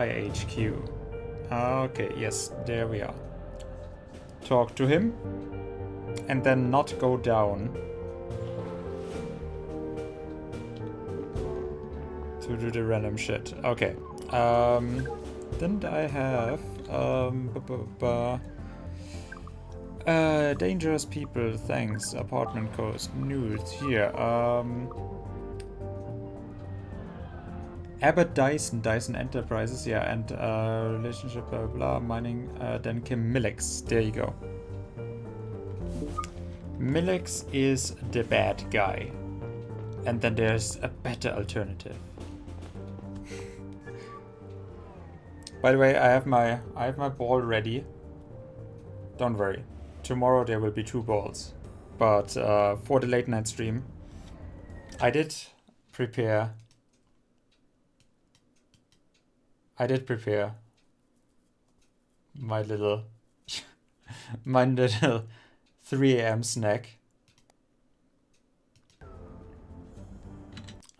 HQ. Okay, yes, there we are. Talk to him. And then not go down. To do the random shit. Okay. Didn't I have... dangerous people, thanks. Apartment codes, nudes, here. Abbott Dyson Enterprises, yeah, and relationship, blah, blah, mining, then Kim Millix. There you go. Millix is the bad guy. And then there's a better alternative. By the way, I have my ball ready. Don't worry. Tomorrow there will be 2 balls. But for the late night stream, I did prepare my little my little 3 a.m. snack.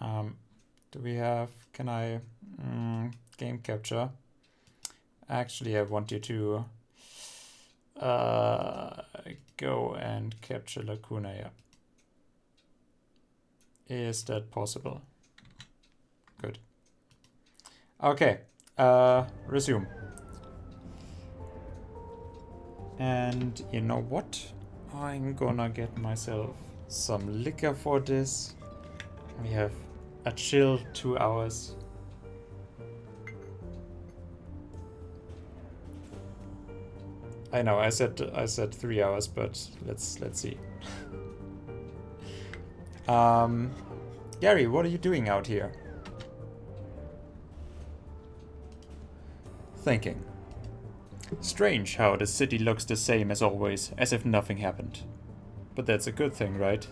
Do we have, can I, game capture? Actually, I want you to go and capture Lacuna, yeah. Is that possible? Good. Okay, resume. And you know what? I'm gonna get myself some liquor for this. We have a chill 2 hours. I know I said 3 hours, but let's see. Gary, what are you doing out here? Thinking. Strange how the city looks the same as always, as if nothing happened. But that's a good thing, right?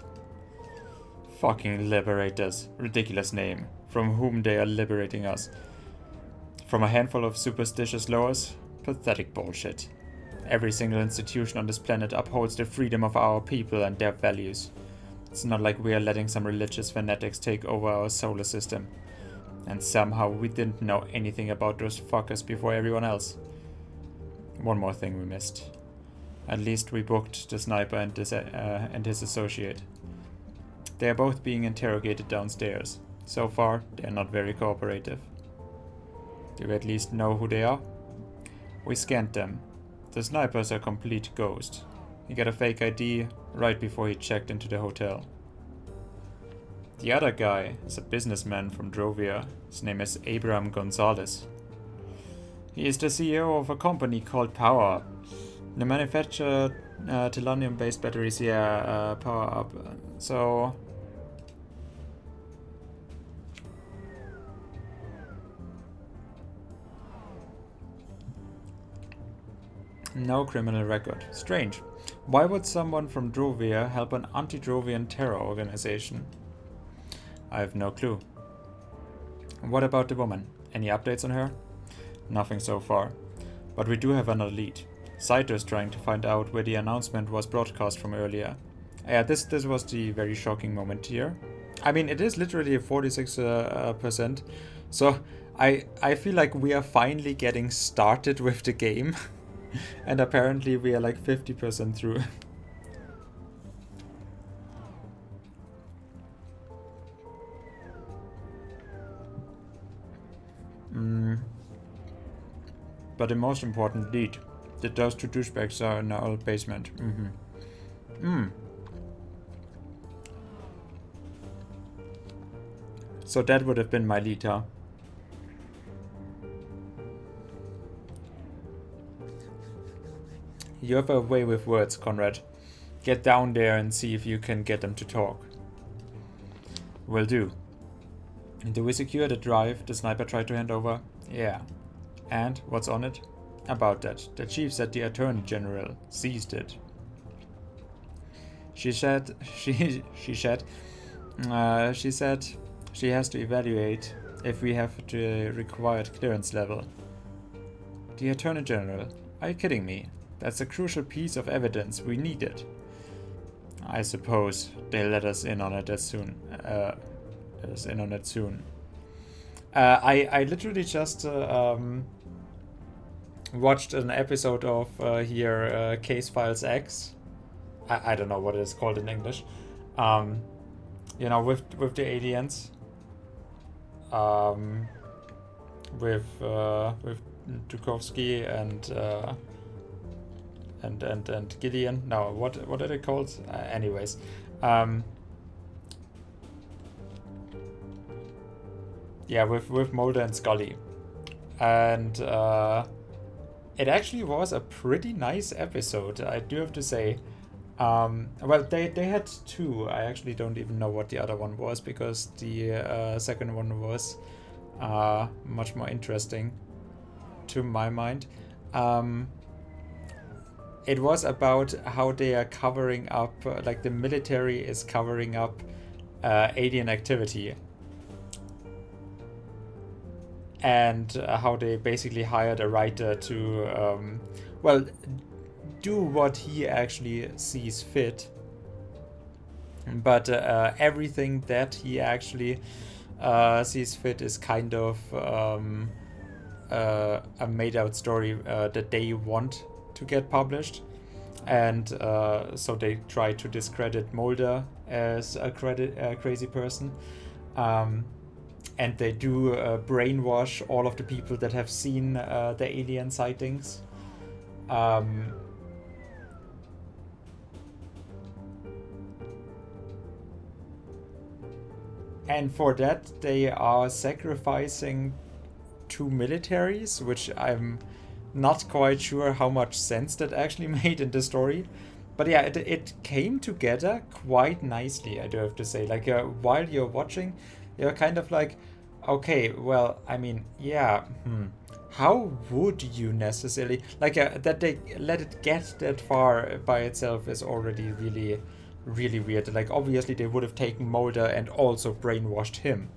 Fucking liberators. Ridiculous name. From whom they are liberating us. From a handful of superstitious lowers? Pathetic bullshit. Every single institution on this planet upholds the freedom of our people and their values. It's not like we are letting some religious fanatics take over our solar system. And somehow we didn't know anything about those fuckers before everyone else. One more thing we missed. At least we booked the sniper and his associate. They are both being interrogated downstairs. So far, they are not very cooperative. Do we at least know who they are? We scanned them. The sniper's a complete ghost. He got a fake ID right before he checked into the hotel. The other guy is a businessman from Drovia. His name is Abraham Gonzalez. He is the CEO of a company called Power Up. They manufacture tellurium-based batteries, yeah, Power Up. So... no criminal record. Strange. Why would someone from Drovia help an anti-Drovian terror organization? I have no clue. What about the woman? Any updates on her? Nothing so far. But we do have another lead. Saito is trying to find out where the announcement was broadcast from earlier. Yeah, this was the very shocking moment here. I mean, it is literally a 46%. So I feel like we are finally getting started with the game. And apparently we are like 50% through. But the most important lead, that those 2 douchebags are in our basement. So that would have been my lead, huh? You have a way with words, Conrad. Get down there and see if you can get them to talk. Will do. Do we secure the drive the sniper tried to hand over? Yeah. And what's on it? About that. The chief said the Attorney General seized it. She said she said she has to evaluate if we have the required clearance level. The Attorney General? Are you kidding me? That's a crucial piece of evidence we needed. I suppose they'll let us in on it soon. I literally just watched an episode of Case Files X. I don't know what it is called in English. Um, with the aliens. Um, with Dukovsky and Gideon. No, what are they called? Anyways, um, yeah, with Mulder and Scully, and it actually was a pretty nice episode. I do have to say. Well, they had two. I actually don't even know what the other one was because the second one was much more interesting to my mind. It was about how they are covering up, like the military is covering up alien activity, and how they basically hired a writer to, well, do what he actually sees fit. But everything that he actually sees fit is kind of a made out story that they want to get published. And so they try to discredit Mulder as a crazy person. And they do brainwash all of the people that have seen the alien sightings. And for that, they are sacrificing two militaries, which I'm not quite sure how much sense that actually made in the story. But yeah, it came together quite nicely, I do have to say. Like, while you're watching, you're kind of like, okay, well, I mean, yeah, how would you necessarily... Like, that they let it get that far by itself is already really, really weird. Like, obviously, they would have taken Mulder and also brainwashed him.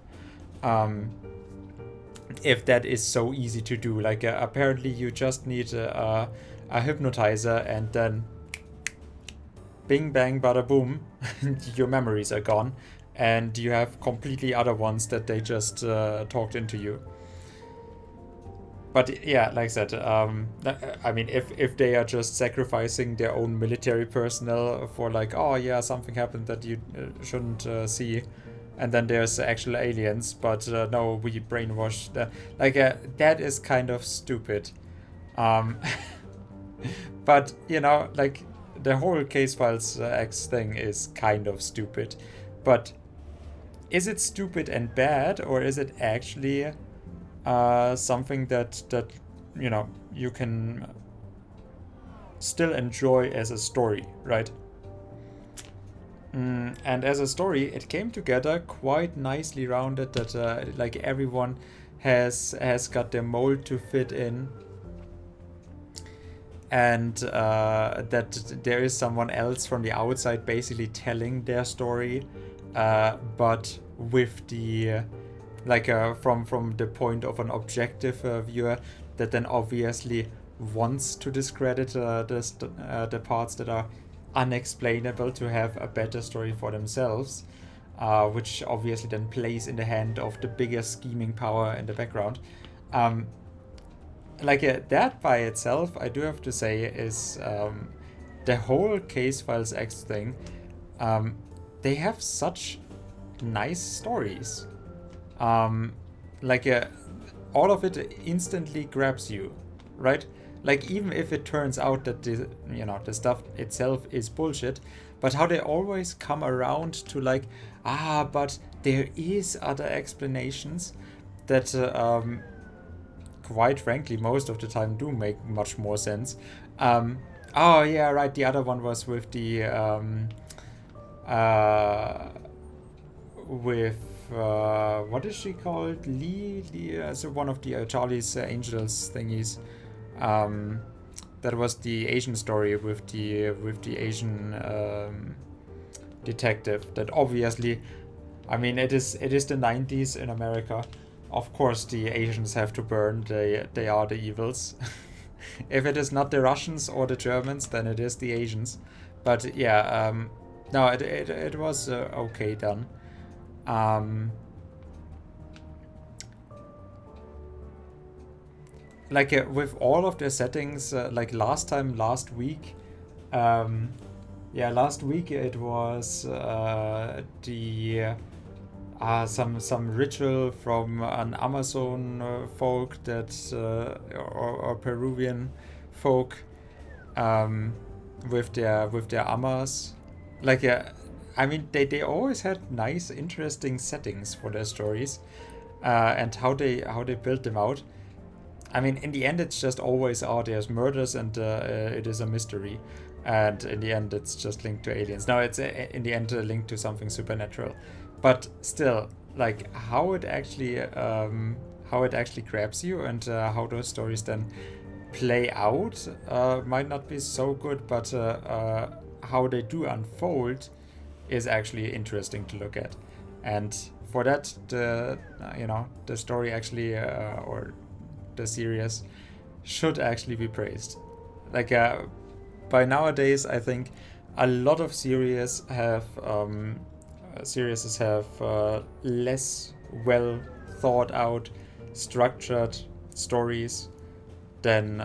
If that is so easy to do. Like, apparently you just need a hypnotizer and then bing bang bada boom, your memories are gone and you have completely other ones that they just talked into you. But yeah, like I said, I mean, if they are just sacrificing their own military personnel for like, oh yeah, something happened that you shouldn't see, and then there's actual aliens, but no, we brainwashed the, like, that is kind of stupid. Um, but like the whole Case Files X thing is kind of stupid. But is it stupid and bad, or is it actually something that you can still enjoy as a story, right? And as a story, it came together quite nicely rounded. That like everyone has got their mold to fit in, and that there is someone else from the outside basically telling their story, but with the like from the point of an objective viewer that then obviously wants to discredit the parts that are unexplainable to have a better story for themselves, which obviously then plays in the hand of the bigger scheming power in the background. Like that by itself, I do have to say, is the whole Case Files X thing. They have such nice stories. Like all of it instantly grabs you, right? Like even if it turns out that the stuff itself is bullshit, but how they always come around to like, but there is other explanations that quite frankly most of the time do make much more sense. Oh yeah, right. The other one was with the uh, with what is she called? Lee, so one of the Charlie's Angels thingies. That was the Asian story with the Asian detective. That obviously, I mean, it is the 90s in America. Of course, the Asians have to burn. They are the evils. If it is not the Russians or the Germans, then it is the Asians. But yeah, no, it was okay done. Um, like with all of their settings, like last week, last week it was the some ritual from an Amazon folk that or Peruvian folk with their amas. Like I mean they always had nice interesting settings for their stories, and how they built them out. I mean, in the end, it's just always, there's murders and it is a mystery. And in the end, it's just linked to aliens. Now, it's in the end linked to something supernatural. But still, like, how it actually grabs you and how those stories then play out might not be so good, but how they do unfold is actually interesting to look at. And for that, the story actually, or the series should actually be praised. Like by nowadays, I think a lot of series have less well thought out, structured stories than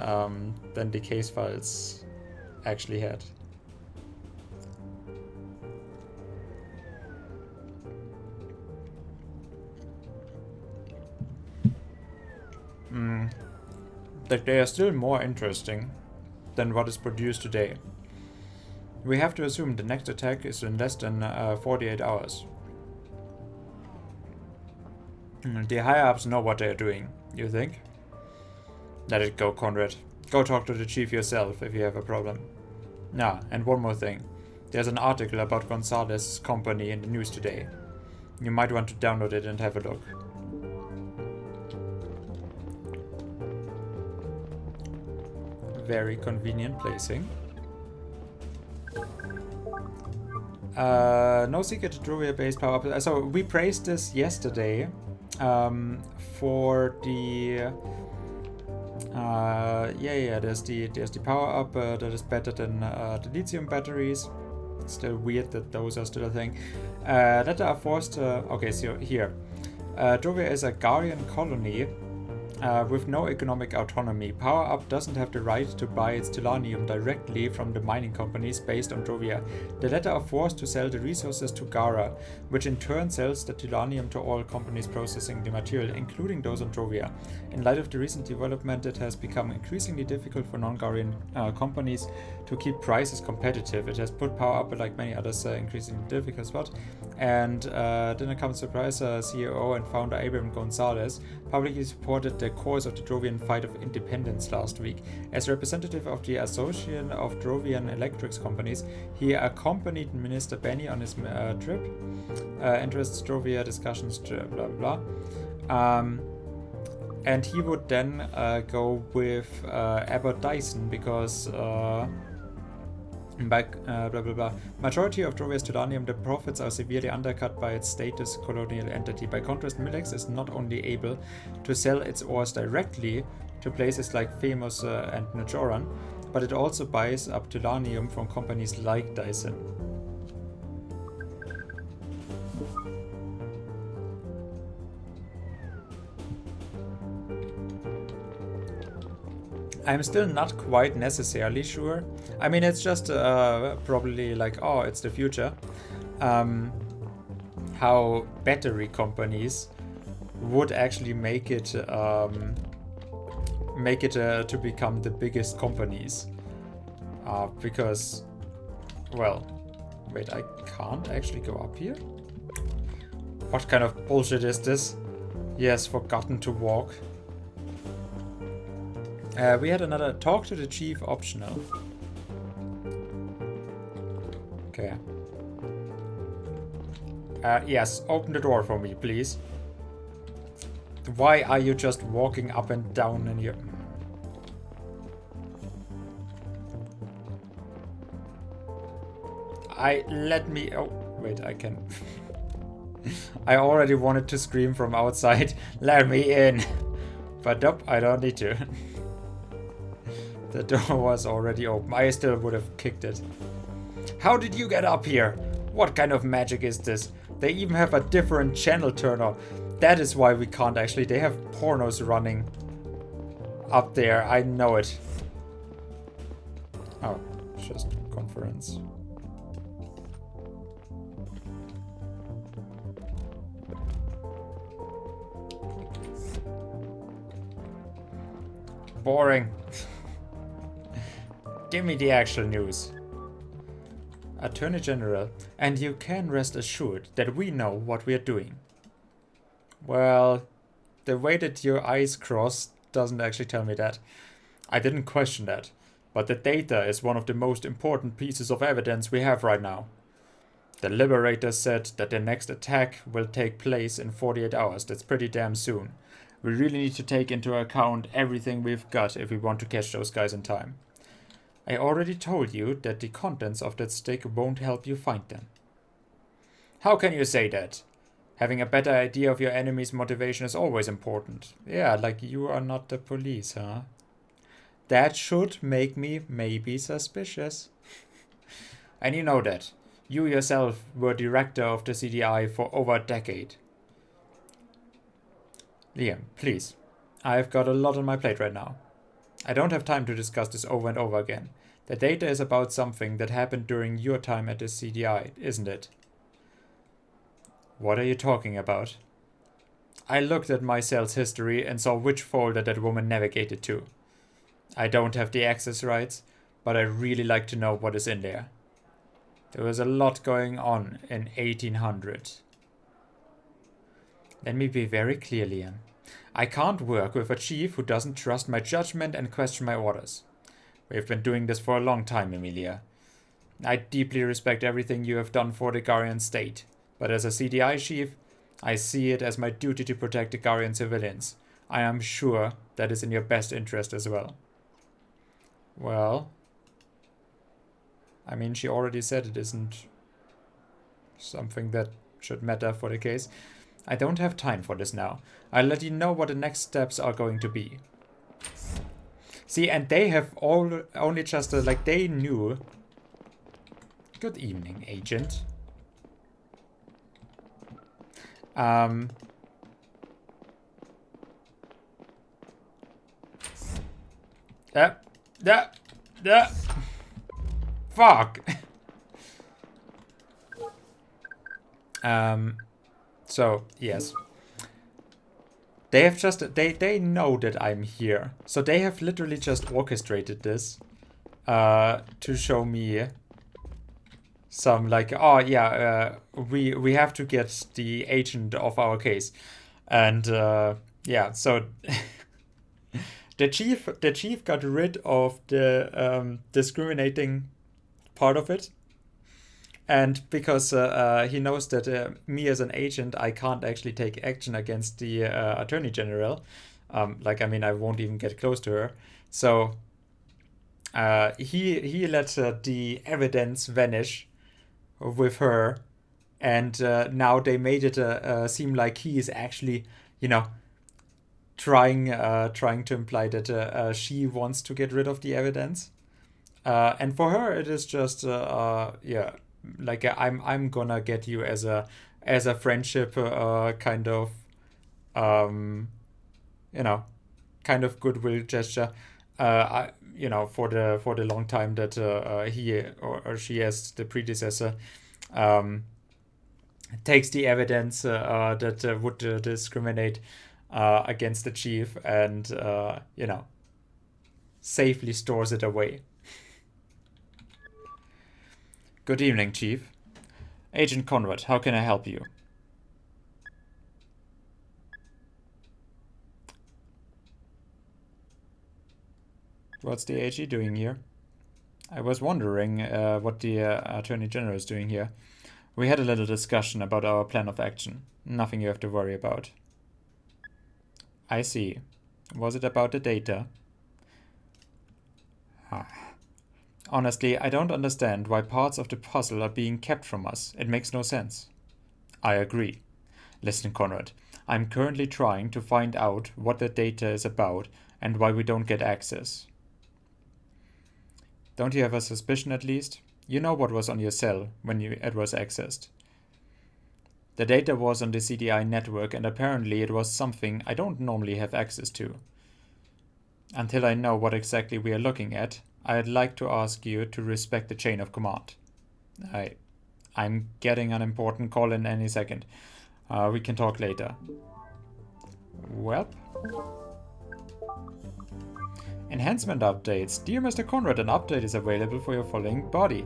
the case files actually had. That they are still more interesting than what is produced today. We have to assume the next attack is in less than 48 hours. The higher-ups know what they are doing, you think? Let it go, Conrad. Go talk to the chief yourself if you have a problem. And one more thing. There's an article about Gonzalez's company in the news today. You might want to download it and have a look. Very convenient placing. No secret Drovia based power up. So we praised this yesterday for the there's the power up that is better than the lithium batteries. It's still weird that those are still a thing. That are forced. Okay, so here, Drovia is a Garian colony. With no economic autonomy, Power Up doesn't have the right to buy its tellurium directly from the mining companies based on Drovia. The latter are forced to sell the resources to Gara, which in turn sells the tellurium to all companies processing the material, including those on Drovia. In light of the recent development, it has become increasingly difficult for non-Garian companies to keep prices competitive. It has put Power Up, like many others, increasingly difficult spot. And then it comes surprise, CEO and founder Abraham Gonzalez publicly supported the course of the Drovian fight of independence last week. As representative of the Association of Drovian Electrics Companies, he accompanied Minister Benny on his trip. Interests Drovia discussions, blah blah blah. And he would then go with Abbott Dyson because majority of Drovia's tellurium, the profits are severely undercut by its status colonial entity. By contrast, Milex is not only able to sell its ores directly to places like Famous and Najoran, but it also buys up tellurium from companies like Dyson. I'm still not quite necessarily sure. I mean, it's just probably like, oh, it's the future. How battery companies would actually make it to become the biggest companies. Because, well, wait, I can't actually go up here? What kind of bullshit is this? Yes, forgotten to walk. We had another talk to the chief optional. Okay. Yes, open the door for me, please. Why are you just walking up and down in here? Oh, wait, I can. I already wanted to scream from outside. Let me in. But nope, I don't need to. The door was already open. I still would have kicked it. How did you get up here? What kind of magic is this? They even have a different channel turner. That is why we can't actually. They have pornos running. Up there, I know it. Oh, it's just conference. Boring. Give me the actual news. Attorney General, and you can rest assured that we know what we are doing. Well, the way that your eyes cross doesn't actually tell me that. I didn't question that, but the data is one of the most important pieces of evidence we have right now. The Liberators said that their next attack will take place in 48 hours. That's pretty damn soon. We really need to take into account everything we've got if we want to catch those guys in time. I already told you that the contents of that stick won't help you find them. How can you say that? Having a better idea of your enemy's motivation is always important. Yeah, like you are not the police, huh? That should make me maybe suspicious. And you know that. You yourself were director of the CDI for over a decade. Liam, please. I've got a lot on my plate right now. I don't have time to discuss this over and over again. The data is about something that happened during your time at the CDI, isn't it? What are you talking about? I looked at my cell's history and saw which folder that woman navigated to. I don't have the access rights, but I really like to know what is in there. There was a lot going on in 1800. Let me be very clear, Liam. I can't work with a chief who doesn't trust my judgment and question my orders. We've been doing this for a long time, Emilia. I deeply respect everything you have done for the Garian state, but as a CDI chief, I see it as my duty to protect the Garian civilians. I am sure that is in your best interest as well. Well, I mean, she already said it isn't something that should matter for the case. I don't have time for this now. I'll let you know what the next steps are going to be. See, and they have only just, like, they knew. Good evening, agent. Fuck. So, yes. They have just, they know that I'm here. So they have literally just orchestrated this to show me some, like, oh yeah, we have to get the agent of our case. And yeah, so the chief got rid of the discriminating part of it. And because he knows that me as an agent, I can't actually take action against the Attorney General. Like, I mean, I won't even get close to her. So he let the evidence vanish with her. And now they made it seem like he is actually, you know, trying to imply that she wants to get rid of the evidence. And for her, it is just, yeah, like I'm gonna get you as a friendship kind of, you know, kind of goodwill gesture. You know, for the long time that he or she as the predecessor takes the evidence that would discriminate against the chief and you know, safely stores it away. Good evening, Chief. Agent Conrad, how can I help you? What's the AG doing here? I was wondering what the Attorney General is doing here. We had a little discussion about our plan of action. Nothing you have to worry about. I see. Was it about the data? Honestly, I don't understand why parts of the puzzle are being kept from us. It makes no sense. I agree. Listen, Conrad, I'm currently trying to find out what the data is about and why we don't get access. Don't you have a suspicion at least? You know what was on your cell when it was accessed. The data was on the CDI network and apparently it was something I don't normally have access to. Until I know what exactly we are looking at, I'd like to ask you to respect the chain of command. I'm getting an important call in any second. We can talk later. Welp. Enhancement updates. Dear Mr. Conrad, an update is available for your following body.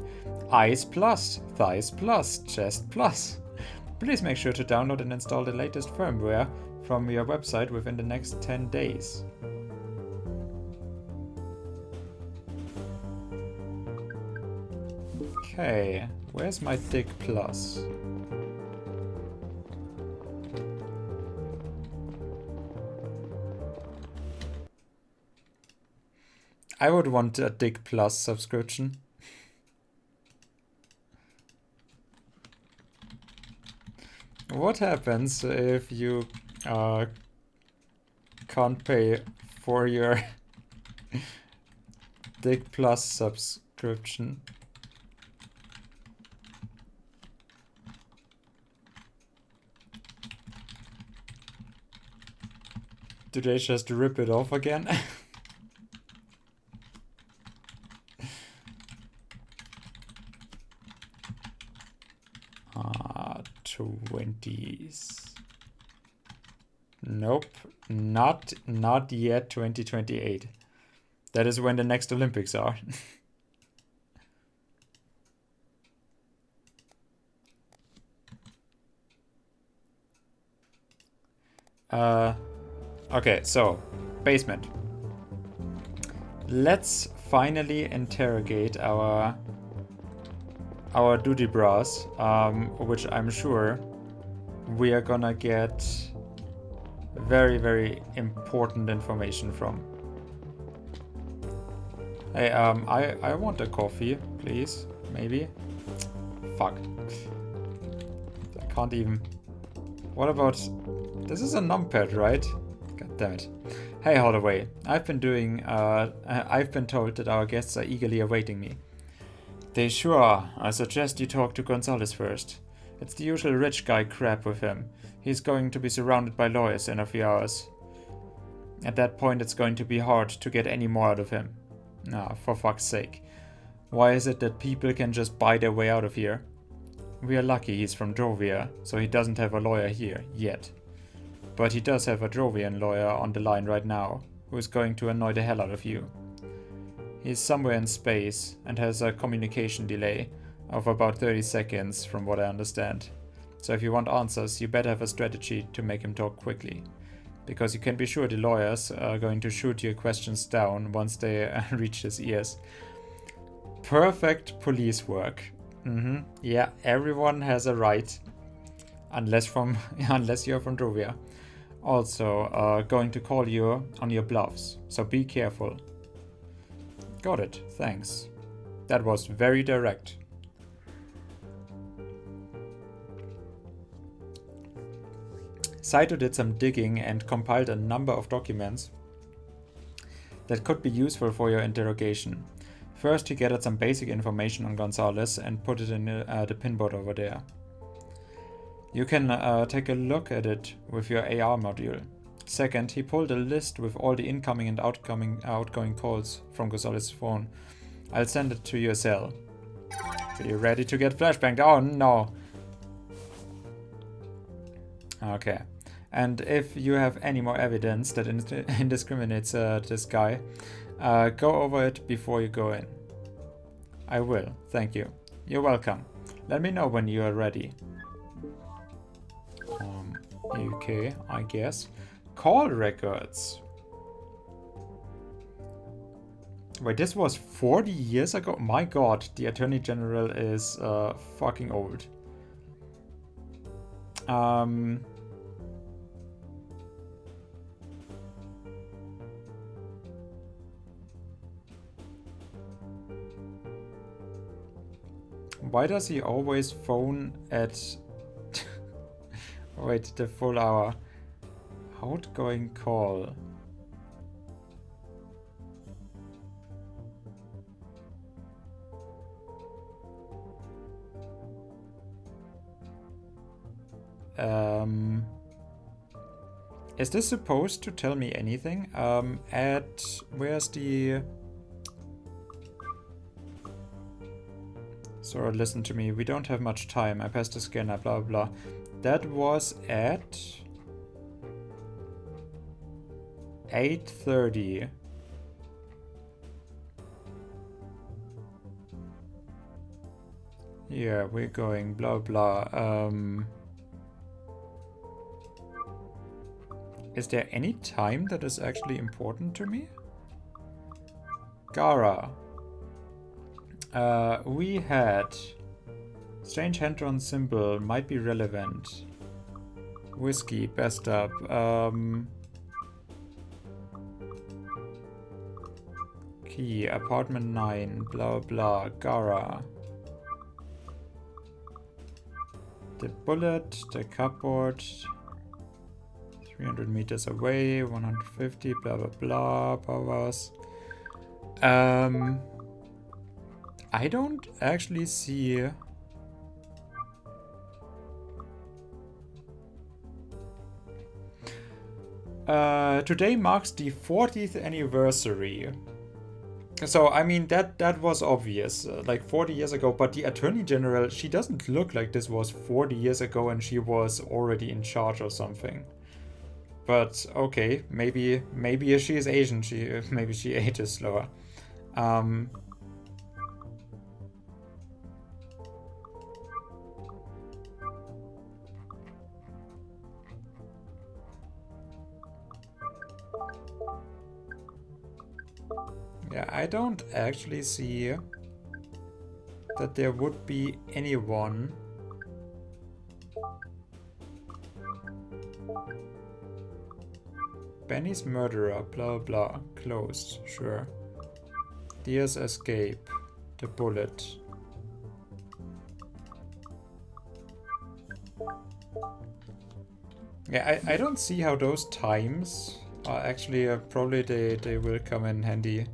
Eyes plus, thighs plus, chest plus. Please make sure to download and install the latest firmware from your website within the next 10 days. Okay, where's my dick plus? I would want a dick plus subscription. What happens if you can't pay for your dick plus subscription? Do they just rip it off again? 20s. Nope, not yet 2028. That is when the next Olympics are. Okay, so basement. Let's finally interrogate our duty bras, which I'm sure we are gonna get very, very important information from. Hey, I want a coffee, please. Maybe. Fuck. I can't even. What about? This is a numpad, right? God damn it. Hey, Holloway. I've been told that our guests are eagerly awaiting me. They sure are. I suggest you talk to Gonzalez first. It's the usual rich guy crap with him. He's going to be surrounded by lawyers in a few hours. At that point, it's going to be hard to get any more out of him. Ah, for fuck's sake. Why is it that people can just buy their way out of here? We are lucky he's from Drovia, so he doesn't have a lawyer here, yet. But he does have a Drovian lawyer on the line right now, who is going to annoy the hell out of you. He's somewhere in space, and has a communication delay of about 30 seconds, from what I understand. So if you want answers, you better have a strategy to make him talk quickly. Because you can be sure the lawyers are going to shoot your questions down once they reach his ears. Perfect police work. Yeah, everyone has a right. Unless you're from Drovia. Also, going to call you on your bluffs, so be careful. Got it, thanks. That was very direct. Saito did some digging and compiled a number of documents that could be useful for your interrogation. First, he gathered some basic information on Gonzalez and put it in the pinboard over there. You can take a look at it with your AR module. Second, he pulled a list with all the incoming and outgoing calls from Gonzalez's phone. I'll send it to your cell. Are you ready to get flashbanged? Oh no! Okay. And if you have any more evidence that indiscriminates this guy, go over it before you go in. I will, thank you. You're welcome. Let me know when you are ready. Okay, I guess. Call records. Wait, this was 40 years ago? My god, the Attorney General is fucking old. Why does he always phone at... Wait, the full hour. Outgoing call. Is this supposed to tell me anything? Where's the... Sora, listen to me. We don't have much time. I passed the scanner, blah, blah. That was at 8:30. Yeah, we're going, blah, blah. Is there any time that is actually important to me? Gara. We had strange hand-drawn symbol, might be relevant. Whiskey, best up. Key, apartment 9, blah blah, Gara. The bullet, the cupboard, 300 meters away, 150, blah blah blah, powers. I don't actually see... today marks the 40th anniversary. So, I mean, that was obvious, like 40 years ago, but the Attorney General, she doesn't look like this was 40 years ago and she was already in charge or something. But, okay, maybe she is Asian, maybe she ages slower. Yeah, I don't actually see that there would be anyone. Benny's murderer, blah blah, closed, sure. Deer's escape, the bullet. Yeah, I don't see how those times are actually, probably they will come in handy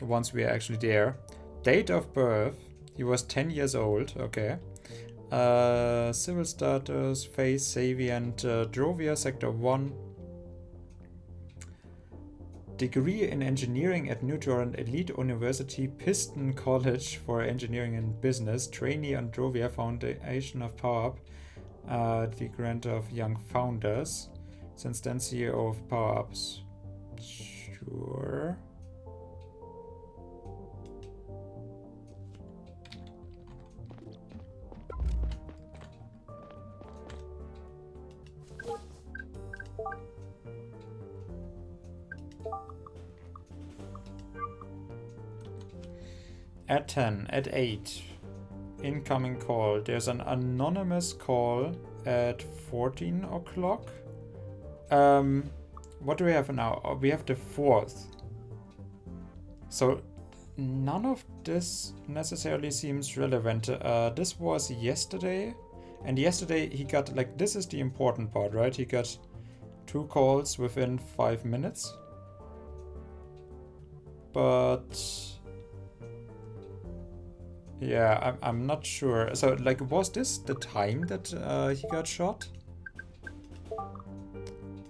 once we are actually there. Date of birth, he was 10 years old, okay. Civil status, face, Savient, Drovia, Sector 1. Degree in engineering at New Jordan Elite University, Piston College for Engineering and Business, trainee on Drovia, Foundation of Power Up, the grant of Young Founders. Since then, CEO of Power Ups. Sure. At 10, at 8, incoming call. There's an anonymous call at 14 o'clock. What do we have now? Oh, we have the 4th. So none of this necessarily seems relevant. This was yesterday, and yesterday he got, like, this is the important part, right? He got 2 calls within 5 minutes. But yeah, I'm not sure. So, like, was this the time that he got shot?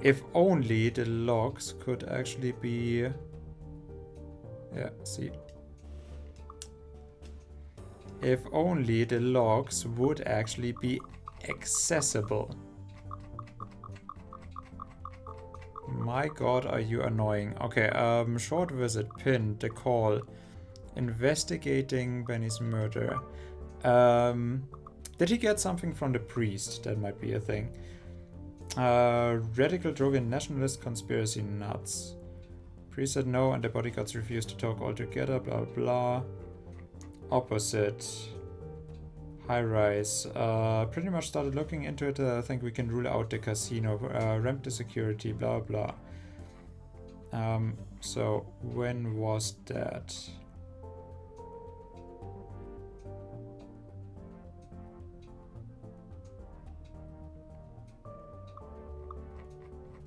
If only the logs could actually be... Yeah, see. If only the logs would actually be accessible. My god, are you annoying. Okay, short visit, pin, the call. Investigating Benny's murder. Did he get something from the priest? That might be a thing. Radical Drovian nationalist conspiracy nuts. Priest said no and the bodyguards refused to talk altogether, blah blah. Opposite. High rise. Pretty much started looking into it. I think we can rule out the casino. Ramp the security, blah blah. So when was that?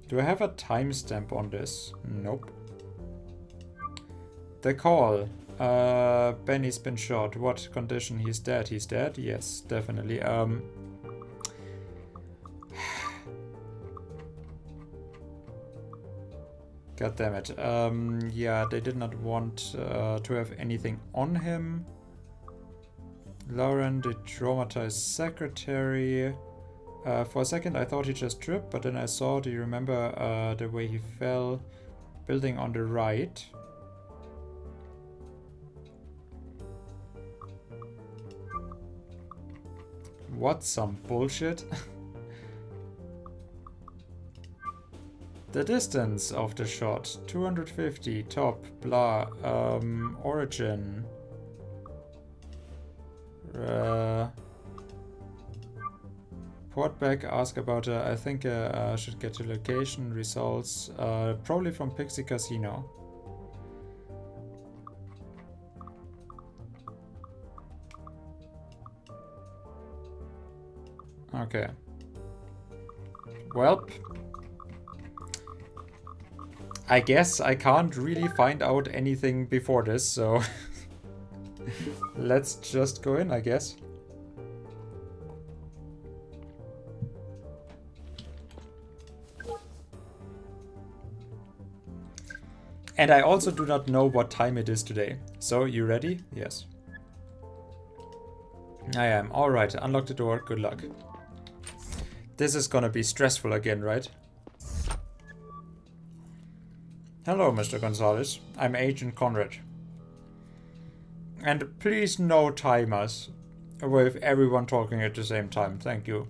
Do I have a timestamp on this? Nope. The call. Benny's been shot. What condition? He's dead. He's dead? Yes, definitely. God damn it. Yeah, they did not want to have anything on him. Lauren, the traumatized secretary. For a second I thought he just tripped, but then I saw, do you remember the way he fell? Building on the right. What some bullshit? The distance of the shot, 250, top, blah, origin. Port back, ask about, I think I should get the location results, probably from Pixie Casino. Okay. Well, I guess I can't really find out anything before this, so let's just go in, I guess. And I also do not know what time it is today. So, you ready? Yes. I am. Alright, unlock the door. Good luck. This is gonna be stressful again, right? Hello, Mr. Gonzalez. I'm Agent Conrad. And please no timers with everyone talking at the same time. Thank you.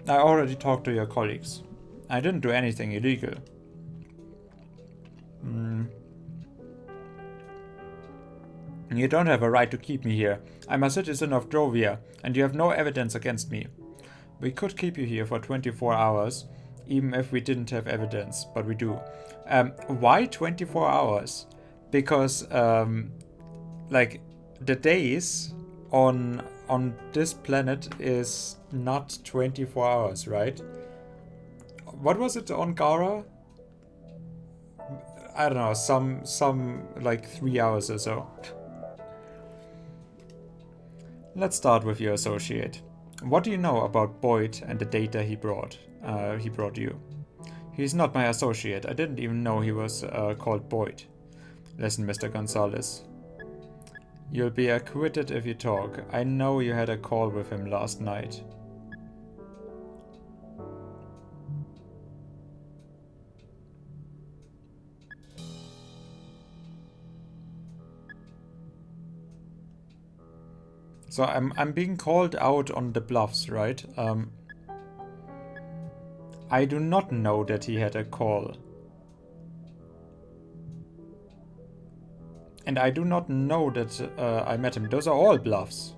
I already talked to your colleagues. I didn't do anything illegal. You don't have a right to keep me here. I'm a citizen of Drovia, and you have no evidence against me. We could keep you here for 24 hours, even if we didn't have evidence, but we do. Why 24 hours? Because, like, the days on this planet is not 24 hours, right? What was it on Gara? I don't know, some like 3 hours or so. Let's start with your associate. What do you know about Boyd and the data he brought you? He's not my associate. I didn't even know he was called Boyd. Listen, Mr. Gonzalez. You'll be acquitted if you talk. I know you had a call with him last night. So I'm being called out on the bluffs, right? I do not know that he had a call. And I do not know that I met him. Those are all bluffs.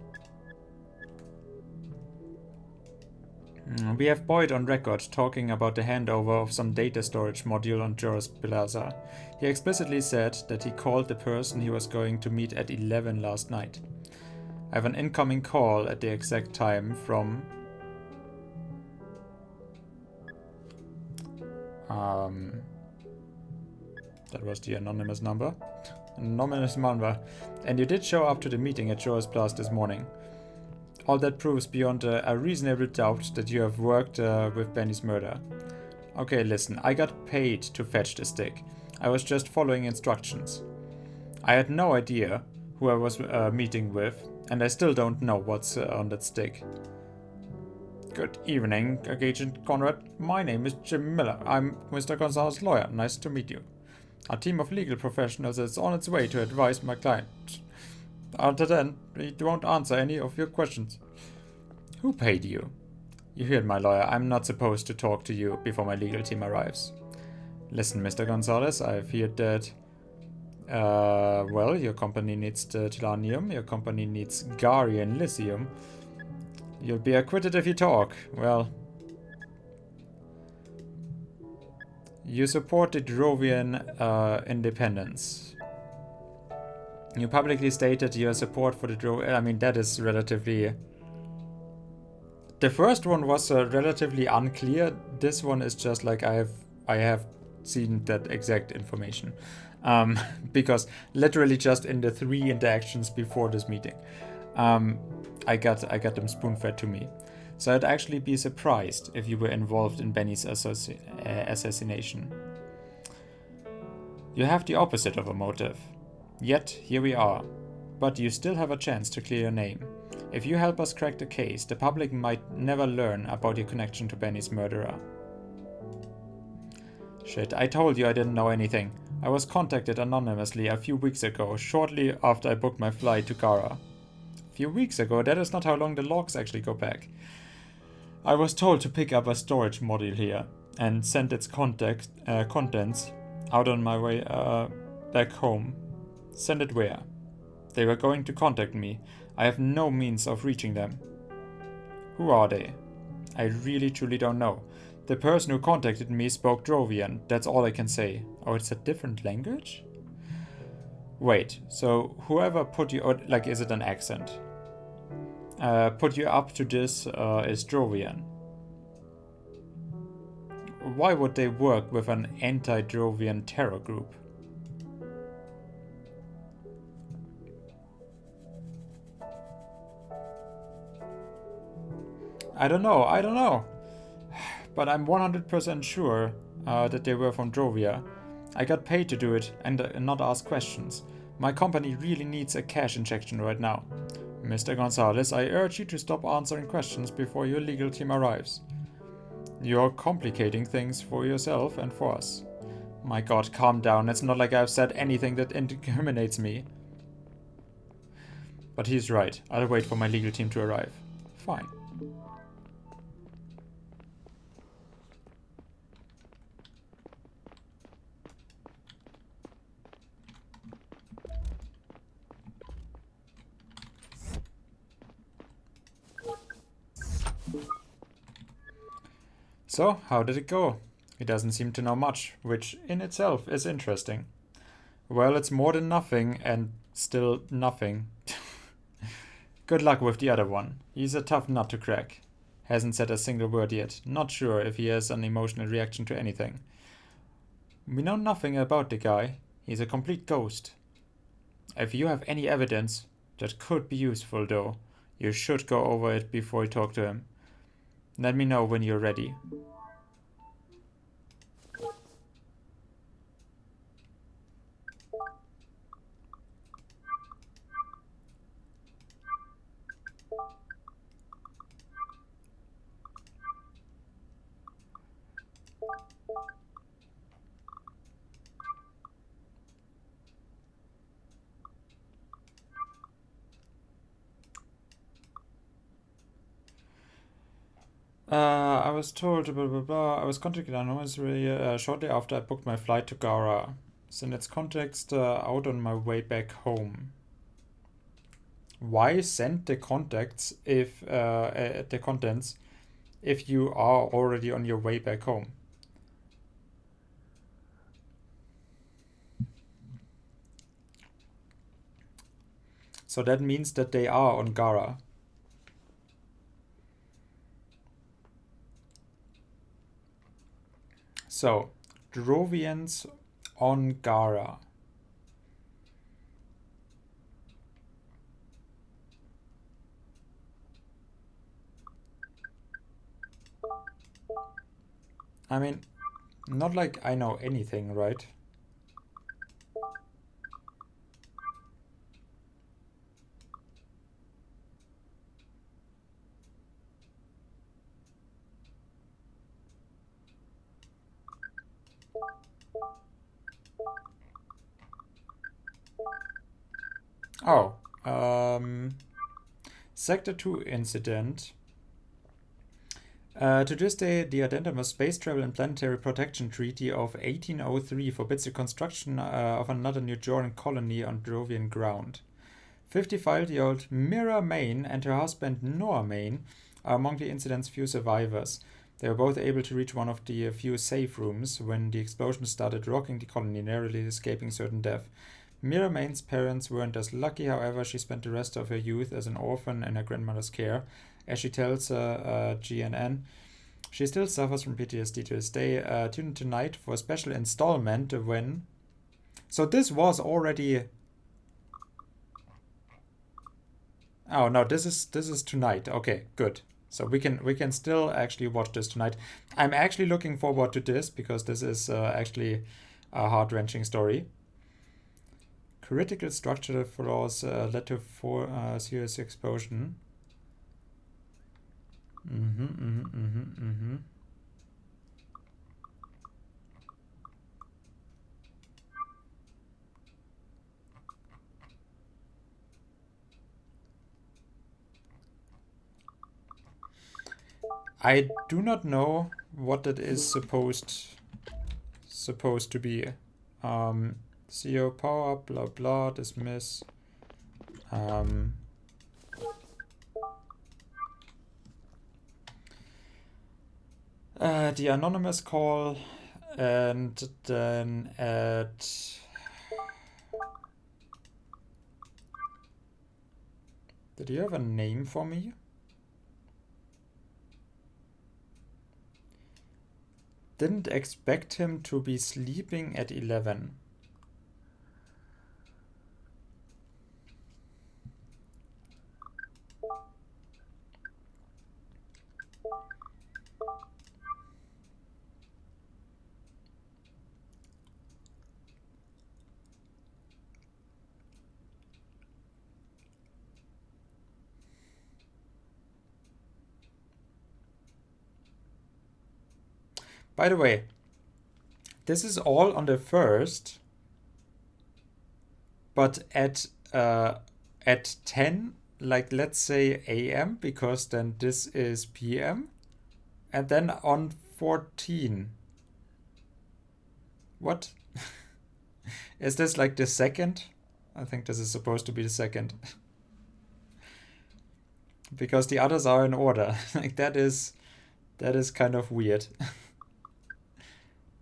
We have Boyd on record talking about the handover of some data storage module on Joris Plaza. He explicitly said that he called the person he was going to meet at 11 last night. I have an incoming call at the exact time from... that was the anonymous number. Anonymous number. And you did show up to the meeting at Joris Plaza this morning. All that proves beyond a reasonable doubt that you have worked with Benny's murder. Okay, listen, I got paid to fetch the stick. I was just following instructions. I had no idea who I was meeting with, and I still don't know what's on that stick. Good evening, Agent Conrad. My name is Jim Miller. I'm Mr. Gonzalez's lawyer. Nice to meet you. A team of legal professionals is on its way to advise my client. Until then, he won't answer any of your questions. Who paid you? You heard my lawyer. I'm not supposed to talk to you before my legal team arrives. Listen, Mr. Gonzalez, I've heard that... well, your company needs the Telanium, your company needs Garian Lithium. You'll be acquitted if you talk. Well... You support the Drovian independence. You publicly stated your support for the Drovian... I mean, that is relatively... The first one was relatively unclear. This one is just like I have seen that exact information. Because literally just in the 3 interactions before this meeting, I got them spoon-fed to me. So I'd actually be surprised if you were involved in Benny's assassination. You have the opposite of a motive. Yet, here we are. But you still have a chance to clear your name. If you help us crack the case, the public might never learn about your connection to Benny's murderer. Shit, I told you I didn't know anything. I was contacted anonymously a few weeks ago, shortly after I booked my flight to Gara. A few weeks ago? That is not how long the logs actually go back. I was told to pick up a storage module here and send its contents out on my way back home. Send it where? They were going to contact me. I have no means of reaching them. Who are they? I really truly don't know. The person who contacted me spoke Drovian, that's all I can say. Oh, it's a different language? Wait, so whoever put you, like, is it an accent? Put you up to this is Drovian. Why would they work with an anti-Drovian terror group? I don't know. But I'm 100% sure that they were from Drovia. I got paid to do it and not ask questions. My company really needs a cash injection right now. Mr. Gonzalez, I urge you to stop answering questions before your legal team arrives. You're complicating things for yourself and for us. My god, calm down. It's not like I've said anything that incriminates me. But he's right. I'll wait for my legal team to arrive. Fine. So, how did it go? He doesn't seem to know much, which in itself is interesting. Well, it's more than nothing, and still nothing. Good luck with the other one. He's a tough nut to crack. Hasn't said a single word yet. Not sure if he has an emotional reaction to anything. We know nothing about the guy. He's a complete ghost. If you have any evidence that could be useful, though, you should go over it before you talk to him. Let me know when you're ready. I was told blah blah blah. I was contacted anonymously shortly after I booked my flight to Gara. Send its context out on my way back home. Why send the contacts if the contents if you are already on your way back home? So that means that they are on Gara. So, Drovians on Gara. I mean, not like I know anything, right? Oh, Sector 2 incident. To this day, the Addendum of Space Travel and Planetary Protection Treaty of 1803 forbids the construction of another New Jordan colony on Drovian ground. 55-year-old Mira Main and her husband Noah Main are among the incident's few survivors. They were both able to reach one of the few safe rooms when the explosion started rocking the colony, narrowly escaping certain death. Mira Main's parents weren't as lucky, however, she spent the rest of her youth as an orphan in her grandmother's care. As she tells GNN, she still suffers from PTSD to this day. Tune in tonight for a special installment when... So this was already... Oh no, this is tonight. Okay, good. So we can still actually watch this tonight. I'm actually looking forward to this because this is actually a heart-wrenching story. Critical structural flaws led to serious explosion. I do not know what that is supposed to be. CO power, blah blah, dismiss. The anonymous call, and then at... Did you have a name for me? Didn't expect him to be sleeping at 11. By the way, this is all on the 1st, but at 10, like let's say AM, because then this is PM, and then on 14. What? Is this like the 2nd? I think this is supposed to be the 2nd. Because the others are in order. Like that is kind of weird.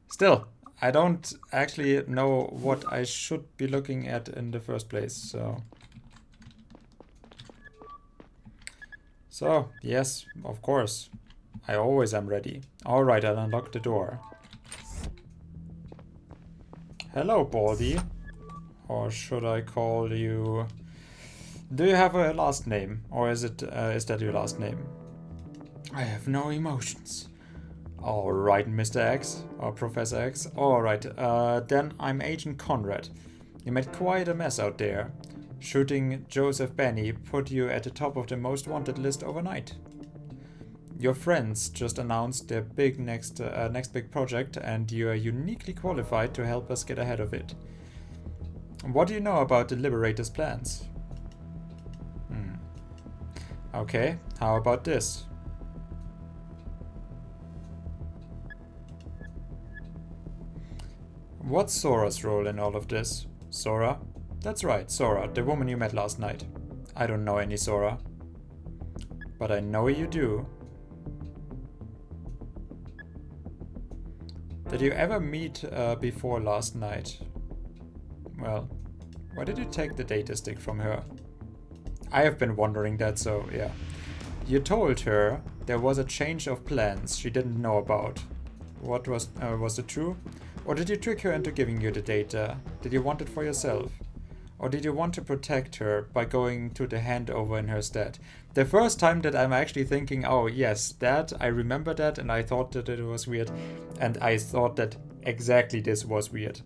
Still, I don't actually know what I should be looking at in the first place, so... So, yes, of course. I always am ready. Alright, I'll unlock the door. Hello, Baldy. Or should I call you... Do you have a last name? Or is that your last name? I have no emotions. Alright, Mr. X, or Professor X. Alright, then I'm Agent Conrad. You made quite a mess out there. Shooting Joseph Benny put you at the top of the most wanted list overnight. Your friends just announced their big next big project, and you are uniquely qualified to help us get ahead of it. What do you know about the Liberator's plans? Okay, how about this? What's Sora's role in all of this? Sora? That's right, Sora, the woman you met last night. I don't know any Sora. But I know you do. Did you ever meet before last night? Well, why did you take the data stick from her? I have been wondering that, so yeah. You told her there was a change of plans she didn't know about. What was it true? Or did you trick her into giving you the data? Did you want it for yourself? Or did you want to protect her by going to the handover in her stead? The first time that I'm actually thinking, oh yes, that, I remember that, and I thought that it was weird. And I thought that exactly this was weird.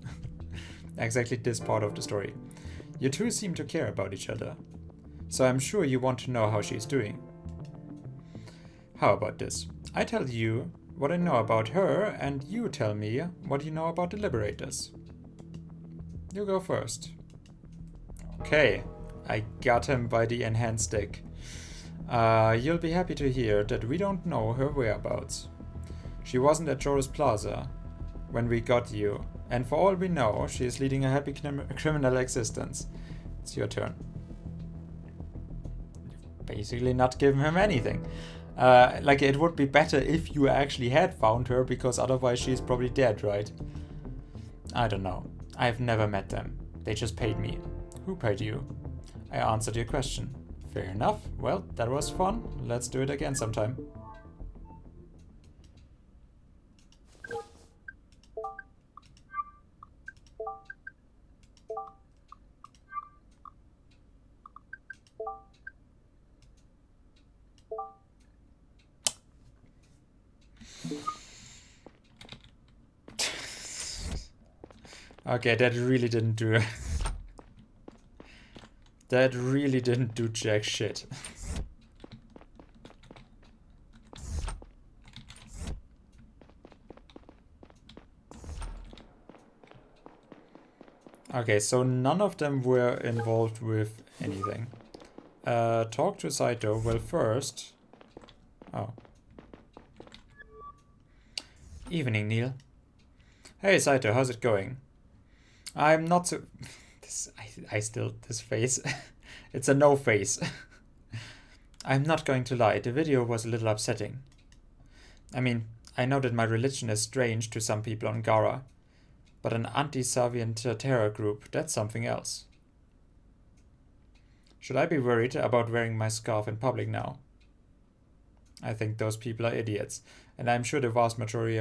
Exactly this part of the story. You two seem to care about each other. So I'm sure you want to know how she's doing. How about this? I tell you what I know about her, and you tell me what you know about the Liberators. You go first. Okay, I got him by the enhanced stick. You'll be happy to hear that we don't know her whereabouts. She wasn't at Joris Plaza when we got you, and for all we know, she is leading a happy criminal existence. It's your turn. Basically not giving him anything. Like, it would be better if you actually had found her, because otherwise she's probably dead, right? I don't know. I've never met them. They just paid me. Who paid you? I answered your question. Fair enough. Well, that was fun. Let's do it again sometime. Okay, that really didn't do... that really didn't do jack shit. Okay, so none of them were involved with anything. Talk to Saito. Well, first... Oh. Evening, Neil. Hey, Saito, how's it going? I'm not so... I still... This face. It's a no face. I'm not going to lie, the video was a little upsetting. I mean, I know that my religion is strange to some people on Gara, but an anti-Savian terror group, that's something else. Should I be worried about wearing my scarf in public now? I think those people are idiots, and I'm sure the vast majority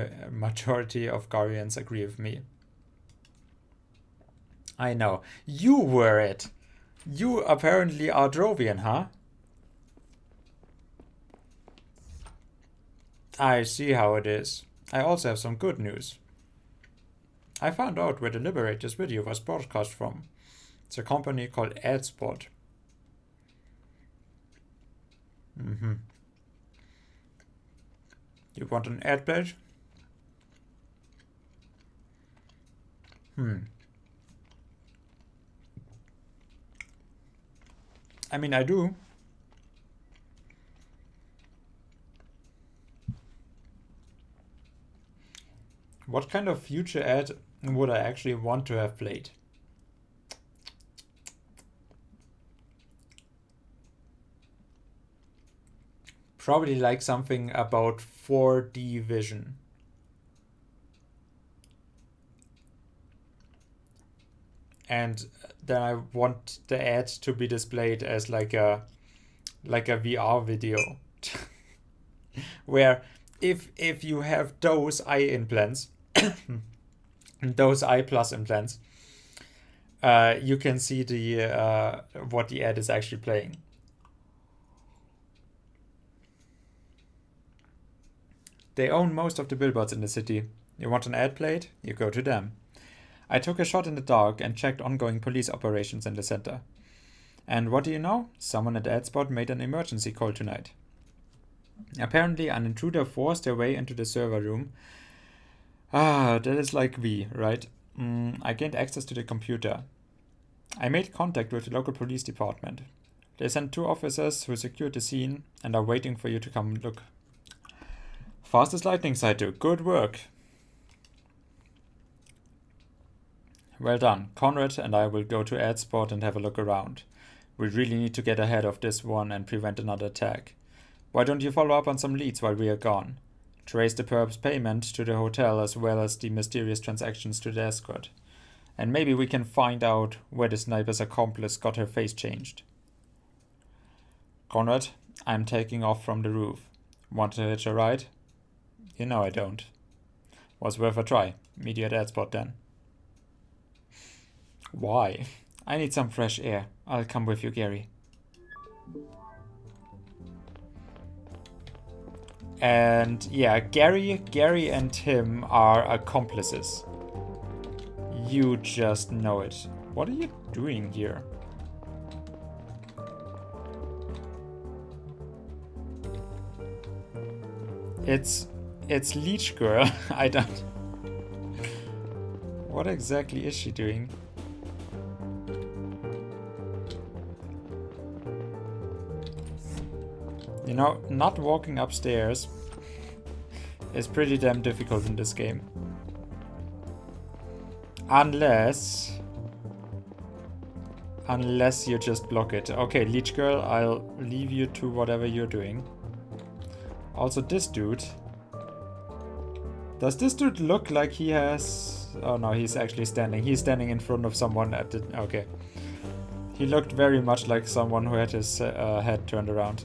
of Garians agree with me. I know. You were it! You apparently are Drovian, huh? I see how it is. I also have some good news. I found out where the Liberators video was broadcast from. It's a company called AdSpot. You want an ad page? I mean, I do. What kind of future ad would I actually want to have played? Probably like something about 4D vision. And then I want the ad to be displayed as like a VR video. Where if you have those eye implants, those eye plus implants, you can see the what the ad is actually playing. They own most of the billboards in the city. You want an ad played? You go to them. I took a shot in the dark and checked ongoing police operations in the center. And what do you know? Someone at AdSpot made an emergency call tonight. Apparently an intruder forced their way into the server room. Ah, that is like V, right? I gained access to the computer. I made contact with the local police department. They sent 2 officers who secured the scene and are waiting for you to come look. Fast as lightning, Saito. Good work. Well done. Conrad and I will go to AdSpot and have a look around. We really need to get ahead of this one and prevent another attack. Why don't you follow up on some leads while we are gone? Trace the perp's payment to the hotel as well as the mysterious transactions to the escort. And maybe we can find out where the sniper's accomplice got her face changed. Conrad, I'm taking off from the roof. Want to hitch a ride? You know I don't. Was worth a try. Meet you at AdSpot then. Why? I need some fresh air. I'll come with you, Gary. And yeah, Gary and Tim are accomplices. You just know it. What are you doing here? It's Leech Girl. I don't... What exactly is she doing? You know, not walking upstairs is pretty damn difficult in this game. Unless you just block it. Okay, Leech Girl, I'll leave you to whatever you're doing. Also, this dude. Does this dude look like he has... Oh no, he's actually standing. He's standing in front of someone at the... Okay. He looked very much like someone who had his head turned around.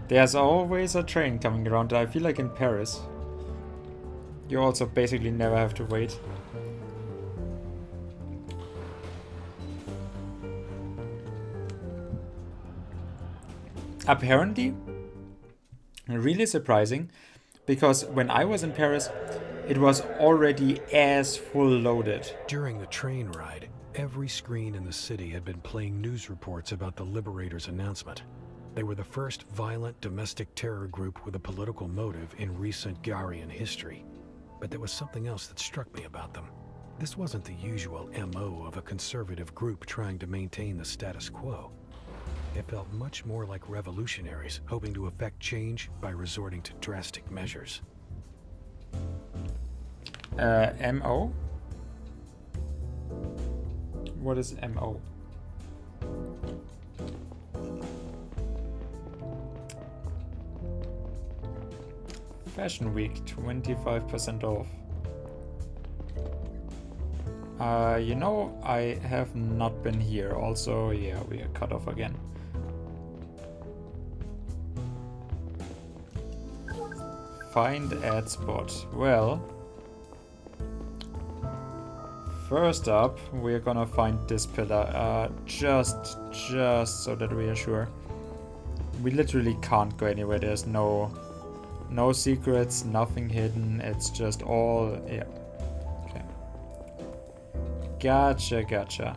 There's always a train coming around. I feel like in Paris. You also basically never have to wait. Apparently, really surprising, because when I was in Paris, it was already as full loaded. During the train ride, every screen in the city had been playing news reports about the Liberators' announcement. They were the first violent domestic terror group with a political motive in recent Garian history. But there was something else that struck me about them. This wasn't the usual MO of a conservative group trying to maintain the status quo. It felt much more like revolutionaries hoping to effect change by resorting to drastic measures. MO? What is MO? Fashion Week, 25% off. You know, I have not been here. Also, yeah, we are cut off again. Find ad spot. Well, first up, we're gonna find this pillar. Just so that we are sure. We literally can't go anywhere. There's no secrets, nothing hidden. It's just all, yeah. Okay. Gotcha.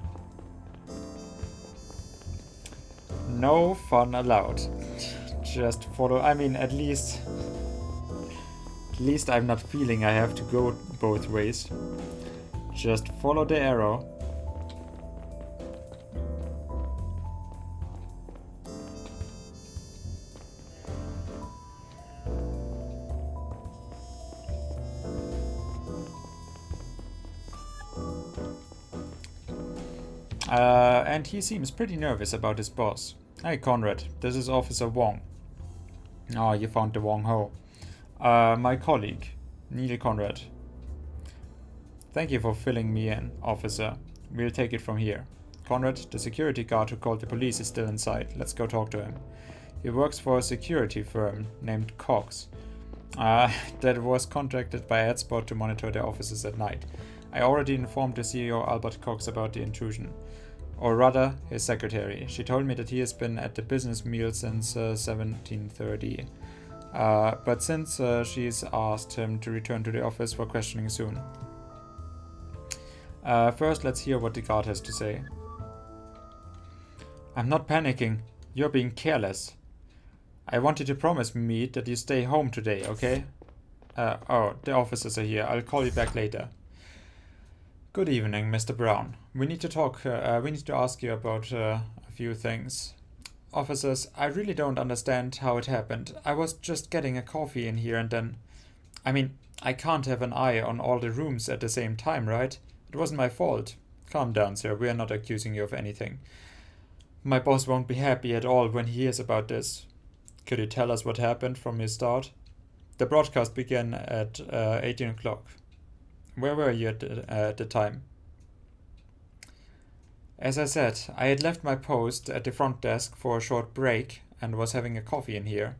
No fun allowed. Just follow. I mean, at least I'm not feeling I have to go both ways. Just follow the arrow. And he seems pretty nervous about his boss. Hey Conrad, this is Officer Wong. Oh, you found the Wong Ho. My colleague, Neil Conrad. Thank you for filling me in, officer. We'll take it from here. Conrad, the security guard who called the police is still inside. Let's go talk to him. He works for a security firm named Cox. That was contracted by AdSpot to monitor their offices at night. I already informed the CEO Albert Cox about the intrusion. Or rather, his secretary. She told me that he has been at the business meal since 1730. But since she's asked him to return to the office for questioning soon. First, let's hear what the guard has to say. I'm not panicking. You're being careless. I want you to promise me that you stay home today, okay? Oh, the officers are here. I'll call you back later. Good evening, Mr. Brown. We need to talk. We need to ask you about a few things. Officers, I really don't understand how it happened. I was just getting a coffee in here and then... I mean, I can't have an eye on all the rooms at the same time, right? It wasn't my fault. Calm down, sir. We are not accusing you of anything. My boss won't be happy at all when he hears about this. Could you tell us what happened from the start? The broadcast began at 18 o'clock. Where were you at the time? As I said, I had left my post at the front desk for a short break and was having a coffee in here.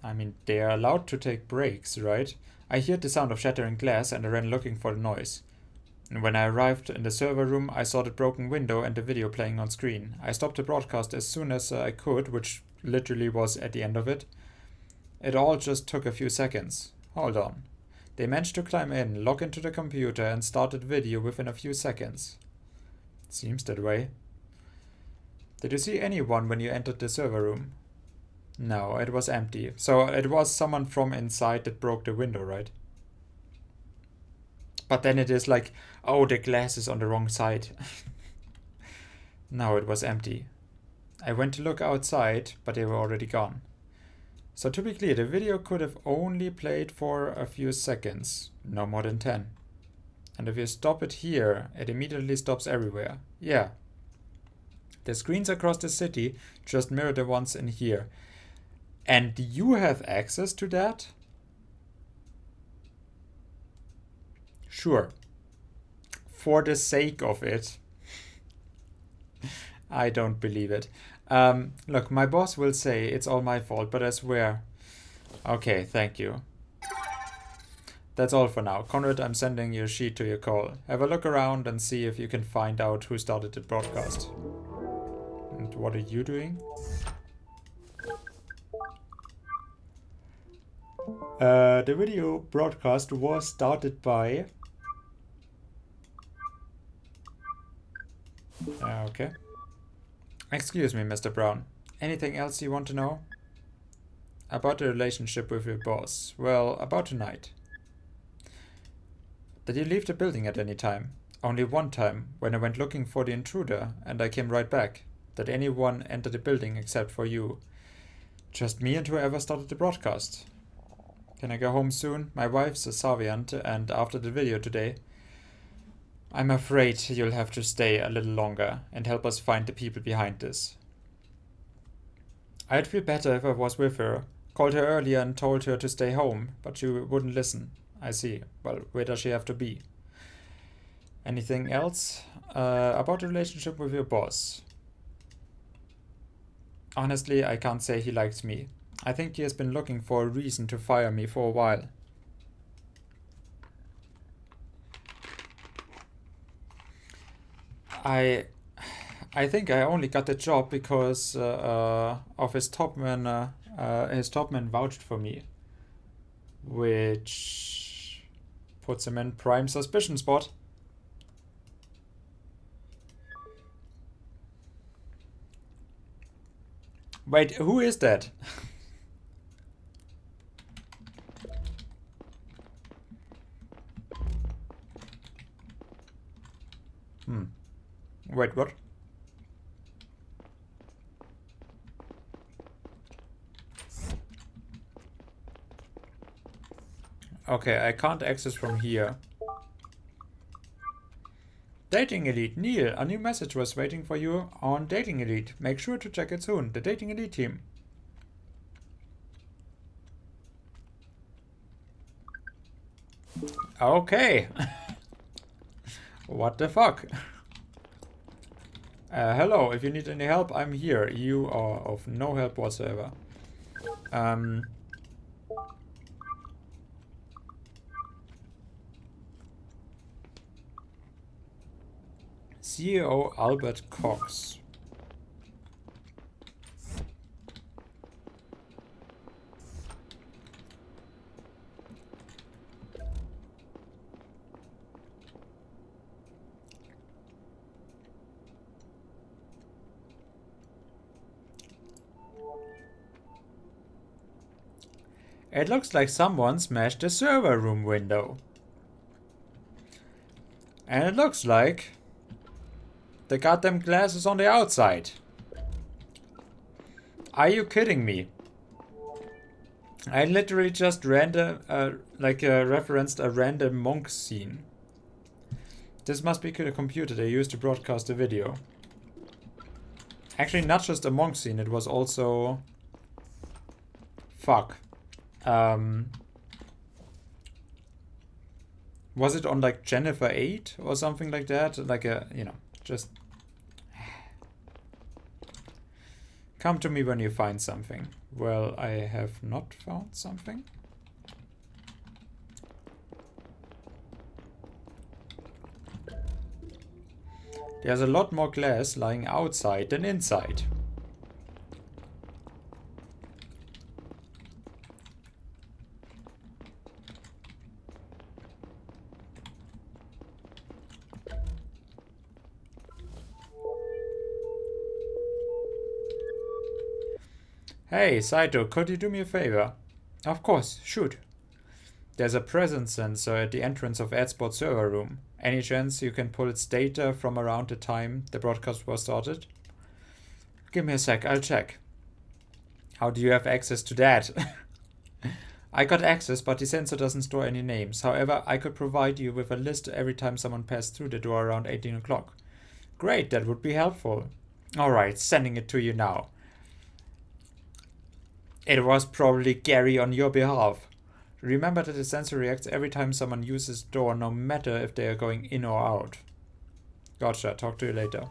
I mean, they are allowed to take breaks, right? I heard the sound of shattering glass and I ran looking for the noise. And when I arrived in the server room, I saw the broken window and the video playing on screen. I stopped the broadcast as soon as I could, which literally was at the end of it. It all just took a few seconds. Hold on. They managed to climb in, log into the computer, and started video within a few seconds. Seems that way. Did you see anyone when you entered the server room? No, it was empty. So it was someone from inside that broke the window, right? But then it is like, oh, the glass is on the wrong side. No, it was empty. I went to look outside, but they were already gone. So to be clear, the video could have only played for a few seconds, no more than 10. And if you stop it here, it immediately stops everywhere. Yeah. The screens across the city just mirror the ones in here. And you have access to that? Sure. For the sake of it. I don't believe it. Look, my boss will say it's all my fault, but I swear. Okay, thank you. That's all for now. Conrad, I'm sending your sheet to your call. Have a look around and see if you can find out who started the broadcast. And what are you doing? The video broadcast was started by... Okay. Excuse me, Mr. Brown. Anything else you want to know? About the relationship with your boss. Well, about tonight. Did you leave the building at any time? Only one time, when I went looking for the intruder, and I came right back. Did anyone enter the building except for you? Just me and whoever started the broadcast. Can I go home soon? My wife's a Saviant, and after the video today, I'm afraid you'll have to stay a little longer and help us find the people behind this. I'd feel better if I was with her. Called her earlier and told her to stay home, but she wouldn't listen. I see. Well, where does she have to be? Anything else? About the relationship with your boss. Honestly, I can't say he likes me. I think he has been looking for a reason to fire me for a while. I think I only got the job because of his topman. His topman vouched for me, which puts him in prime suspicion spot. Wait, who is that? Wait, what? Okay, I can't access from here. Dating Elite, Neil, a new message was waiting for you on Dating Elite. Make sure to check it soon. The Dating Elite team. Okay. What the fuck? Hello, if you need any help, I'm here. You are of no help whatsoever. CEO Albert Cox. It looks like someone smashed the server room window. And it looks like the goddamn glass is on the outside. Are you kidding me? I literally just referenced a random monk scene. This must be the computer they used to broadcast the video. Actually, not just a monk scene, it was also... Fuck. Was it on like Jennifer 8 or something like that? Like a, you know, just... Come to me when you find something. Well, I have not found something. There's a lot more glass lying outside than inside. Hey, Saito, could you do me a favor? Of course, shoot. There's a presence sensor at the entrance of AdSpot server room. Any chance you can pull its data from around the time the broadcast was started? Give me a sec, I'll check. How do you have access to that? I got access, but the sensor doesn't store any names. However, I could provide you with a list every time someone passed through the door around 18 o'clock. Great, that would be helpful. Alright, sending it to you now. It was probably Gary on your behalf. Remember that the sensor reacts every time someone uses the door, no matter if they are going in or out. Gotcha, talk to you later.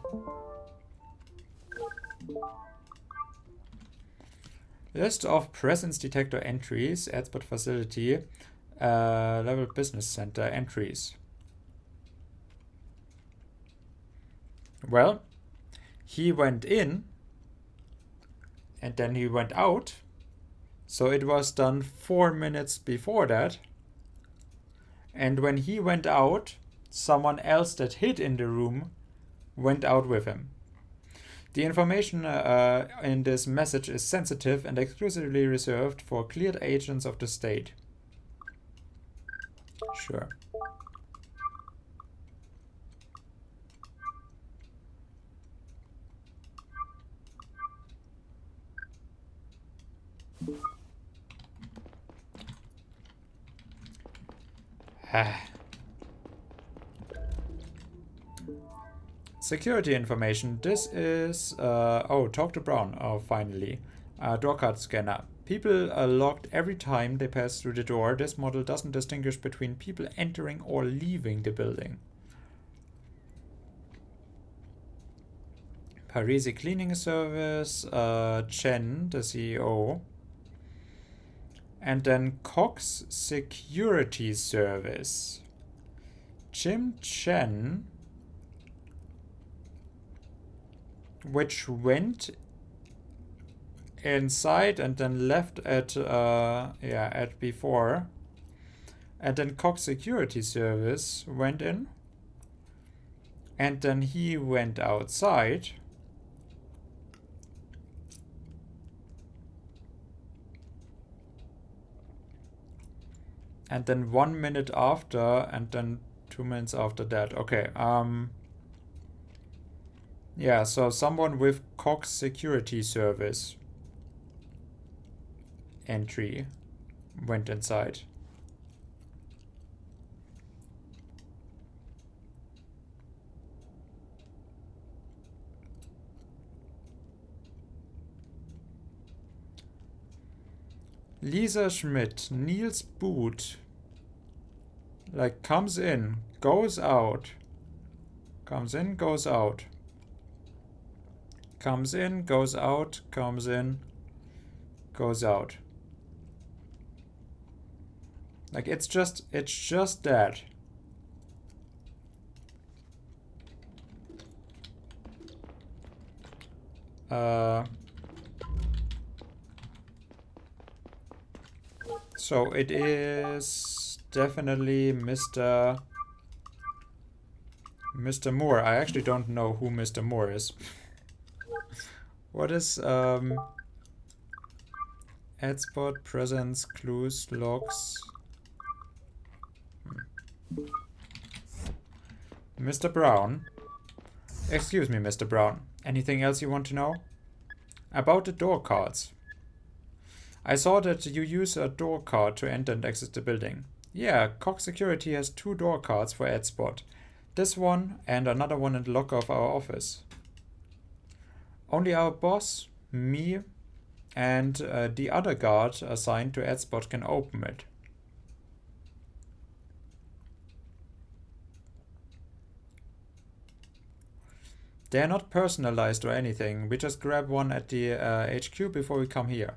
List of presence detector entries, Adspot facility, level business center entries. Well, he went in and then he went out. So it was done 4 minutes before that. And when he went out, someone else that hid in the room went out with him. The information in this message is sensitive and exclusively reserved for cleared agents of the state. Sure. Security information. This is... oh, talk to Brown. Oh, finally. Door card scanner. People are locked every time they pass through the door. This model doesn't distinguish between people entering or leaving the building. Parisi Cleaning Service. Chen, the CEO. And then Cox Security Service. Jim Chen, which went inside and then left at at before, and then Cox Security Service went in, and then he went outside, and then 1 minute after, and then 2 minutes after that. Okay, yeah, so someone with Cox Security Service entry went inside. Lisa Schmidt, Niels Boot, like comes in, goes out, comes in, goes out, comes in, goes out, comes in, goes out. Like it's just that. So it is definitely Mr. Moore. I actually don't know who Mr. Moore is. What is Adspot, presence, clues, logs? Mr. Brown. Excuse me, Mr. Brown. Anything else you want to know? About the door cards. I saw that you use a door card to enter and exit the building. Yeah, Cox Security has 2 door cards for Adspot. This one and another one in the locker of our office. Only our boss, me, and the other guard assigned to Adspot can open it. They're not personalized or anything. We just grab one at the HQ before we come here.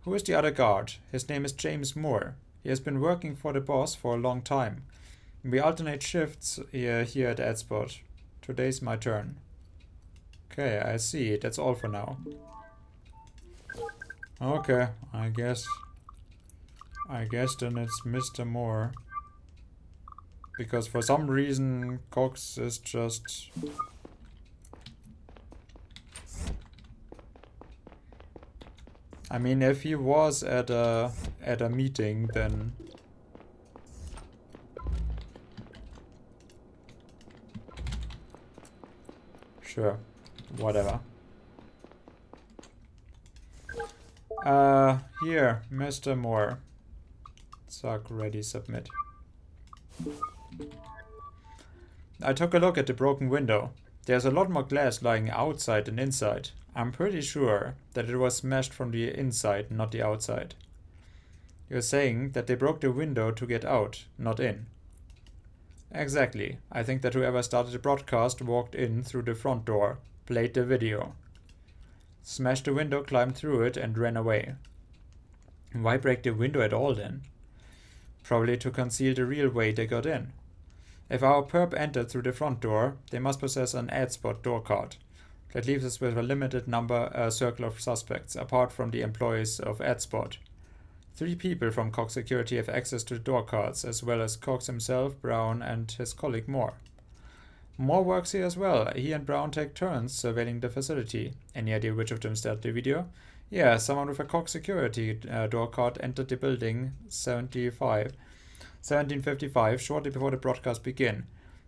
Who is the other guard? His name is James Moore. He has been working for the boss for a long time. We alternate shifts here at Adspot. Today's my turn. Okay, I see. That's all for now. Okay, I guess then it's Mr. Moore. Because for some reason Cox is just... I mean, if he was at a meeting, then... Sure, whatever. Here, Mr. Moore. Suck, ready, submit. I took a look at the broken window. There's a lot more glass lying outside than inside. I'm pretty sure that it was smashed from the inside, not the outside. You're saying that they broke the window to get out, not in. Exactly. I think that whoever started the broadcast walked in through the front door, played the video. smashed the window, climbed through it, and ran away. Why break the window at all then? Probably to conceal the real way they got in. If our perp entered through the front door, they must possess an ad spot door card. That leaves us with a limited circle of suspects, apart from the employees of AdSpot. 3 people from Cox Security have access to the door cards, as well as Cox himself, Brown, and his colleague Moore. Moore works here as well. He and Brown take turns surveilling the facility. Any idea which of them started the video? Yeah, someone with a Cox Security door card entered the building 1755, shortly before the broadcast began.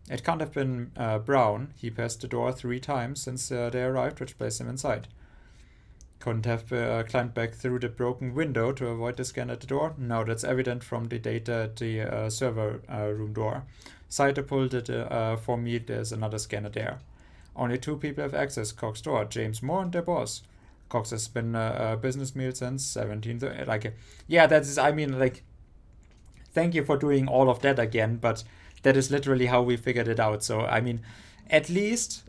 It can't have been Brown. He passed the door 3 times since they arrived, which placed him inside. Couldn't have climbed back through the broken window to avoid the scan at the door? No, that's evident from the data at the server room door. Saito pulled it for me, there's another scanner there. Only 2 people have access, Cox door, James Moore and their boss. Cox has been a business meal since 1730. Yeah, that is, thank you for doing all of that again, but that is literally how we figured it out. So, at least,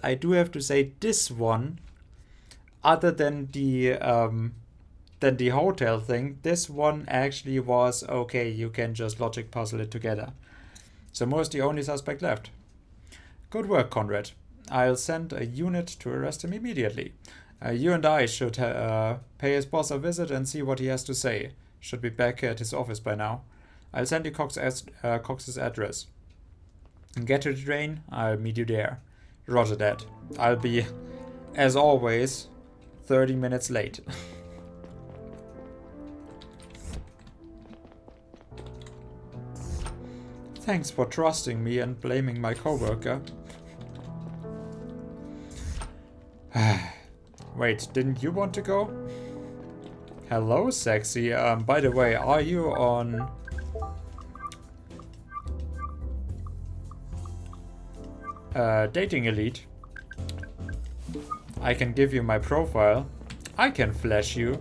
I do have to say this one, other than the hotel thing, this one actually was okay. You can just logic puzzle it together. So Moore's the only suspect left. Good work, Conrad. I'll send a unit to arrest him immediately. You and I should pay his boss a visit and see what he has to say. Should be back at his office by now. I'll send you Cox's address. Get to the train, I'll meet you there. Roger that. I'll be, as always, 30 minutes late. Thanks for trusting me and blaming my coworker. Wait, didn't you want to go? Hello, sexy. By the way, are you on... Dating Elite? I can give you my profile. I can flash you.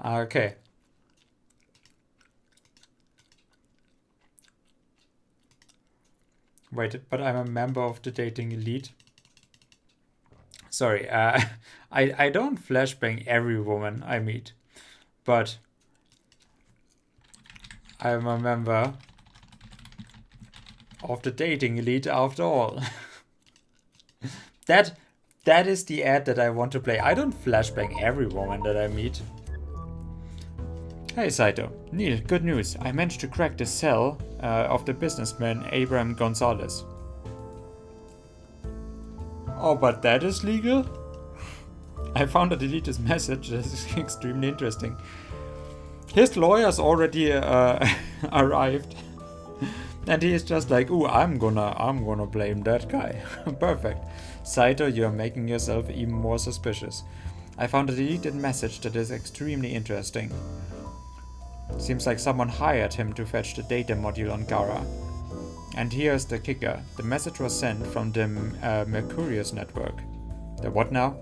Okay. Wait, but I'm a member of the Dating Elite. Sorry, I don't flashbang every woman I meet, but I'm a member of the Dating Elite after all. That is the ad that I want to play. I don't flashbang every woman that I meet. Hey Saito, Neil, good news. I managed to crack the cell of the businessman Abraham Gonzalez. Oh, but that is legal? I found a deleted message that is extremely interesting. His lawyers already arrived. And he is just like, ooh, I'm gonna blame that guy. Perfect. Saito, you're making yourself even more suspicious. I found a deleted message that is extremely interesting. Seems like someone hired him to fetch the data module on Gara. And here's the kicker. The message was sent from the Mercurius network. The what now?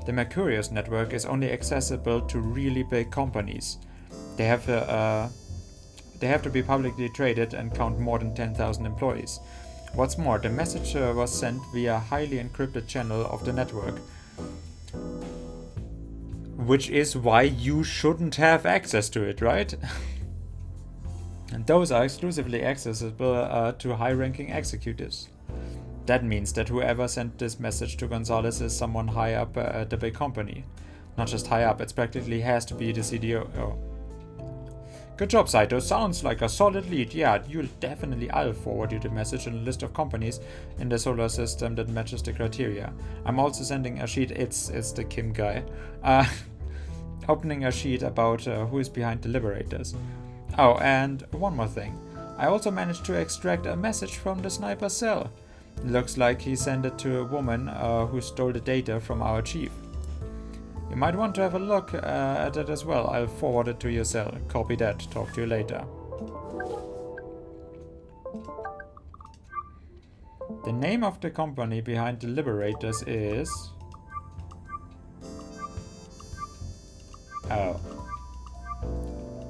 The Mercurius network is only accessible to really big companies. They have to be publicly traded and count more than 10,000 employees. What's more, the message was sent via a highly encrypted channel of the network. Which is why you shouldn't have access to it, right? And those are exclusively accessible to high-ranking executives. That means that whoever sent this message to Gonzalez is someone high up at the big company. Not just high up, it practically has to be the CDO. Good job, Saito. Sounds like a solid lead. Yeah, I'll forward you the message and a list of companies in the solar system that matches the criteria. I'm also sending a sheet. It's the Kim guy. Opening a sheet about who is behind the Liberators. Oh, and one more thing. I also managed to extract a message from the sniper's cell. Looks like he sent it to a woman who stole the data from our chief. You might want to have a look at it as well. I'll forward it to your cell. Copy that. Talk to you later. The name of the company behind the Liberators is... Oh.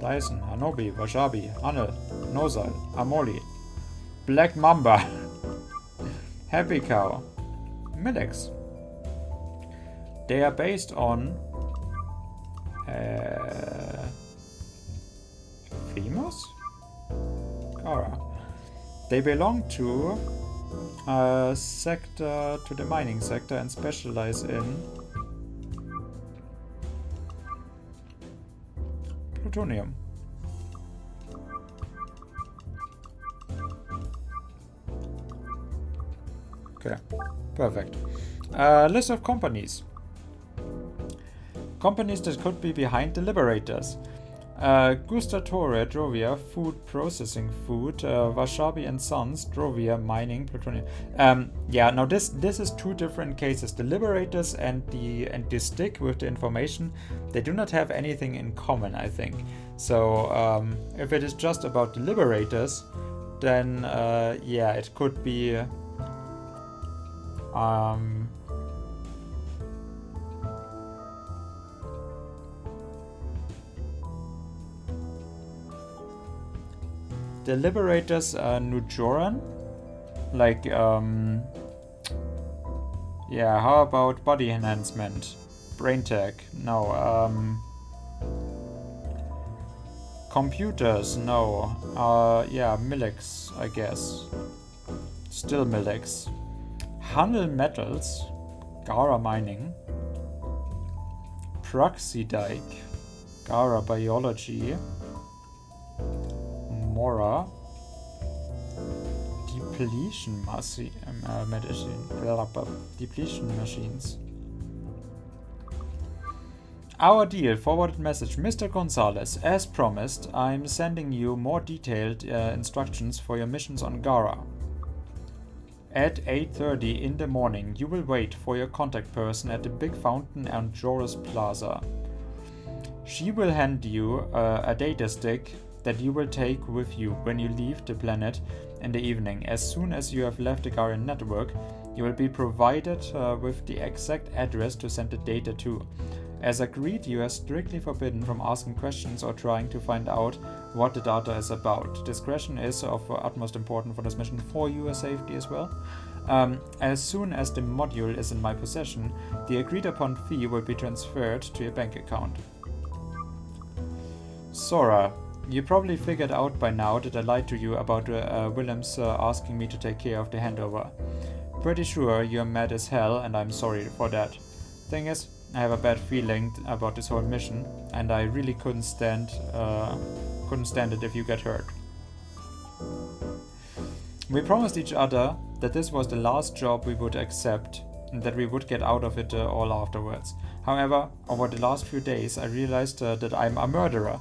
Dyson, Hanobi, Wasabi, Anel, Nosal, Amoli, Black Mamba, Happy Cow, Milex. They are based on Famous? Gara. They belong to the mining sector and specialize in plutonium. Okay, perfect. List of companies. Companies that could be behind the Liberators. Gustatore, Drovia, Food Processing Food, Wasabi and Sons, Drovia, Mining, Plutonium. Yeah, now this is two different cases. The Liberators and the stick with the information, they do not have anything in common, I think. So if it is just about the Liberators, then yeah, it could be the Liberators are Nujoran? Like, yeah, how about body enhancement? Brain tech? No. Computers? No. Yeah, Milex, I guess. Still Milex. Hanel Metals? Gara Mining. Proxydike? Gara Biology. Mora, depletion machines. Our deal. Forwarded message. Mr. Gonzalez, as promised, I'm sending you more detailed instructions for your missions on Gara. At 8:30 in the morning, you will wait for your contact person at the big fountain on Joris Plaza. She will hand you a data stick that you will take with you when you leave the planet in the evening. As soon as you have left the Garian network, you will be provided with the exact address to send the data to. As agreed, you are strictly forbidden from asking questions or trying to find out what the data is about. Discretion is of utmost importance for this mission, for your safety as well. As soon as the module is in my possession, the agreed upon fee will be transferred to your bank account. Sora, you probably figured out by now that I lied to you about Willems asking me to take care of the handover. Pretty sure you're mad as hell, and I'm sorry for that. Thing is, I have a bad feeling about this whole mission, and I really couldn't stand it if you get hurt. We promised each other that this was the last job we would accept, and that we would get out of it all afterwards. However, over the last few days, I realized that I'm a murderer.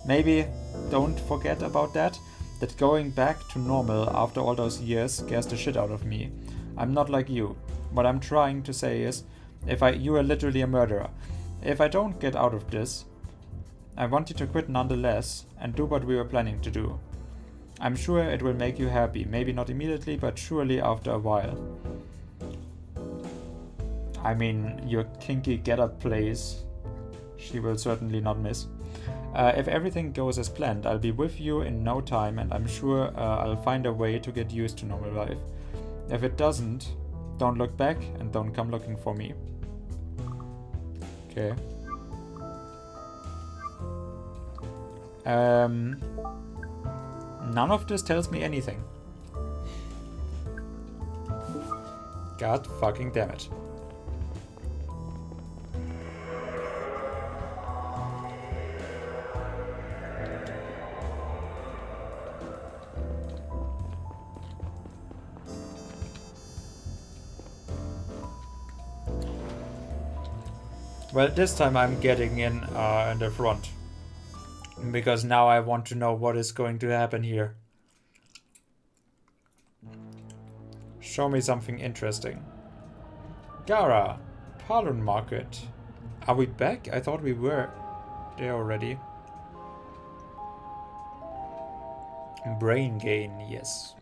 Maybe don't forget about that going back to normal after all those years scares the shit out of me. I'm not like you. What I'm trying to say is, you are literally a murderer. If I don't get out of this, I want you to quit nonetheless and do what we were planning to do. I'm sure it will make you happy, maybe not immediately, but surely after a while. I mean, your kinky get-up plays, she will certainly not miss. If everything goes as planned, I'll be with you in no time, and I'm sure I'll find a way to get used to normal life. If it doesn't, don't look back and don't come looking for me. Okay. None of this tells me anything. God fucking damn it. Well, this time I'm getting in the front. Because now I want to know what is going to happen here. Show me something interesting. Gara, Palun Market. Are we back? I thought we were there already. Brain gain, yes.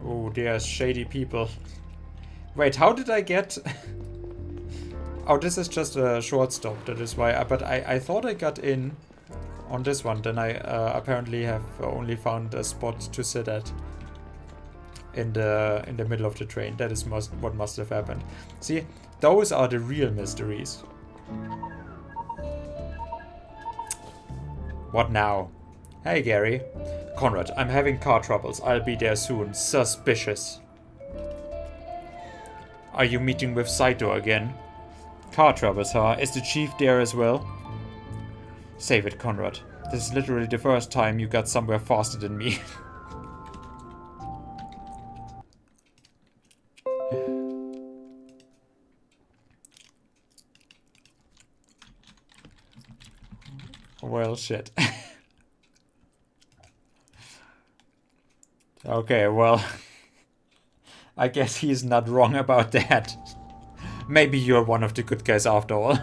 Oh, there's shady people. Wait, how did I get... Oh, this is just a short stop, that is why. But I thought I got in on this one. Then I apparently have only found a spot to sit at in the middle of the train. That is what must have happened. See, those are the real mysteries. What now? Hey, Gary. Conrad, I'm having car troubles. I'll be there soon. Suspicious. Are you meeting with Saito again? Car troubles, huh? Is the chief there as well? Save it, Conrad. This is literally the first time you got somewhere faster than me. Well, shit. Okay, well... I guess he's not wrong about that. Maybe you're one of the good guys after all.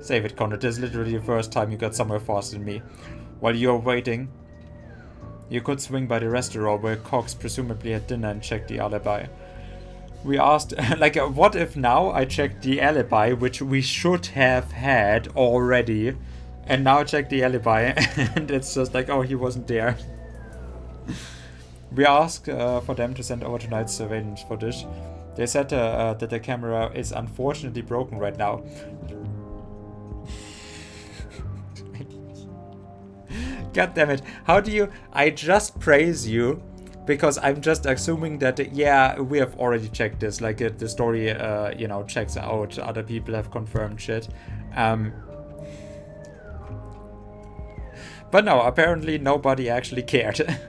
Save it, Conrad. This is literally the first time you got somewhere faster than me. While you're waiting, you could swing by the restaurant where Cox presumably had dinner and check the alibi. We asked, like, what if now I checked the alibi, which we should have had already, and now check the alibi, and it's just like, oh, he wasn't there. We asked for them to send over tonight's surveillance footage. They said that the camera is unfortunately broken right now. God damn it. How do you... I just praise you because I'm just assuming that, yeah, we have already checked this. Like, the story, you know, checks out. Other people have confirmed shit. But no, apparently nobody actually cared.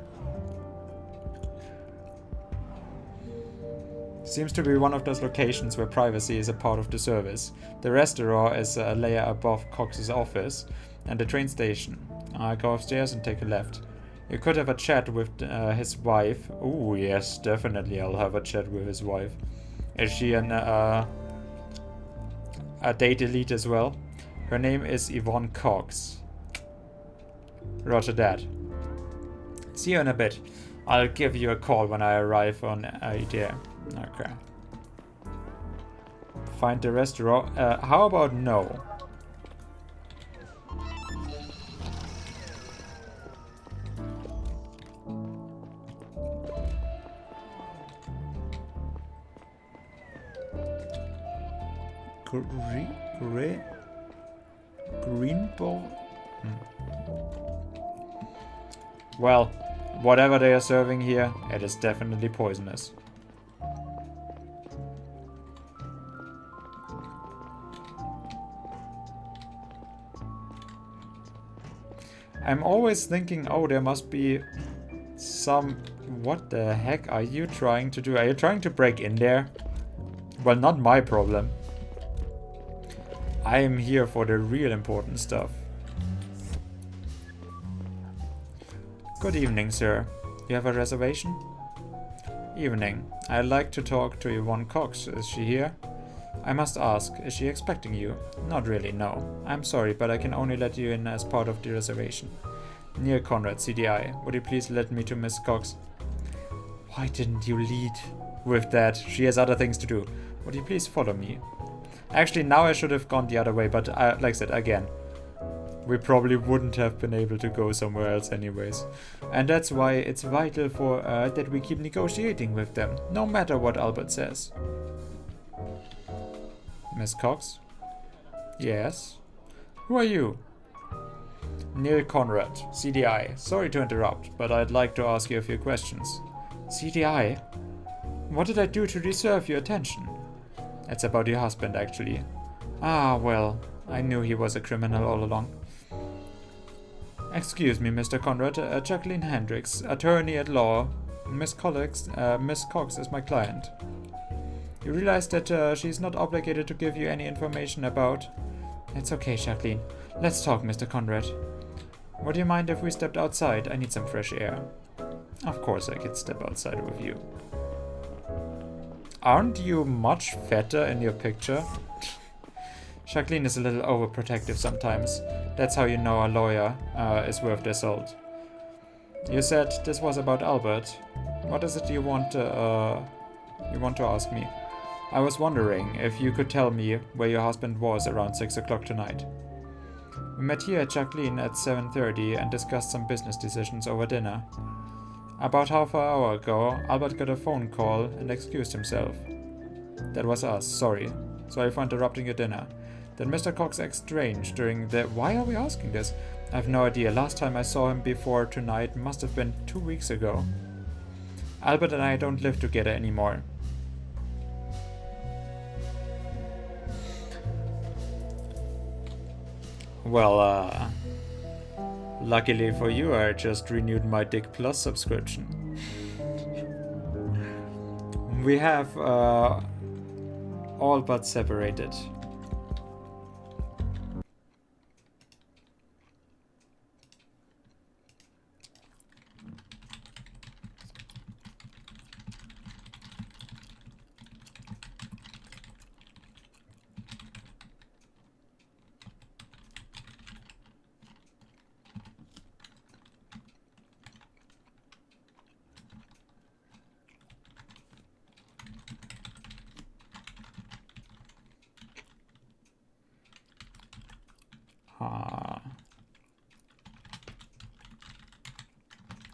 Seems to be one of those locations where privacy is a part of the service. The restaurant is a layer above Cox's office and the train station. I go upstairs and take a left. You could have a chat with his wife. Oh yes, definitely I'll have a chat with his wife. Is she a date elite as well? Her name is Yvonne Cox. Roger that. See you in a bit. I'll give you a call when I arrive on there. Okay. Find the restaurant. How about no? Green ball? Well, whatever they are serving here, it is definitely poisonous. I'm always thinking, oh, there must be some... What the heck are you trying to do? Are you trying to break in there? Well, not my problem. I am here for the real important stuff. Good evening, sir. You have a reservation? Evening. I'd like to talk to Yvonne Cox. Is she here? I must ask, is she expecting you? Not really, no. I'm sorry, but I can only let you in as part of the reservation. Neil Conrad, CDI. Would you please let me to Miss Cox? Why didn't you lead with that? She has other things to do. Would you please follow me? Actually, now I should have gone the other way, but like I said, again, we probably wouldn't have been able to go somewhere else anyways. And that's why it's vital for that we keep negotiating with them, no matter what Albert says. Miss Cox? Yes? Who are you? Neil Conrad, CDI. Sorry to interrupt, but I'd like to ask you a few questions. CDI? What did I do to deserve your attention? It's about your husband, actually. Ah, well, I knew he was a criminal all along. Excuse me, Mr. Conrad. Jacqueline Hendricks, attorney at law. Miss Cox is my client. You realize that she's not obligated to give you any information about... It's okay, Jacqueline. Let's talk, Mr. Conrad. Would you mind if we stepped outside? I need some fresh air. Of course I could step outside with you. Aren't you much fatter in your picture? Jacqueline is a little overprotective sometimes. That's how you know a lawyer is worth their salt. You said this was about Albert. What is it you want to ask me? I was wondering if you could tell me where your husband was around 6 o'clock tonight. We met here at Jacqueline at 7:30 and discussed some business decisions over dinner. About half an hour ago, Albert got a phone call and excused himself. That was us, sorry. Sorry for interrupting your dinner. Then Mr. Cox acted strange during the... Why are we asking this? I have no idea. Last time I saw him before tonight must have been 2 weeks ago. Albert and I don't live together anymore. Well, luckily for you, I just renewed my Dick Plus subscription. We have all but separated.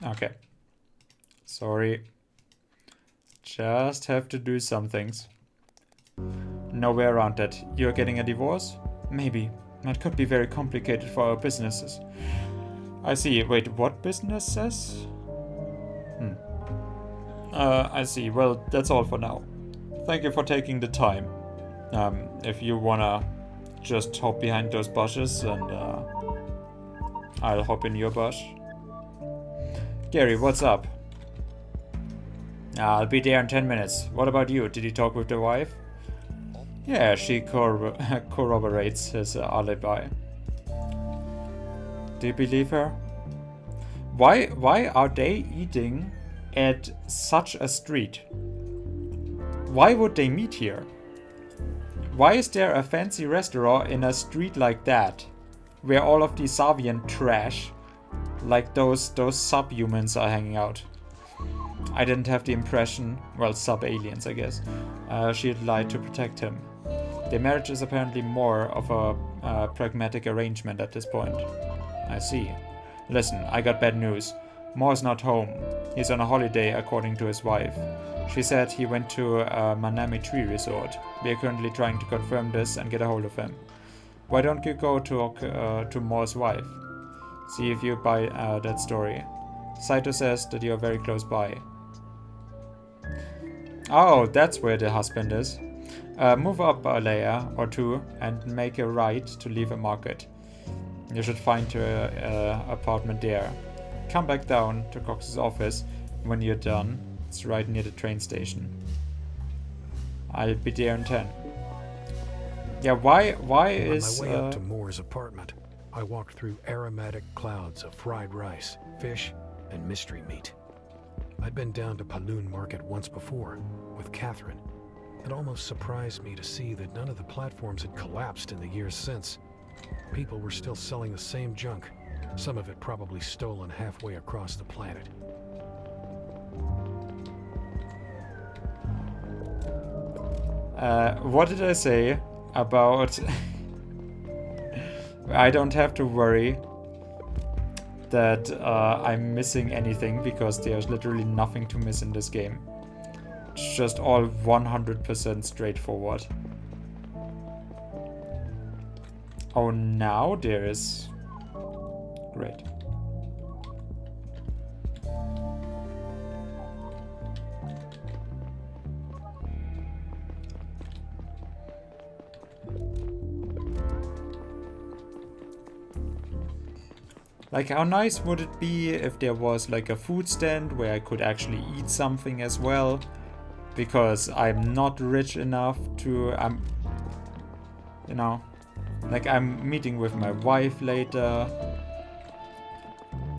Okay. Sorry. Just have to do some things. No way around that. You're getting a divorce? Maybe. That could be very complicated for our businesses. I see. Wait, what businesses? I see. Well, that's all for now. Thank you for taking the time. If you wanna just hop behind those bushes and I'll hop in your bush. Gary, what's up? I'll be there in 10 minutes. What about you? Did you talk with the wife? Yeah, she corroborates his alibi. Do you believe her? Why are they eating at such a street? Why would they meet here? Why is there a fancy restaurant in a street like that? Where all of the Savian trash, like those subhumans, are hanging out? I didn't have the impression, well, sub-aliens I guess, she had lied to protect him. Their marriage is apparently more of a pragmatic arrangement at this point. I see. Listen, I got bad news. Moore's not home. He's on a holiday according to his wife. She said he went to a Manami Tree Resort. We are currently trying to confirm this and get a hold of him. Why don't you go to Moore's wife? See if you buy that story. Saito says that you're very close by. Oh, that's where the husband is. Move up a layer or two and make a right to leave a market. You should find your apartment there. Come back down to Cox's office when you're done. It's right near the train station. I'll be there in 10. Yeah, why is... On my way up to Moore's apartment, I walked through aromatic clouds of fried rice, fish, and mystery meat. I'd been down to Paloon Market once before, with Catherine. It almost surprised me to see that none of the platforms had collapsed in the years since. People were still selling the same junk, some of it probably stolen halfway across the planet. What did I say about... I don't have to worry that I'm missing anything, because there's literally nothing to miss in this game. It's just all 100% straightforward. Oh, now there is... Great. Like, how nice would it be if there was like a food stand where I could actually eat something as well? because I'm not rich enough to, you know, like I'm meeting with my wife later.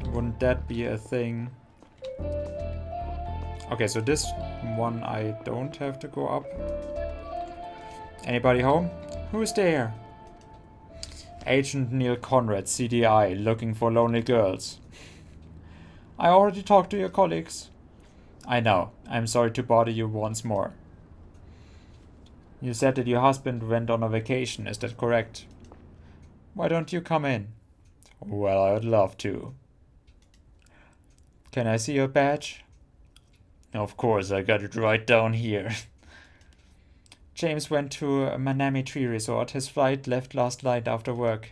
Wouldn't that be a thing? Okay, so this one I don't have to go up. Anybody home? Who's there? Agent Neil Conrad, CDI, looking for lonely girls. I already talked to your colleagues. I know. I'm sorry to bother you once more. You said that your husband went on a vacation, is that correct? Why don't you come in? Well, I'd love to. Can I see your badge? Of course, I got it right down here. James went to a Manami Tree Resort. His flight left last night after work.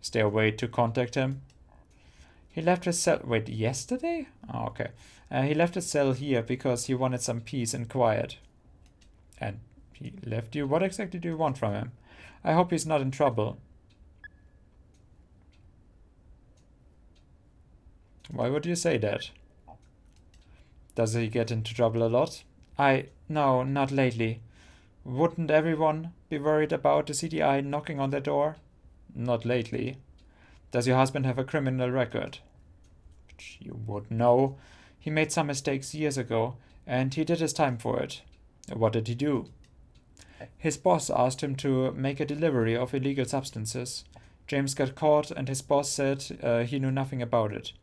Is there a way to contact him? He left his cell. Wait, yesterday? Oh, okay. He left his cell here because he wanted some peace and quiet. And he left you? What exactly do you want from him? I hope he's not in trouble. Why would you say that? Does he get into trouble a lot? No, not lately. Wouldn't everyone be worried about the CDI knocking on their door? Not lately. Does your husband have a criminal record? You would know. He made some mistakes years ago, and he did his time for it. What did he do? His boss asked him to make a delivery of illegal substances. James got caught, and his boss said he knew nothing about it.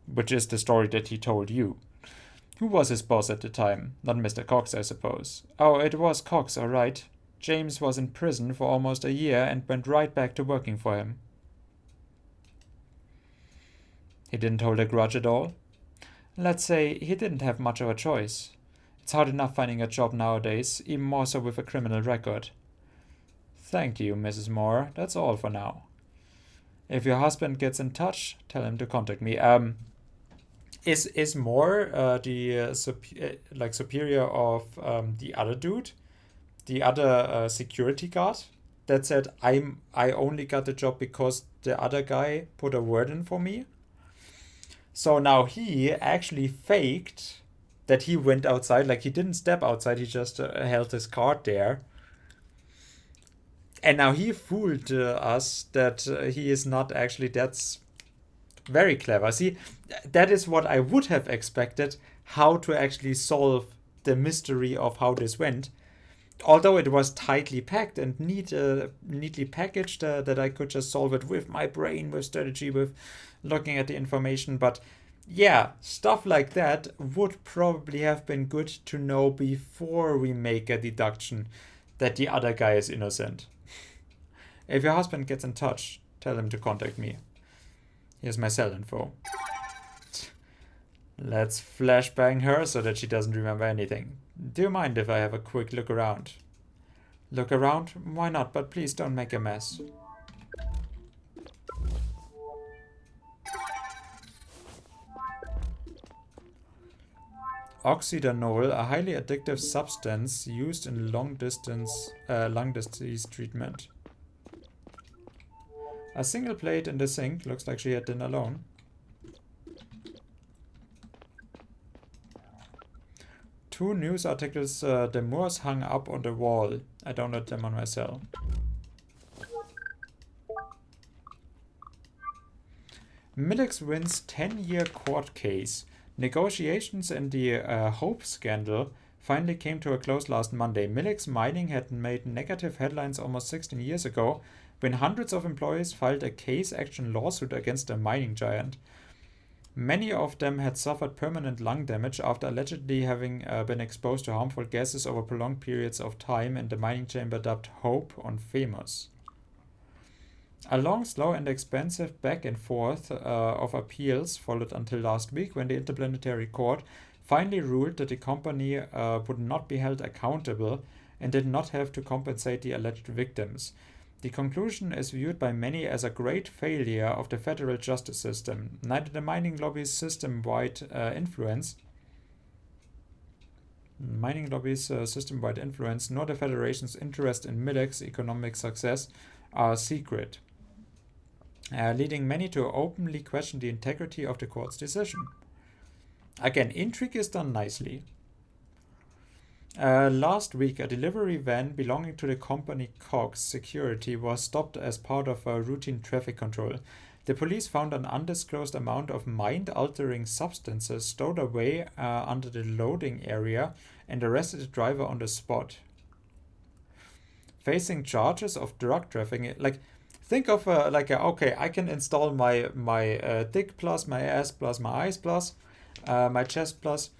Which is the story that he told you. Who was his boss at the time? Not Mr. Cox, I suppose. Oh, it was Cox, all right. James was in prison for almost a year and went right back to working for him. He didn't hold a grudge at all? Let's say he didn't have much of a choice. It's hard enough finding a job nowadays, even more so with a criminal record. Thank you, Mrs. Moore. That's all for now. If your husband gets in touch, tell him to contact me. Is Moore the superior of the other dude, the other security guard that said I only got the job because the other guy put a word in for me? So now he actually faked that he went outside, like he didn't step outside, he just held his card there. And now he fooled us that he is not actually. That's very clever. See, that is what I would have expected, how to actually solve the mystery of how this went. Although it was tightly packed and neatly packaged, that I could just solve it with my brain, with strategy, with looking at the information. But yeah, stuff like that would probably have been good to know before we make a deduction that the other guy is innocent. If your husband gets in touch, tell him to contact me. Here's my cell info. Let's flashbang her so that she doesn't remember anything. Do you mind if I have a quick look around? Look around? Why not? But please don't make a mess. Oxydanol, a highly addictive substance used in lung disease treatment. A single plate in the sink. Looks like she had dinner alone. Two news articles the Moors hung up on the wall. I downloaded them on my cell. Millix wins 10-year court case. Negotiations in the Hope scandal finally came to a close last Monday. Millix Mining had made negative headlines almost 16 years ago when hundreds of employees filed a case action lawsuit against a mining giant. Many of them had suffered permanent lung damage after allegedly having been exposed to harmful gases over prolonged periods of time in the mining chamber dubbed Hope on Famous. A long, slow and expensive back and forth of appeals followed until last week when the Interplanetary Court finally ruled that the company would not be held accountable and did not have to compensate the alleged victims. The conclusion is viewed by many as a great failure of the federal justice system. Neither the mining lobby's system-wide influence, nor the Federation's interest in Millix's economic success are secret, leading many to openly question the integrity of the court's decision. Again, intrigue is done nicely. Last week, a delivery van belonging to the company Cox Security was stopped as part of a routine traffic control. The police found an undisclosed amount of mind-altering substances stowed away under the loading area and arrested the driver on the spot. Facing charges of drug trafficking, like, think of okay, I can install my dick plus, my ass plus, my eyes plus, my chest plus.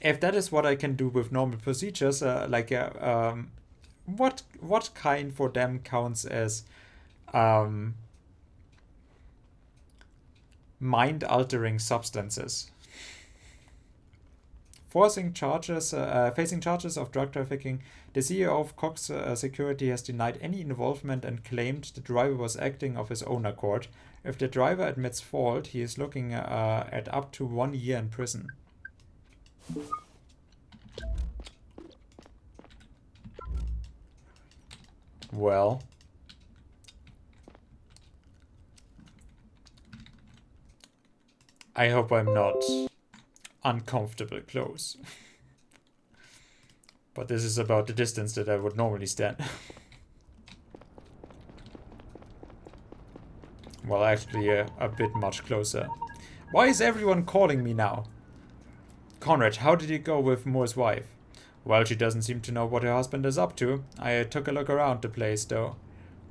If that is what I can do with normal procedures, what kind for them counts as mind-altering substances? Facing charges of drug trafficking, the CEO of Cox Security has denied any involvement and claimed the driver was acting of his own accord. If the driver admits fault, he is looking at up to 1 year in prison. Well, I hope I'm not uncomfortable close. But this is about the distance that I would normally stand. Well, actually, a bit much closer. Why is everyone calling me now? Conrad, how did it go with Moore's wife? Well, she doesn't seem to know what her husband is up to. I took a look around the place, though.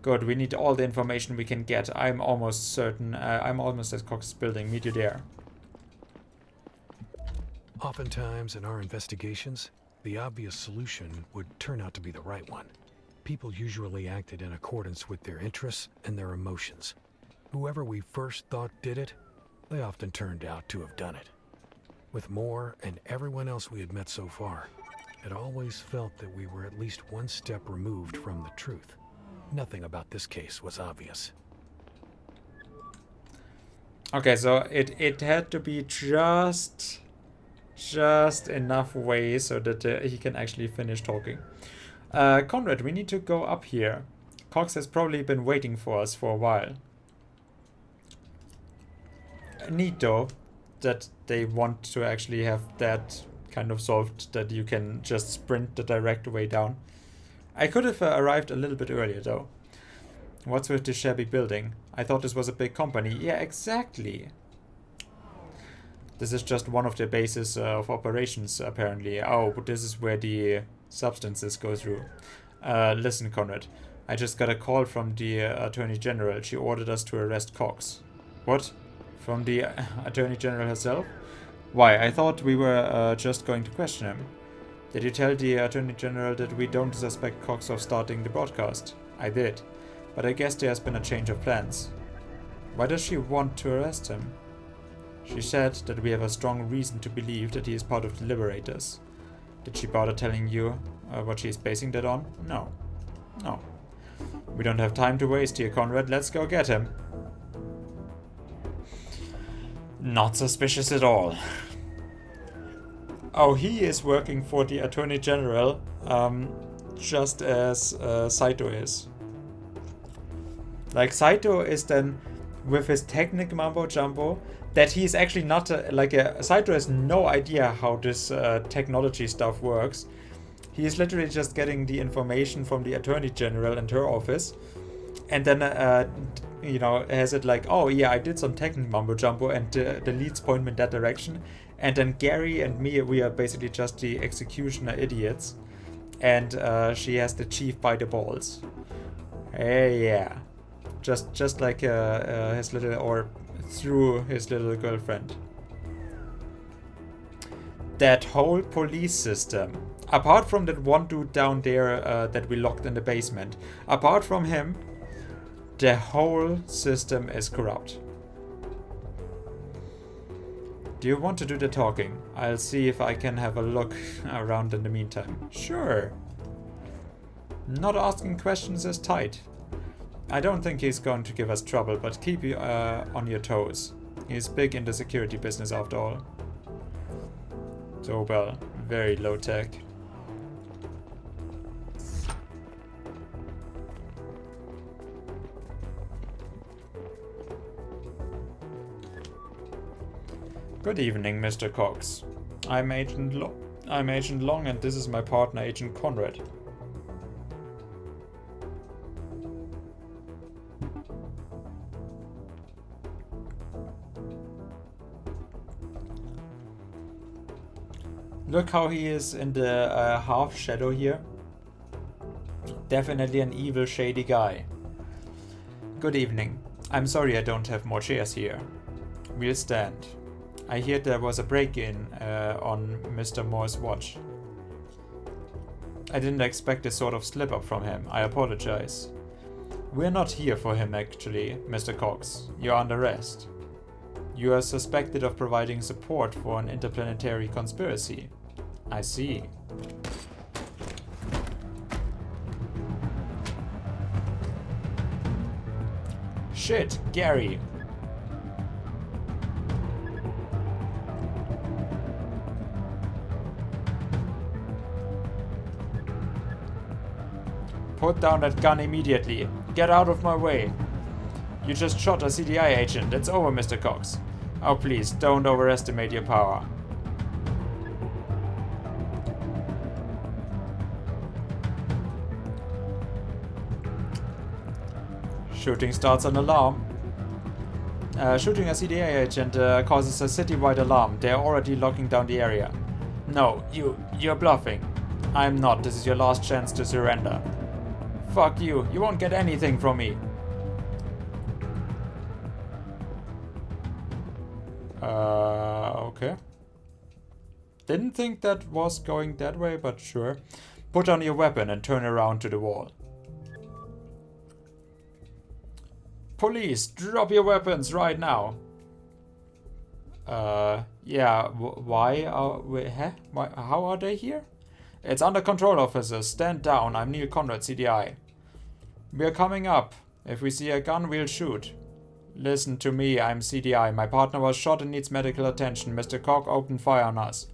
Good, we need all the information we can get. I'm almost certain. I'm almost at Cox's building. Meet you there. Oftentimes in our investigations, the obvious solution would turn out to be the right one. People usually acted in accordance with their interests and their emotions. Whoever we first thought did it, they often turned out to have done it. With Moore and everyone else we had met so far, it always felt that we were at least one step removed from the truth. Nothing about this case was obvious. Okay, so it had to be just enough way so that he can actually finish talking. Conrad, we need to go up here. Cox has probably been waiting for us for a while. Neat though that they want to actually have that kind of solved, that you can just sprint the direct way down. I could have arrived a little bit earlier though. What's with this shabby building? I thought this was a big company. Yeah, exactly. This is just one of the bases of operations, apparently. Oh, but this is where the substances go through. Listen, Conrad. I just got a call from the Attorney General. She ordered us to arrest Cox. What? From the Attorney General herself? Why? I thought we were just going to question him. Did you tell the Attorney General that we don't suspect Cox of starting the broadcast? I did. But I guess there has been a change of plans. Why does she want to arrest him? She said that we have a strong reason to believe that he is part of the Liberators. Did she bother telling you what she is basing that on? No. No. We don't have time to waste here, Conrad. Let's go get him. Not suspicious at all. Oh, he is working for the Attorney General, just as Saito is. Like, Saito is then, with his technic mumbo jumbo, that he is actually not Saito has no idea how this technology stuff works. He is literally just getting the information from the Attorney General and her office, and then has it like, oh yeah, I did some technic mumbo jumbo, and the leads point me in that direction, and then Gary and me, we are basically just the executioner idiots, and she has the chief by the balls. Hey, yeah, just like his little, or through his little girlfriend. That whole police system, apart from that one dude down there that we locked in the basement, apart from him, the whole system is corrupt. Do you want to do the talking? I'll see if I can have a look around in the meantime. Sure. Not asking questions is tight. I don't think he's going to give us trouble, but keep you on your toes. He's big in the security business after all. So, well, very low tech. Good evening, Mr. Cox. I'm Agent I'm Agent Long and this is my partner, Agent Conrad. Look how he is in the half shadow here. Definitely an evil, shady guy. Good evening. I'm sorry I don't have more chairs here. We'll stand. I hear there was a break-in on Mr. Moore's watch. I didn't expect this sort of slip-up from him. I apologize. We're not here for him, actually, Mr. Cox. You're under arrest. You are suspected of providing support for an interplanetary conspiracy. I see. Shit, Gary. Put down that gun immediately. Get out of my way. You just shot a CDI agent. It's over, Mr. Cox. Oh, please, don't overestimate your power. Shooting starts an alarm. Shooting a CDI agent causes a citywide alarm. They're already locking down the area. No, you're bluffing. I'm not. This is your last chance to surrender. Fuck you. You won't get anything from me. Okay. Didn't think that was going that way, but sure. Put on your weapon and turn around to the wall. Police, drop your weapons right now. Yeah, why are we, how are they here? It's under control, officers. Stand down. I'm Neil Conrad, CDI. We're coming up. If we see a gun, we'll shoot. Listen to me, I'm CDI. My partner was shot and needs medical attention. Mr. Cox opened fire on us.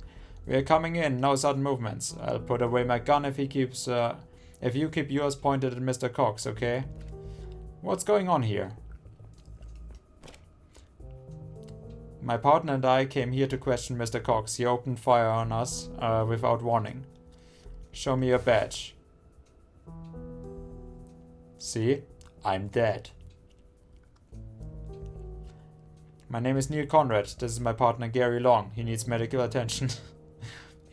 We're coming in, no sudden movements. I'll put away my gun if you keep yours pointed at Mr. Cox, okay? What's going on here? My partner and I came here to question Mr. Cox. He opened fire on us without warning. Show me your badge. See? I'm dead. My name is Neil Conrad. This is my partner Gary Long. He needs medical attention.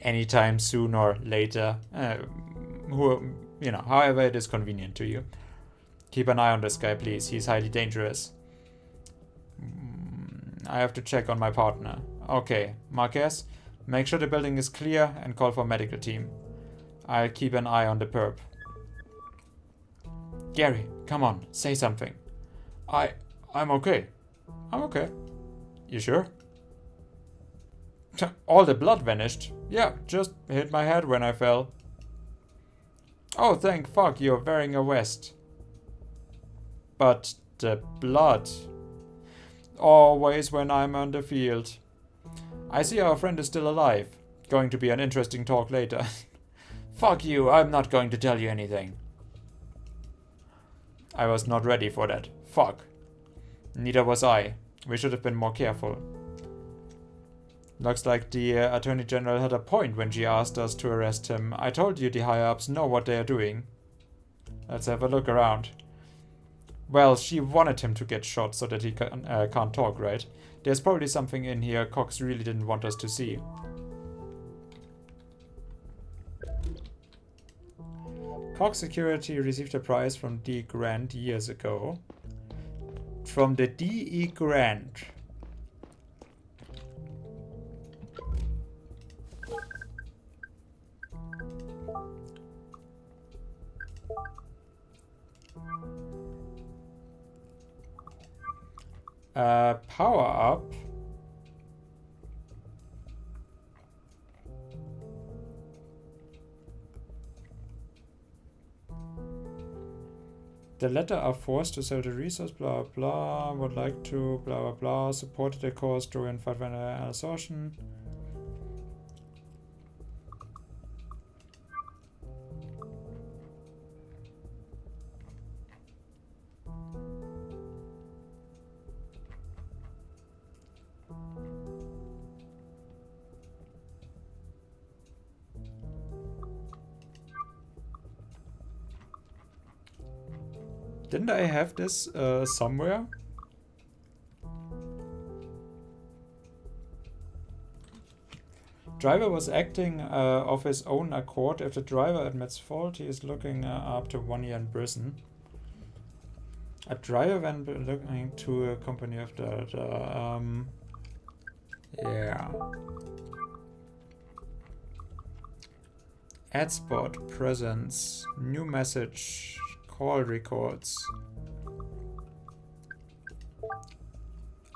Anytime soon or later. However it is convenient to you. Keep an eye on this guy, please. He's highly dangerous. I have to check on my partner. Okay, Marquez, make sure the building is clear and call for medical team. I'll keep an eye on the perp. Gary, come on, say something. I'm okay. I'm okay. You sure? All the blood vanished. Yeah, just hit my head when I fell. Oh, thank fuck you're wearing a vest. But the blood. Always when I'm on the field. I see our friend is still alive. Going to be an interesting talk later. Fuck you, I'm not going to tell you anything. I was not ready for that. Fuck. Neither was I. We should have been more careful. Looks like the Attorney General had a point when she asked us to arrest him. I told you the higher-ups know what they are doing. Let's have a look around. Well, she wanted him to get shot so that he can't talk, right? There's probably something in here Cox really didn't want us to see. Cox Security received a prize from D. Grant years ago. From the D.E. Grant. Power up. The latter are forced to sell the resource, blah blah, would like to, blah blah blah, supported the cause during fight assertion. Didn't I have this somewhere? Driver was acting of his own accord. If the driver admits fault, he is looking up to 1 year in prison. A driver when looking to a company of yeah. Ad spot, presence, new message, call records.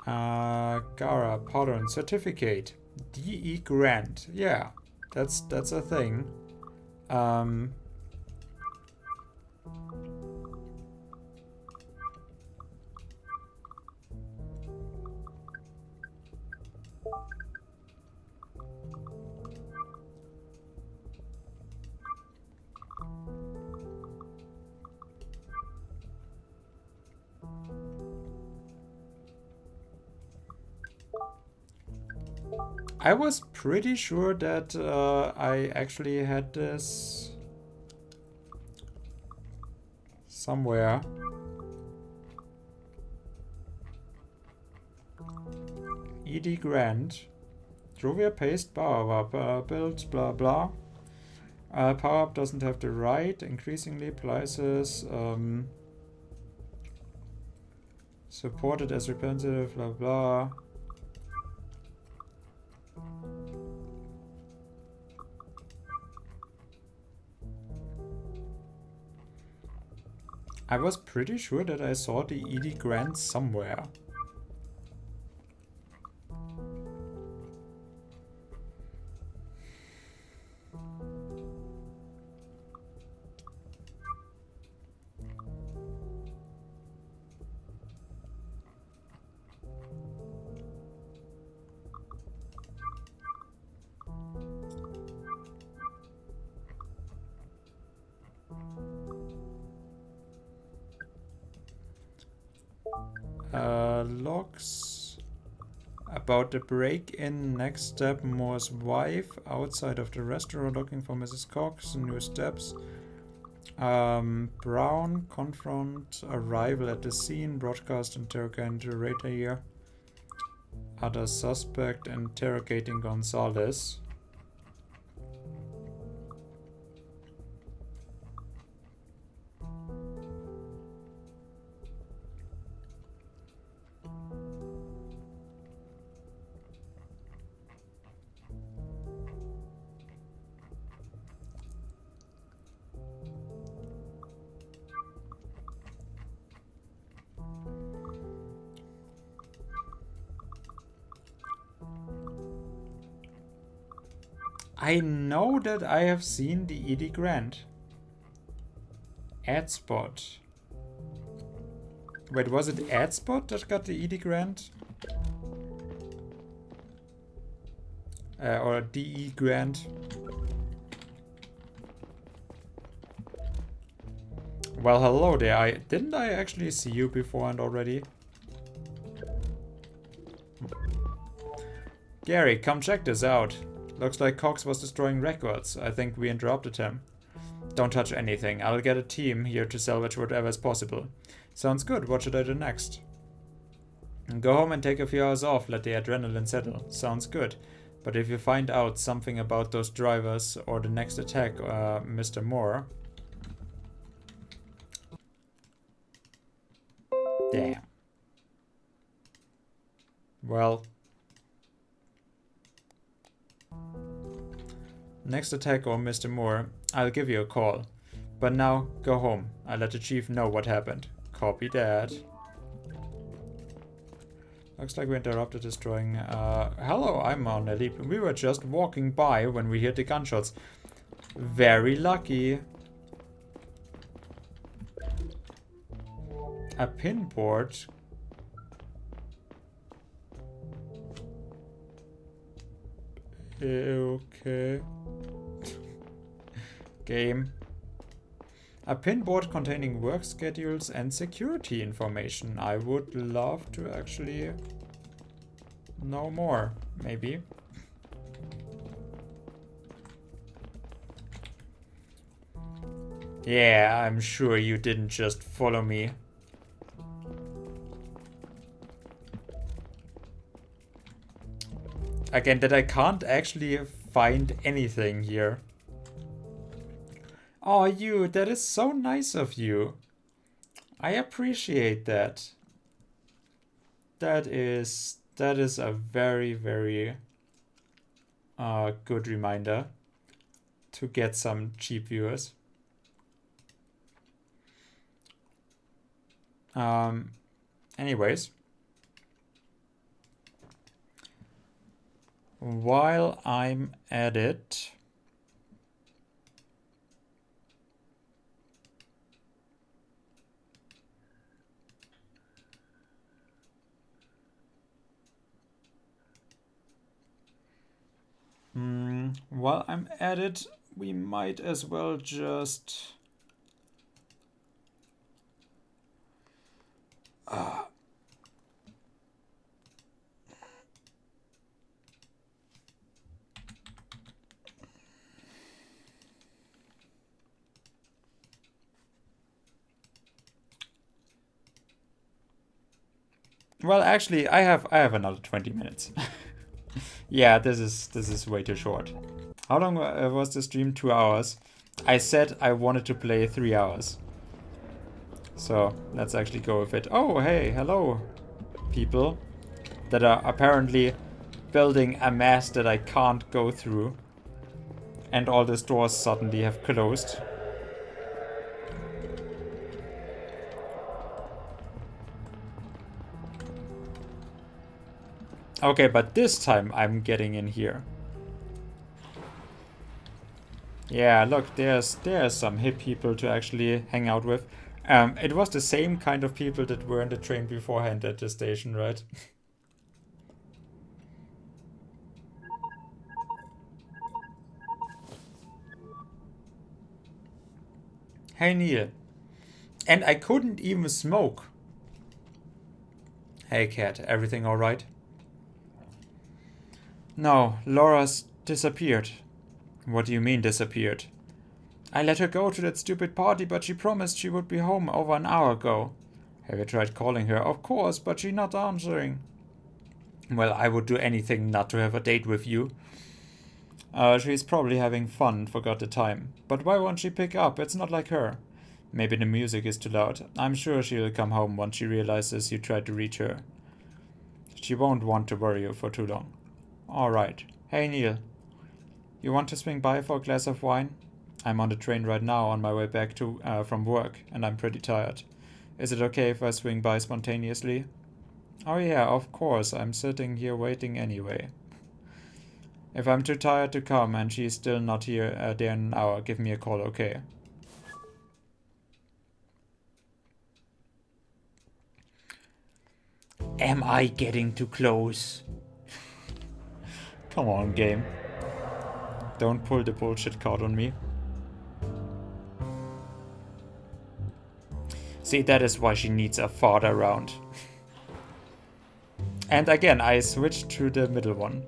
Gara, pardon, certificate. DE grant. Yeah, that's a thing. I was pretty sure that I actually had this somewhere. ED grant. Drovia paste power up build blah blah. Power up doesn't have the right. Increasingly places supported as representative blah blah. I was pretty sure that I saw the ED grant somewhere. Logs about the break-in. Next step, Moore's wife outside of the restaurant looking for Mrs. Cox. New steps. Brown confront arrival at the scene. Broadcast interrogator here. Other suspect interrogating Gonzalez. I know that I have seen the ED grant. Ad spot. Wait, was it Ad spot that got the ED grant? Or DE grant? Well, hello there. Didn't I actually see you before and already? Gary, come check this out. Looks like Cox was destroying records. I think we interrupted him. Don't touch anything. I'll get a team here to salvage whatever is possible. Sounds good. What should I do next? Go home and take a few hours off. Let the adrenaline settle. Sounds good. But if you find out something about those drivers or the next attack, Mr. Moore... Damn. Well... Next attack or Mr. Moore, I'll give you a call. But now, go home. I'll let the chief know what happened. Copy that. Looks like we interrupted destroying... hello, I'm on a leap. We were just walking by when we heard the gunshots. Very lucky. A pinboard. Okay. Game. A pinboard containing work schedules and security information. I would love to actually know more, maybe. Yeah, I'm sure you didn't just follow me Again, that I can't actually find anything here. Oh, you, that is so nice of you. I appreciate that. That is a very, very good reminder to get some cheap viewers. Anyways, while I'm at it, we might as well just well, actually, I have another 20 minutes. Yeah, this is way too short. How long was the stream? 2 hours. I said I wanted to play 3 hours. So let's actually go with it. Oh, hey, hello, people that are apparently building a mess that I can't go through. And all the stores suddenly have closed. Okay, but this time I'm getting in here. Yeah, look, there's some hip people to actually hang out with. It was the same kind of people that were in the train beforehand at the station, right? Hey, Neil. And I couldn't even smoke. Hey, Cat, everything alright? No, Laura's disappeared. What do you mean disappeared? I let her go to that stupid party, but she promised she would be home over an hour ago. Have you tried calling her? Of course, but she's not answering. Well, I would do anything not to have a date with you. She's probably having fun and forgot the time. But why won't she pick up? It's not like her. Maybe the music is too loud. I'm sure she'll come home once she realizes you tried to reach her. She won't want to worry you for too long. Alright. Hey, Neil. You want to swing by for a glass of wine? I'm on the train right now on my way back from work, and I'm pretty tired. Is it okay if I swing by spontaneously? Oh yeah, of course, I'm sitting here waiting anyway. If I'm too tired to come and she's still not here there in an hour, give me a call, okay? Am I getting too close? Come on, game. Don't pull the bullshit card on me. See, that is why she needs a father around. And again, I switched to the middle one.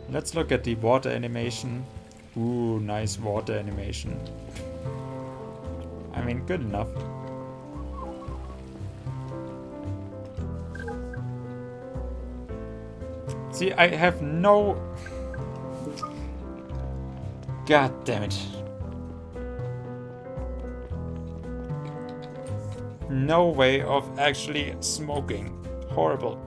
Let's look at the water animation. Ooh, nice water animation. I mean, good enough. See, I have no... God damn it. No way of actually smoking. Horrible.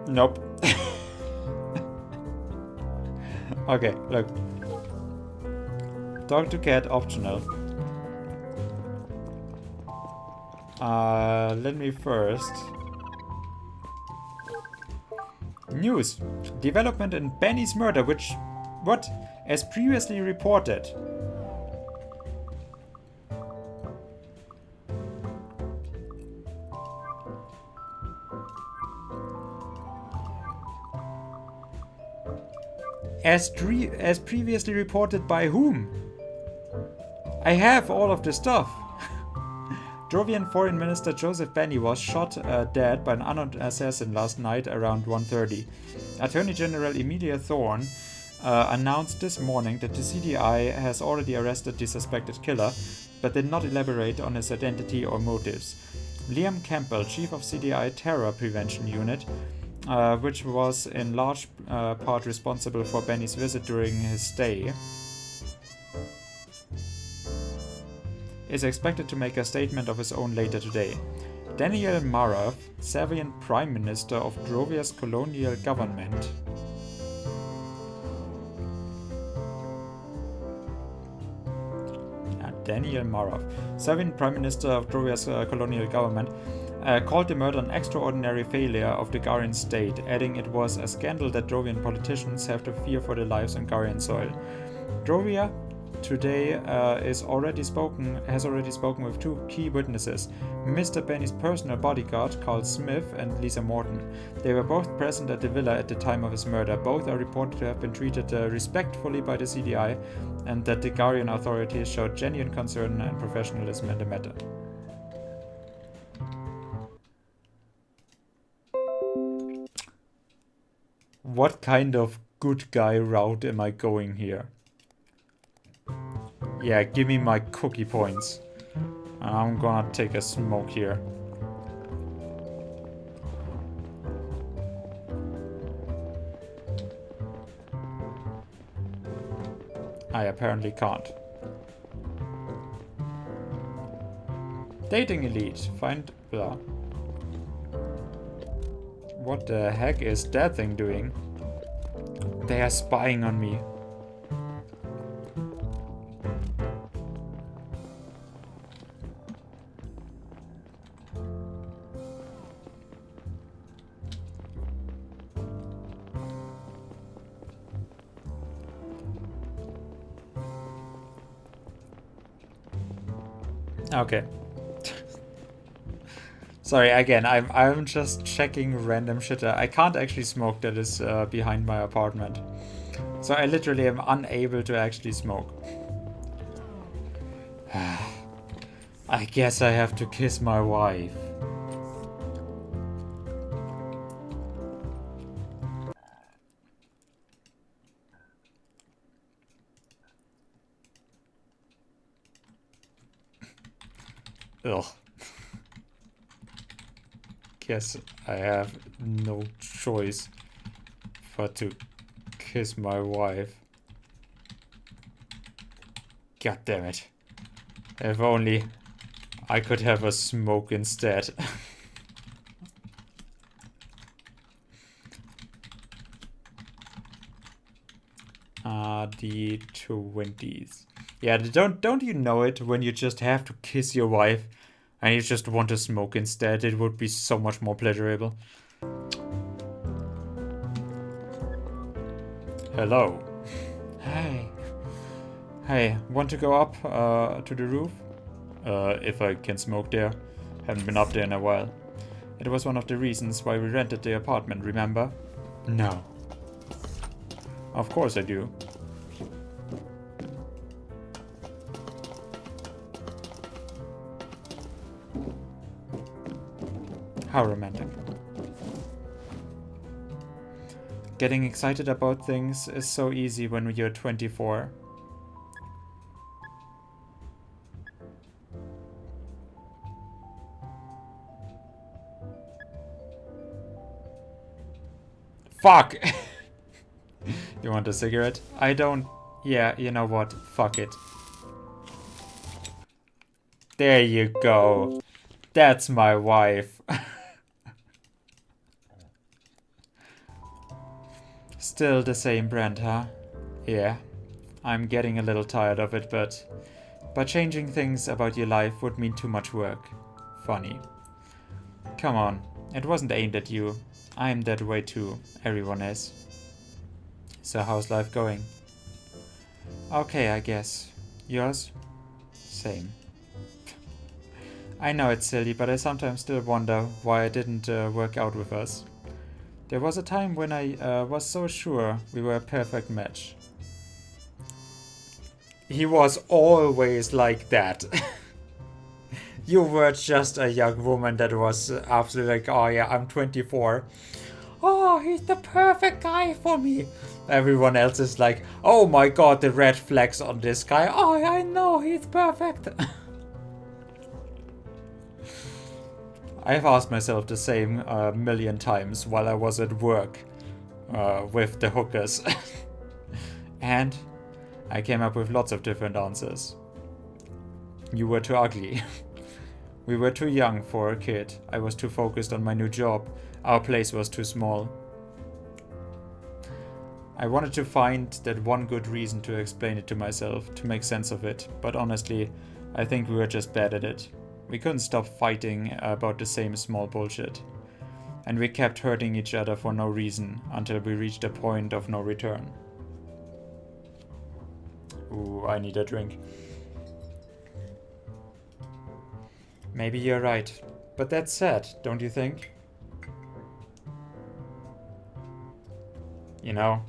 Nope. Okay, look. Talk to cat optional. Let me first. News. Development in Benny's murder, which... What? As previously reported. As previously reported by whom? I have all of the stuff. Drovian Foreign Minister Joseph Benny was shot dead by an unknown assassin last night around 1:30. Attorney General Emilia Thorne announced this morning that the CDI has already arrested the suspected killer, but did not elaborate on his identity or motives. Liam Campbell, chief of CDI Terror Prevention Unit, which was in large part responsible for Benny's visit during his stay, is expected to make a statement of his own later today. Daniel Marav, Serbian Prime Minister of Drovia's colonial government, Serbian Prime Minister of Drovia's colonial government, called the murder an extraordinary failure of the Garian state, adding it was a scandal that Drovian politicians have to fear for their lives on Garian soil. Drovia today has already spoken with two key witnesses, Mr. Benny's personal bodyguard, Carl Smith, and Lisa Morton. They were both present at the villa at the time of his murder. Both are reported to have been treated respectfully by the CDI, and that the Garian authorities showed genuine concern and professionalism in the matter. What kind of good guy route am I going here? Yeah, give me my cookie points. I'm gonna take a smoke here. I apparently can't. Dating elite. Find blah. What the heck is that thing doing? They are spying on me. Okay. Sorry, again, I'm just checking random shit. I can't actually smoke that is behind my apartment. So I literally am unable to actually smoke. I guess I have to kiss my wife. Ugh. Guess I have no choice but to kiss my wife. God damn it. If only I could have a smoke instead. The 20s. Yeah, don't you know it when you just have to kiss your wife and you just want to smoke instead? It would be so much more pleasurable. Hello. Hey. Hey, want to go up to the roof? If I can smoke there. Haven't been up there in a while. It was one of the reasons why we rented the apartment, remember? No. Of course I do. How romantic. Getting excited about things is so easy when you're 24. Fuck! You want a cigarette? I don't... Yeah, you know what? Fuck it. There you go. That's my wife. Still the same brand, huh? Yeah. I'm getting a little tired of it, but changing things about your life would mean too much work. Funny. Come on. It wasn't aimed at you. I'm that way too. Everyone is. So how's life going? Okay, I guess. Yours? Same. I know it's silly, but I sometimes still wonder why it didn't work out with us. There was a time when I was so sure we were a perfect match. He was always like that. You were just a young woman that was absolutely like, oh yeah, I'm 24. Oh, he's the perfect guy for me. Everyone else is like, oh my god, the red flags on this guy. Oh, I know, he's perfect. I've asked myself the same a million times while I was at work with the hookers. And I came up with lots of different answers. You were too ugly. We were too young for a kid. I was too focused on my new job. Our place was too small. I wanted to find that one good reason to explain it to myself, to make sense of it, but honestly, I think we were just bad at it. We couldn't stop fighting about the same small bullshit. And we kept hurting each other for no reason until we reached a point of no return. Ooh, I need a drink. Maybe you're right, but that's sad, don't you think? You know,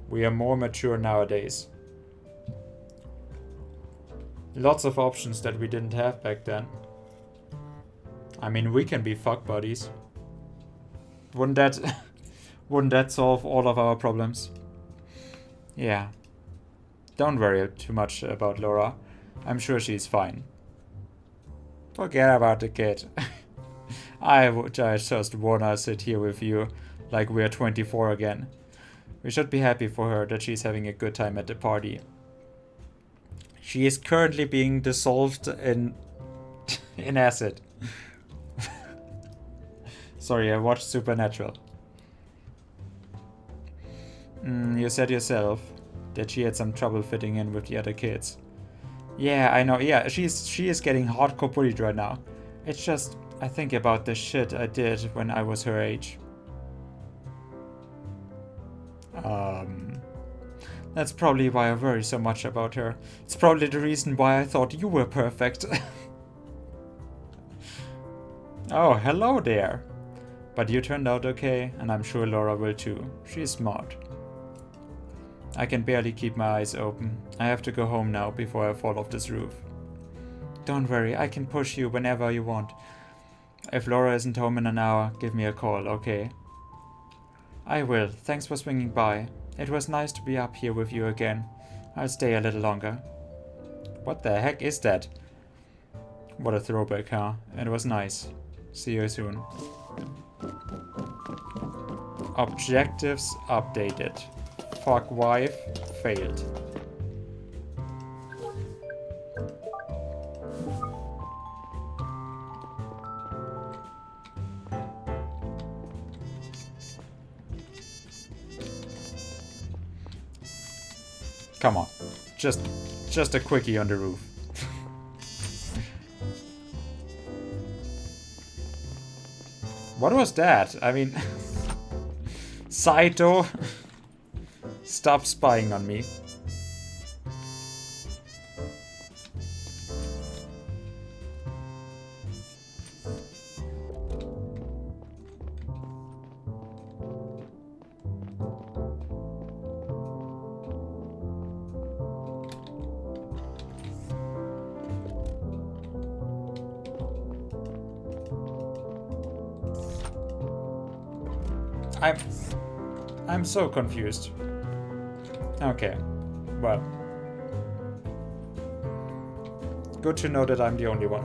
we are more mature nowadays. Lots of options that we didn't have back then. I mean, we can be fuck buddies. Wouldn't that solve all of our problems? Yeah. Don't worry too much about Laura. I'm sure she's fine. Forget about the kid. I just wanna sit here with you like we're 24 again. We should be happy for her that she's having a good time at the party. She is currently being dissolved in acid. Sorry, I watched Supernatural. You said yourself that she had some trouble fitting in with the other kids. Yeah, I know. Yeah, she is getting hardcore bullied right now. It's just, I think about the shit I did when I was her age. That's probably why I worry so much about her. It's probably the reason why I thought you were perfect. Oh, hello there. But you turned out okay, and I'm sure Laura will too. She's smart. I can barely keep my eyes open. I have to go home now before I fall off this roof. Don't worry, I can push you whenever you want. If Laura isn't home in an hour, give me a call, okay? I will. Thanks for swinging by. It was nice to be up here with you again. I'll stay a little longer. What the heck is that? What a throwback, huh? It was nice. See you soon. Objectives updated. Fuck wife failed. Come on. Just a quickie on the roof. What was that? I mean... Saito... Stop spying on me. I'm so confused. Okay, well. Good to know that I'm the only one.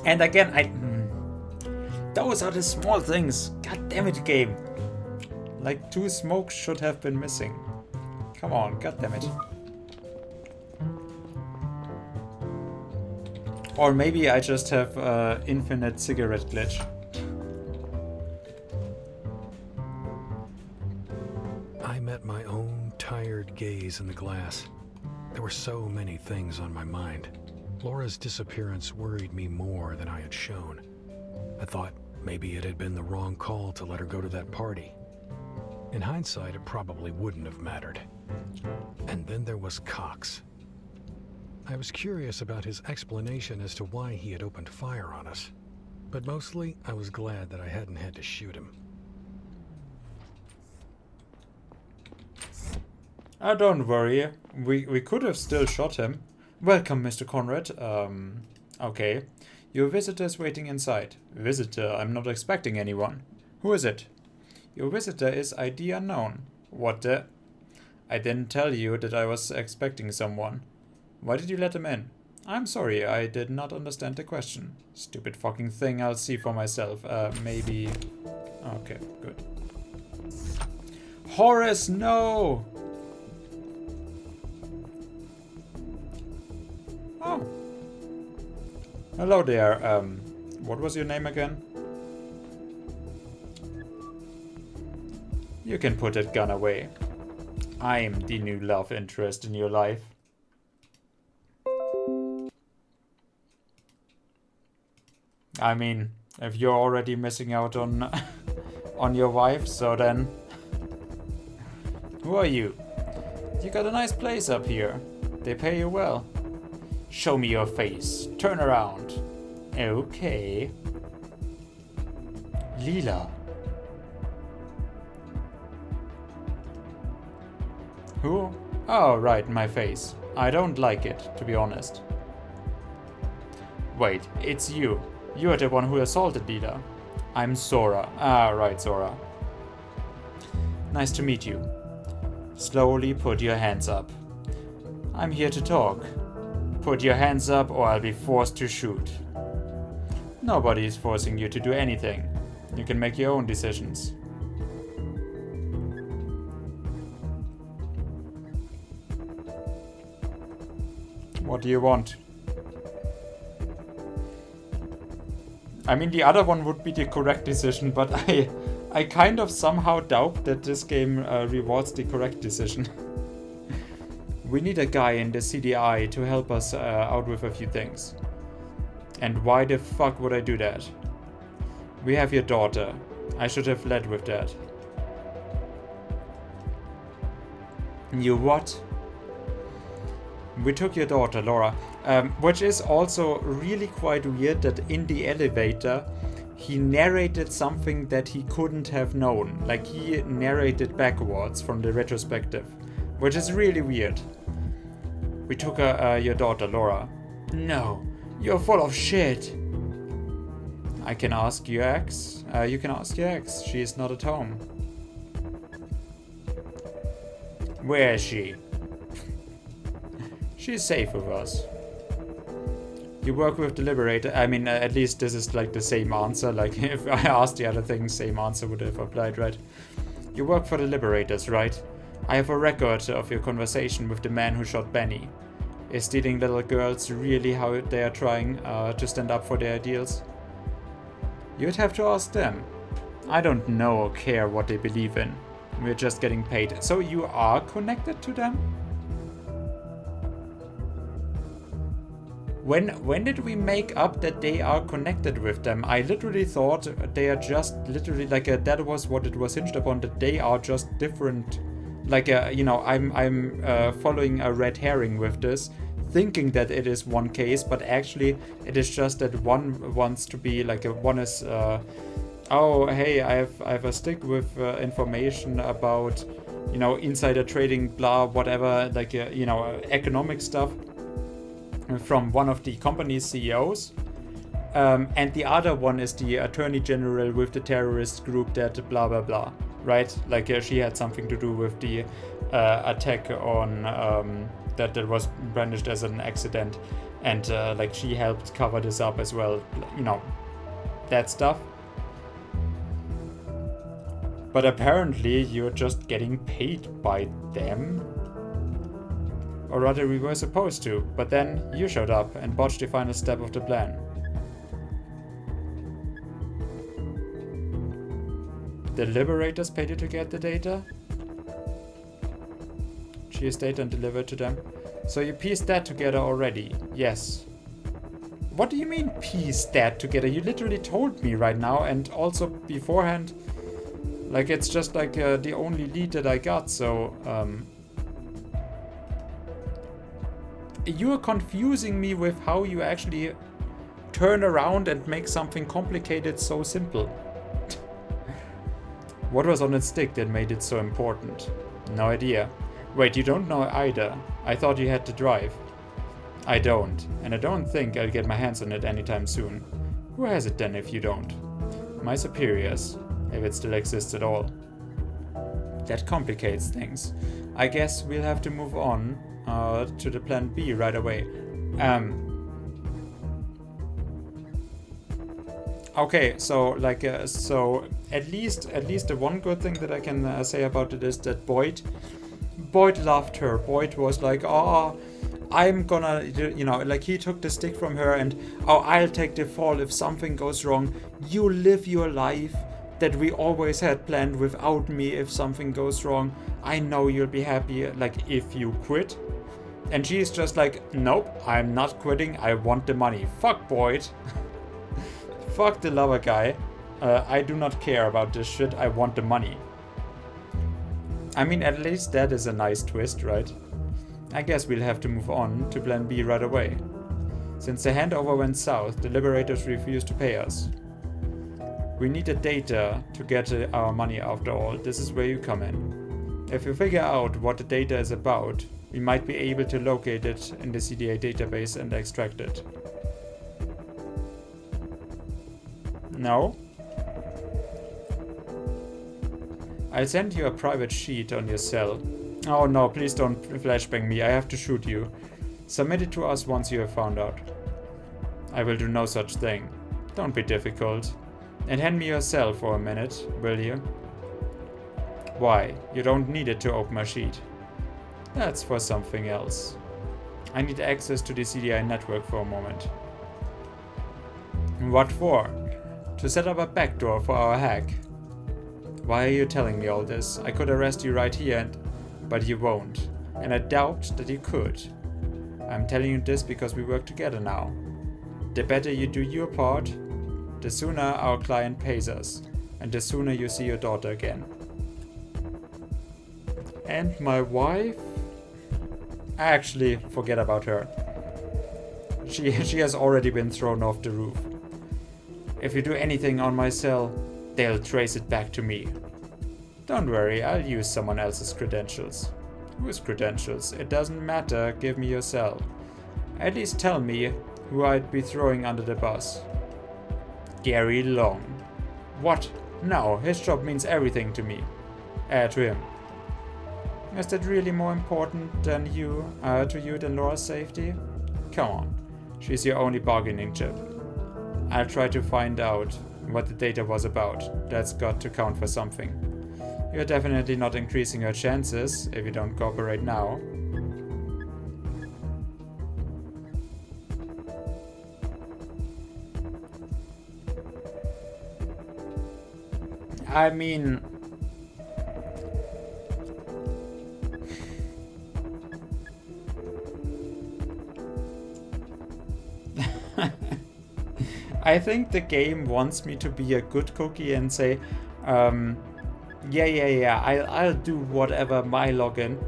And again, those are the small things. God damn it, game. Like 2 smokes should have been missing. Come on, god damn it. Or maybe I just have infinite cigarette glitch. I met my own tired gaze in the glass. There were so many things on my mind. Laura's disappearance worried me more than I had shown. I thought maybe it had been the wrong call to let her go to that party. In hindsight, it probably wouldn't have mattered. And then there was Cox. I was curious about his explanation as to why he had opened fire on us. But mostly, I was glad that I hadn't had to shoot him. Don't worry. We could have still shot him. Welcome, Mr. Conrad. Okay. Your visitor is waiting inside. Visitor? I'm not expecting anyone. Who is it? Your visitor is ID unknown. What the? I didn't tell you that I was expecting someone. Why did you let him in? I'm sorry, I did not understand the question. Stupid fucking thing, I'll see for myself. Maybe... Okay, good. Horace, no! Oh. Hello there, what was your name again? You can put that gun away. I'm the new love interest in your life. I mean, if you're already missing out on on your wife, so then... Who are you? You got a nice place up here. They pay you well. Show me your face. Turn around. Okay. Lila. Who? Oh, right, my face. I don't like it, to be honest. Wait, it's you. You're the one who assaulted Lila. I'm Sora. Ah, right, Sora. Nice to meet you. Slowly put your hands up. I'm here to talk. Put your hands up or I'll be forced to shoot. Nobody is forcing you to do anything. You can make your own decisions. What do you want? I mean, the other one would be the correct decision, but I kind of somehow doubt that this game rewards the correct decision. We need a guy in the CDI to help us out with a few things. And why the fuck would I do that? We have your daughter. I should have led with that. You what? We took your daughter, Laura. Which is also really quite weird that in the elevator he narrated something that he couldn't have known. Like he narrated backwards from the retrospective. Which is really weird. We took your daughter, Laura. No, you're full of shit. I can ask your ex. You can ask your ex. She is not at home. Where is she? She's safe with us. You work with the Liberator. I mean, at least this is like the same answer. Like if I asked the other thing, same answer would have applied, right? You work for the Liberators, right? I have a record of your conversation with the man who shot Benny. Is stealing little girls really how they are trying to stand up for their ideals? You'd have to ask them. I don't know or care what they believe in. We're just getting paid. So you are connected to them? When did we make up that they are connected with them? I literally thought they are just literally like that was what it was hinged upon, that they are just different. Like you know, I'm following a red herring with this, thinking that it is one case, but actually it is just that one wants to be like one is oh hey, I have a stick with information about, you know, insider trading, blah whatever, like you know, economic stuff from one of the company's CEOs, and the other one is the attorney general with the terrorist group that blah blah blah, right? Like she had something to do with the attack on that was brandished as an accident, and like she helped cover this up as well, you know, that stuff. But apparently you're just getting paid by them. Or rather, we were supposed to, but then you showed up and botched the final step of the plan. The Liberators paid you to get the data? Choose data and deliver it to them. So you pieced that together already? Yes. What do you mean piece that together? You literally told me right now, and also beforehand. Like it's just like the only lead that I got, so you are confusing me with how you actually turn around and make something complicated so simple. What was on its stick that made it so important? No idea. Wait, you don't know either? I thought you had to drive. I don't, and I don't think I'll get my hands on it anytime soon. Who has it then if you don't? My superiors, if it still exists at all. That complicates things. I guess we'll have to move on to the plan B right away. Okay, so at least the one good thing that I can say about it is that Boyd loved her. Boyd was like, oh, I'm gonna, like he took the stick from her and, oh, I'll take the fall if something goes wrong. You live your life that we always had planned without me if something goes wrong. I know you'll be happy, like, if you quit. And she's just like, nope, I'm not quitting, I want the money. Fuck Boyd. Fuck the lover guy. I do not care about this shit, I want the money. I mean, at least that is a nice twist, right? I guess we'll have to move on to plan B right away. Since the handover went south, the Liberators refused to pay us. We needed data to get our money after all. This is where you come in. If you figure out what the data is about, we might be able to locate it in the CDA database and extract it. No? I'll send you a private sheet on your cell. Oh no, please don't flashbang me, I have to shoot you. Submit it to us once you have found out. I will do no such thing. Don't be difficult. And hand me your cell for a minute, will you? Why? You don't need it to open my sheet. That's for something else. I need access to the CDI network for a moment. What for? To set up a backdoor for our hack. Why are you telling me all this? I could arrest you right here, but you won't. And I doubt that you could. I'm telling you this because we work together now. The better you do your part, the sooner our client pays us, and the sooner you see your daughter again. And my wife? Actually, forget about her. She has already been thrown off the roof. If you do anything on my cell, they'll trace it back to me. Don't worry, I'll use someone else's credentials. Whose credentials? It doesn't matter, give me your cell. At least tell me who I'd be throwing under the bus. Gary Long. What? No, his job means everything to me. To him. Is that really more important than to you than Laura's safety? Come on, she's your only bargaining chip. I'll try to find out what the data was about. That's got to count for something. You're definitely not increasing your chances if you don't cooperate now. I mean... I think the game wants me to be a good cookie and say, yeah, I'll do whatever my login.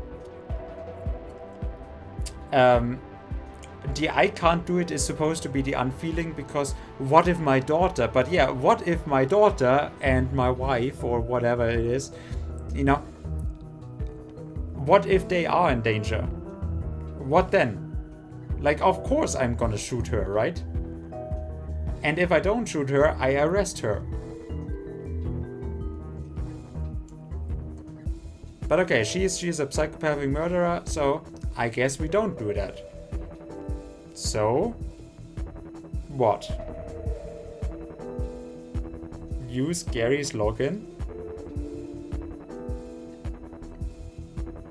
The I can't do it is supposed to be the unfeeling because what if my daughter, but yeah, what if my daughter and my wife or whatever it is, what if they are in danger? What then? Like, of course I'm gonna shoot her, right? And if I don't shoot her, I arrest her. But okay, she's a psychopathic murderer, so I guess we don't do that. So, what? Use Gary's login?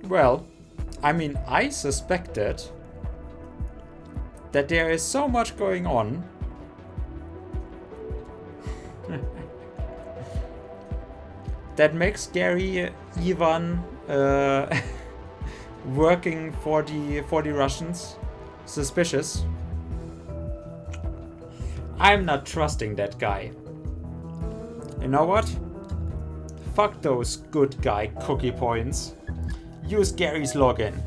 Well, I mean, I suspected that there is so much going on that makes Gary even working for the Russians suspicious. I'm not trusting that guy. You know what? Fuck those good guy cookie points. Use Gary's login.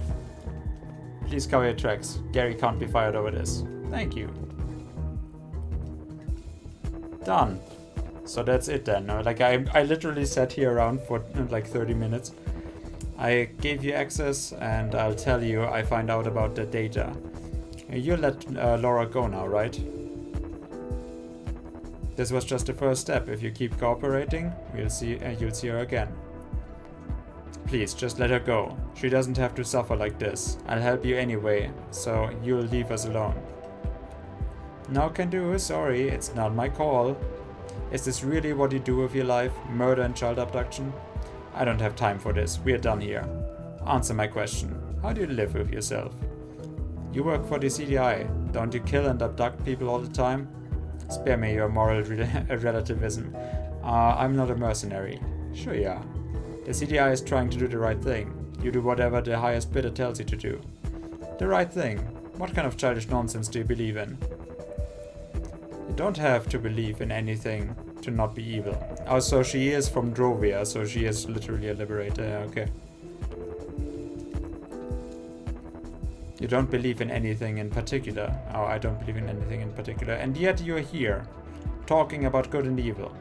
Please cover your tracks. Gary can't be fired over this. Thank you. Done. So that's it then. Like I literally sat here around for like 30 minutes. I gave you access, and I'll tell you I find out about the data. You let Laura go now, right? This was just the first step. If you keep cooperating, you'll see her again. Please, just let her go. She doesn't have to suffer like this. I'll help you anyway, so you'll leave us alone. No can do, sorry, it's not my call. Is this really what you do with your life? Murder and child abduction? I don't have time for this. We're done here. Answer my question. How do you live with yourself? You work for the CDI. Don't you kill and abduct people all the time? Spare me your moral relativism. I'm not a mercenary. Sure you are. The CDI is trying to do the right thing. You do whatever the highest bidder tells you to do. The right thing? What kind of childish nonsense do you believe in? You don't have to believe in anything to not be evil. Oh, so she is from Drovia, so she is literally a liberator, okay. You don't believe in anything in particular. Oh, I don't believe in anything in particular. And yet you're here, talking about good and evil.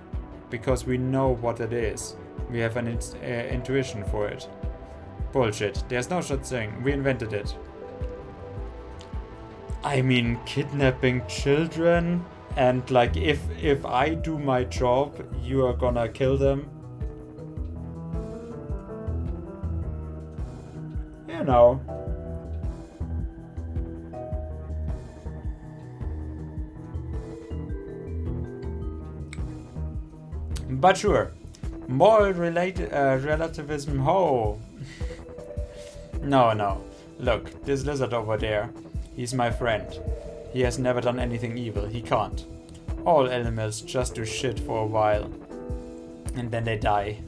Because we know what it is. We have an intuition for it. Bullshit. There's no such thing. We invented it. I mean, kidnapping children? And like, if I do my job, you are gonna kill them? You know. But sure. Moral relativism, ho. No. Look, this lizard over there. He's my friend. He has never done anything evil. He can't. All animals just do shit for a while. And then they die.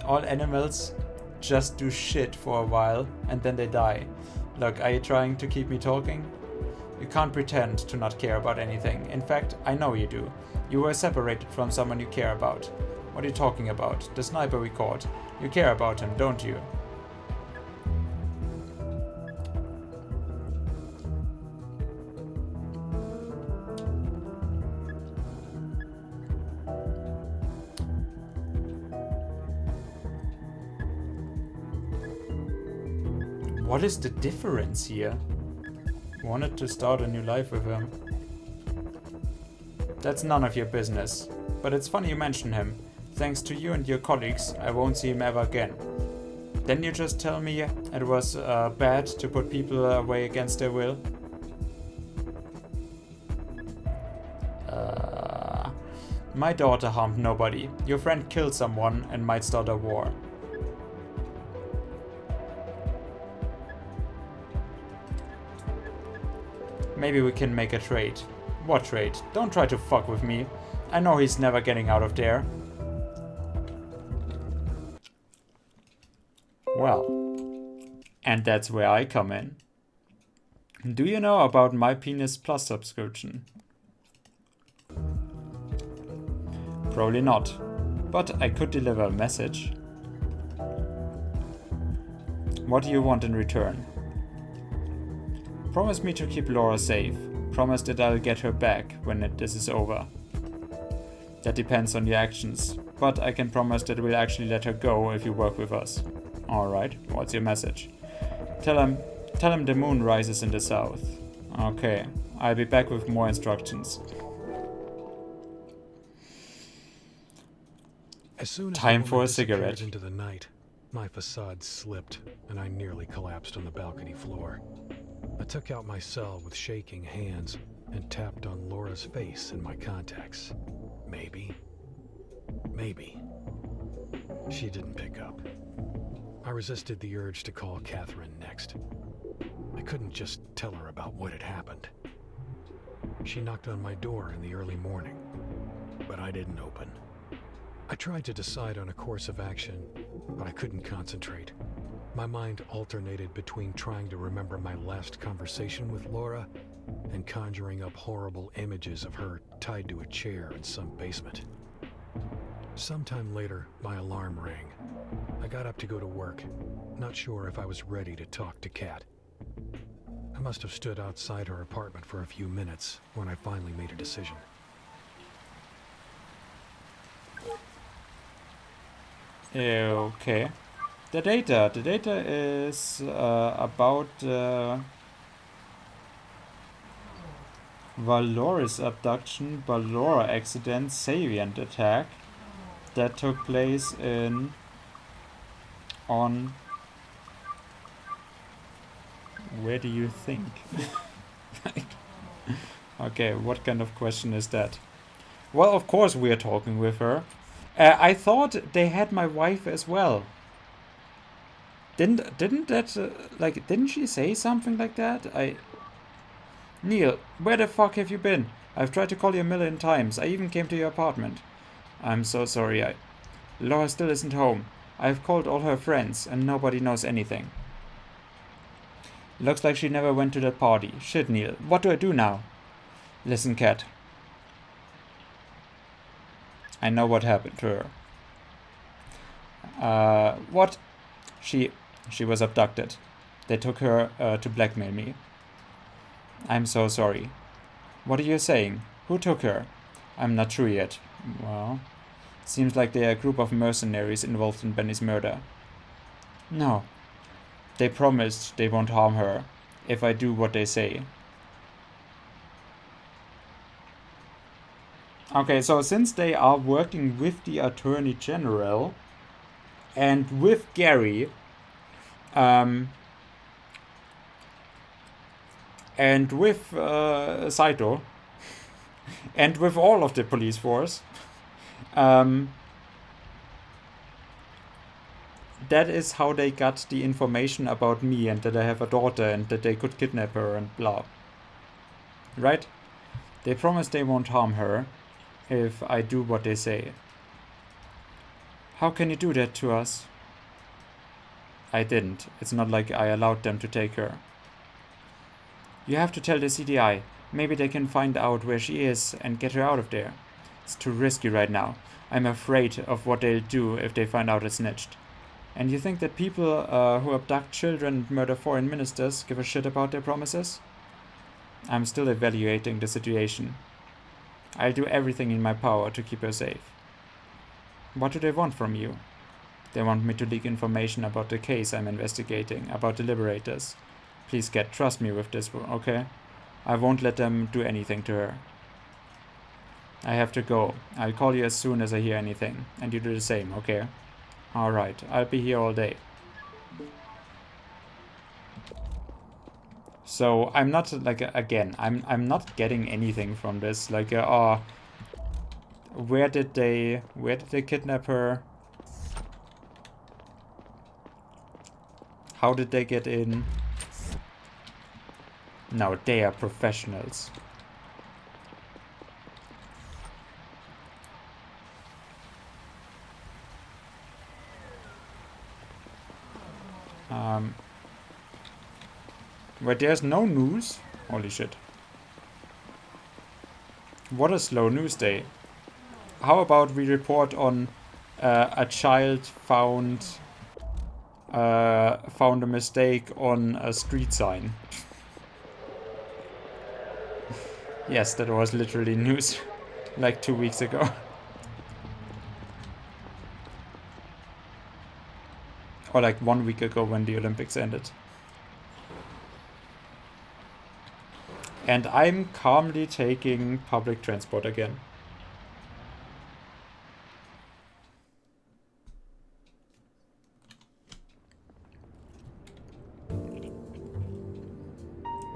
All animals just do shit for a while. And then they die. Look, are you trying to keep me talking? You can't pretend to not care about anything. In fact, I know you do. You were separated from someone you care about. What are you talking about? The sniper we caught. You care about him, don't you? What is the difference here? Wanted to start a new life with him. That's none of your business. But it's funny you mention him. Thanks to you and your colleagues, I won't see him ever again. Then you just tell me it was bad to put people away against their will? My daughter harmed nobody. Your friend killed someone and might start a war. Maybe we can make a trade. What trade? Don't try to fuck with me. I know he's never getting out of there. Well, and that's where I come in. Do you know about my Penis Plus subscription? Probably not, but I could deliver a message. What do you want in return? Promise me to keep Laura safe. Promise that I'll get her back when this is over. That depends on your actions, but I can promise that we'll actually let her go if you work with us. Alright, what's your message? Tell him the moon rises in the south. Okay, I'll be back with more instructions. As soon as Time the for woman a cigarette. disappeared into the night, my facade slipped and I nearly collapsed on the balcony floor. I took out my cell with shaking hands and tapped on Laura's face in my contacts. Maybe. She didn't pick up. I resisted the urge to call Catherine next. I couldn't just tell her about what had happened. She knocked on my door in the early morning, but I didn't open. I tried to decide on a course of action, but I couldn't concentrate. My mind alternated between trying to remember my last conversation with Laura and conjuring up horrible images of her tied to a chair in some basement. Sometime later, my alarm rang. I got up to go to work, not sure if I was ready to talk to Kat. I must have stood outside her apartment for a few minutes when I finally made a decision. Okay. The data. The data is about Valoris abduction, Valora accident, Savient attack that took place on... Where do you think? Okay, what kind of question is that? Well, of course we are talking with her. I thought they had my wife as well. Didn't that didn't she say something like that? Neil, where the fuck have you been? I've tried to call you a million times. I even came to your apartment. I'm so sorry. Laura still isn't home. I've called all her friends and nobody knows anything. Looks like she never went to that party. Shit, Neil. What do I do now? Listen, Kat. I know what happened to her. What? She was abducted. They took her to blackmail me. I'm so sorry. What are you saying? Who took her? I'm not sure yet. Well, seems like they're a group of mercenaries involved in Benny's murder. No. They promised they won't harm her if I do what they say. Okay, so since they are working with the Attorney General and with Gary, and with Saito, and with all of the police force, that is how they got the information about me and that I have a daughter and that they could kidnap her and blah. Right? They promise they won't harm her if I do what they say. How can you do that to us? I didn't. It's not like I allowed them to take her. You have to tell the CDI. Maybe they can find out where she is and get her out of there. It's too risky right now. I'm afraid of what they'll do if they find out I snitched. And you think that people who abduct children and murder foreign ministers give a shit about their promises? I'm still evaluating the situation. I'll do everything in my power to keep her safe. What do they want from you? They want me to leak information about the case I'm investigating, about the Liberators. Please, Kat, trust me with this, okay? I won't let them do anything to her. I have to go. I'll call you as soon as I hear anything. And you do the same, okay? Alright, I'll be here all day. So, I'm not, again, I'm not getting anything from this. Where did they kidnap her? How did they get in? No, they are professionals. Where there's no news? Holy shit. What a slow news day. How about we report on a child found a mistake on a street sign. Yes, that was literally news like 2 weeks ago. Or like 1 week ago when the Olympics ended. And I'm calmly taking public transport again.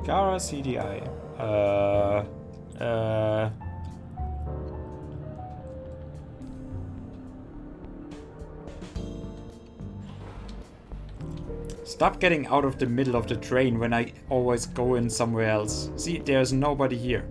Gara CDI. Stop getting out of the middle of the train when I always go in somewhere else. See, there's nobody here.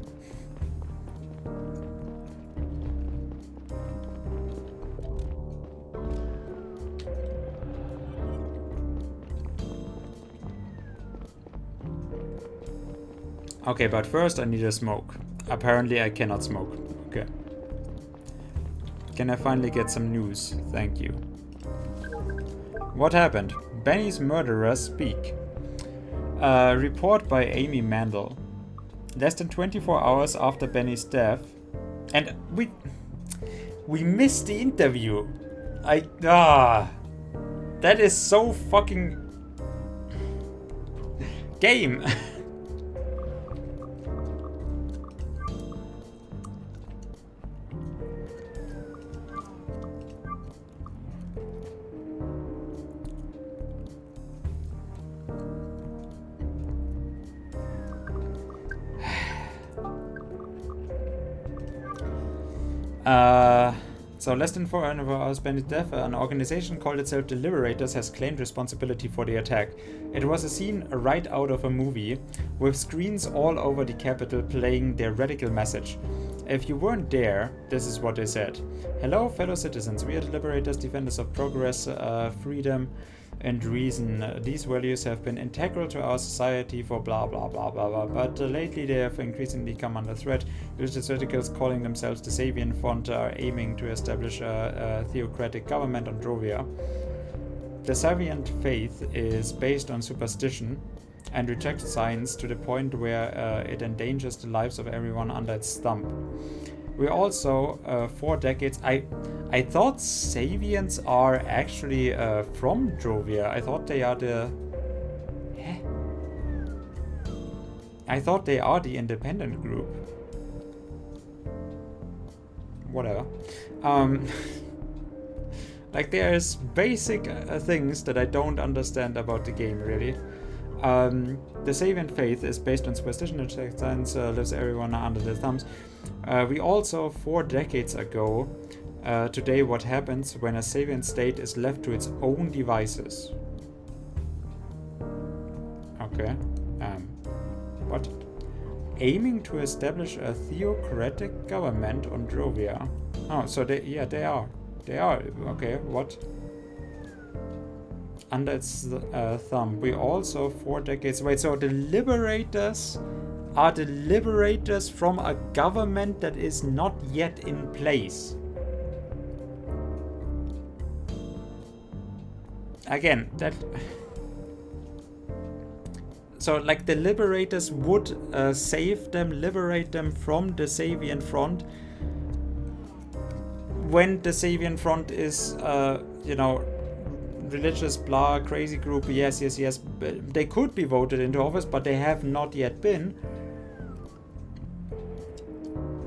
Okay, but first I need a smoke. Apparently I cannot smoke. Okay. Can I finally get some news? Thank you. What happened? Benny's murderers speak. Report by Amy Mandel. Less than 24 hours after Benny's death. And we missed the interview. That is so fucking... game. So less than 4 hours bandit death, an organization called itself the Liberators has claimed responsibility for the attack. It was a scene right out of a movie, with screens all over the capital playing their radical message. If you weren't there, this is what they said. Hello, fellow citizens. We are the Liberators, defenders of progress, freedom, and reason. These values have been integral to our society for blah blah blah blah blah, but lately they have increasingly come under threat. Religious radicals calling themselves the Sabian Front are aiming to establish a theocratic government on Drovia. The Sabian faith is based on superstition and rejects science to the point where it endangers the lives of everyone under its thumb. We also, 4 decades... I thought Savians are actually from Drovia. I thought they are the... I thought they are the independent group. Whatever. Like, there's basic things that I don't understand about the game, really. The Sabian faith is based on superstition and science, lives everyone under their thumbs. We also, 4 decades ago, today what happens when a Sabian state is left to its own devices. Okay. What? Aiming to establish a theocratic government on Drovia. Oh, so they are. They are. Okay, what? Under its thumb. We also, 4 decades... Wait, so the Liberators are the Liberators from a government that is not yet in place. Again, that... So, like, the Liberators would save them, liberate them from the Sabian Front when the Sabian Front is, you know, religious, blah, crazy group, yes. They could be voted into office, but they have not yet been.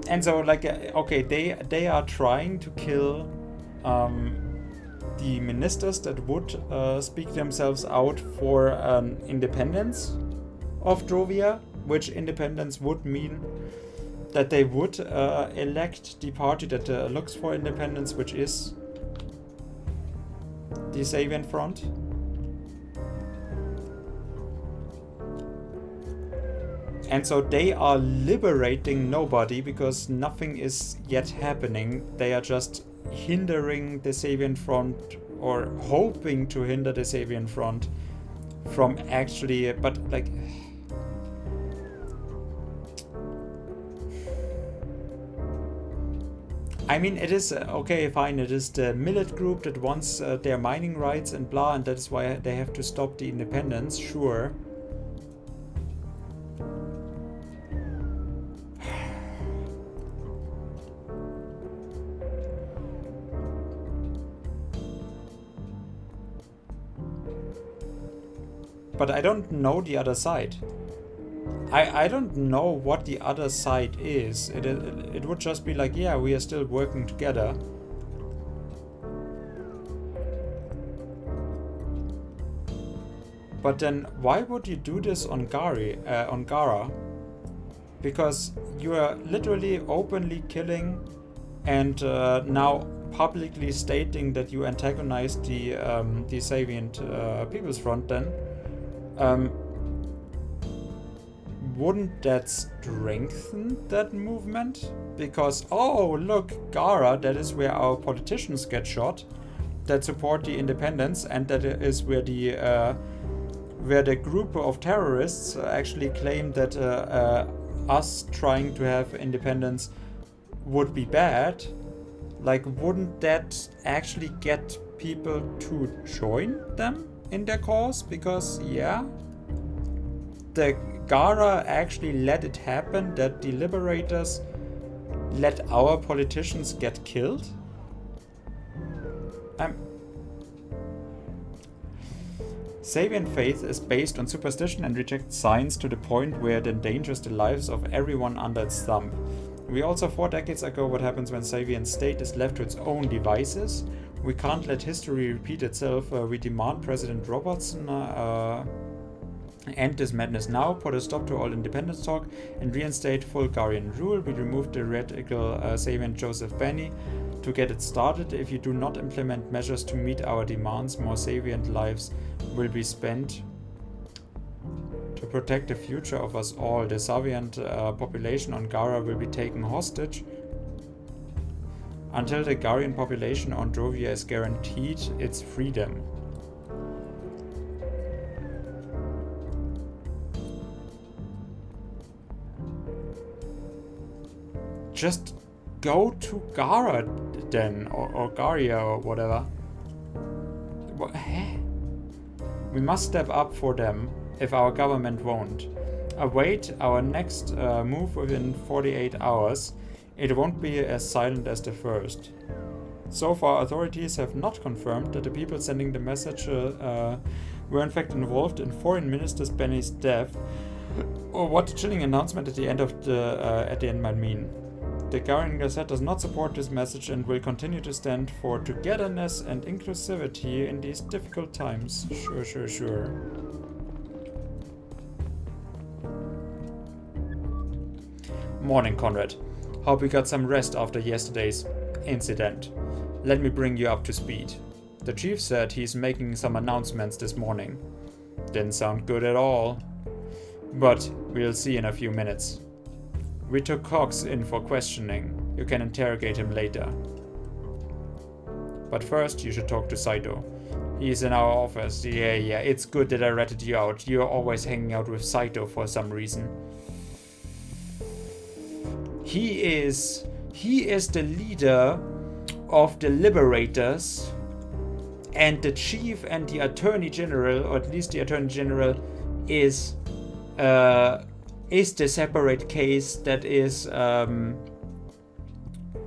And so, like, okay, they are trying to kill the ministers that would speak themselves out for independence of Drovia, which independence would mean that they would elect the party that looks for independence, which is the Sabian Front. And so they are liberating nobody because nothing is yet happening. They are just hindering the Sabian Front, or hoping to hinder the Sabian Front from actually, but like... I mean, it is, okay, fine, it is the Millet group that wants their mining rights and blah, and that is why they have to stop the independence, sure. But I don't know the other side. I don't know what the other side is. It would just be like, yeah, we are still working together. But then why would you do this on Gara? Because you are literally openly killing and now publicly stating that you antagonized the Sabian People's Front then. Wouldn't that strengthen that movement? Because, oh, look, Gara, that is where our politicians get shot that support the independence, and that is where the group of terrorists actually claim that us trying to have independence would be bad. Like, wouldn't that actually get people to join them in their cause? Because, yeah, the Gara actually let it happen that the Liberators let our politicians get killed. Sabian faith is based on superstition and rejects science to the point where it endangers the lives of everyone under its thumb. We also 4 decades ago what happens when Sabian state is left to its own devices. We can't let history repeat itself. We demand President Robertson end this madness now, put a stop to all independence talk, and reinstate full Garian rule. We removed the radical Sabian Joseph Benny to get it started. If you do not implement measures to meet our demands, more Sabian lives will be spent to protect the future of us all. The Sabian population on Gara will be taken hostage until the Garian population on Drovia is guaranteed its freedom. Just go to Gara then, or Garia or whatever. What? We must step up for them if our government won't. Await our next move within 48 hours. It won't be as silent as the first. So far, authorities have not confirmed that the people sending the message were in fact involved in Foreign Minister Benny's death, or what the chilling announcement at the end might mean. The Garian Gazette does not support this message and will continue to stand for togetherness and inclusivity in these difficult times. Sure. Morning, Conrad. Hope you got some rest after yesterday's incident. Let me bring you up to speed. The chief said he's making some announcements this morning. Didn't sound good at all. But we'll see in a few minutes. We took Cox in for questioning. You can interrogate him later. But first, you should talk to Saito. He's in our office. Yeah, it's good that I ratted you out. You're always hanging out with Saito for some reason. He is the leader of the Liberators, and the chief and the Attorney General, or at least the Attorney General, is the separate case that is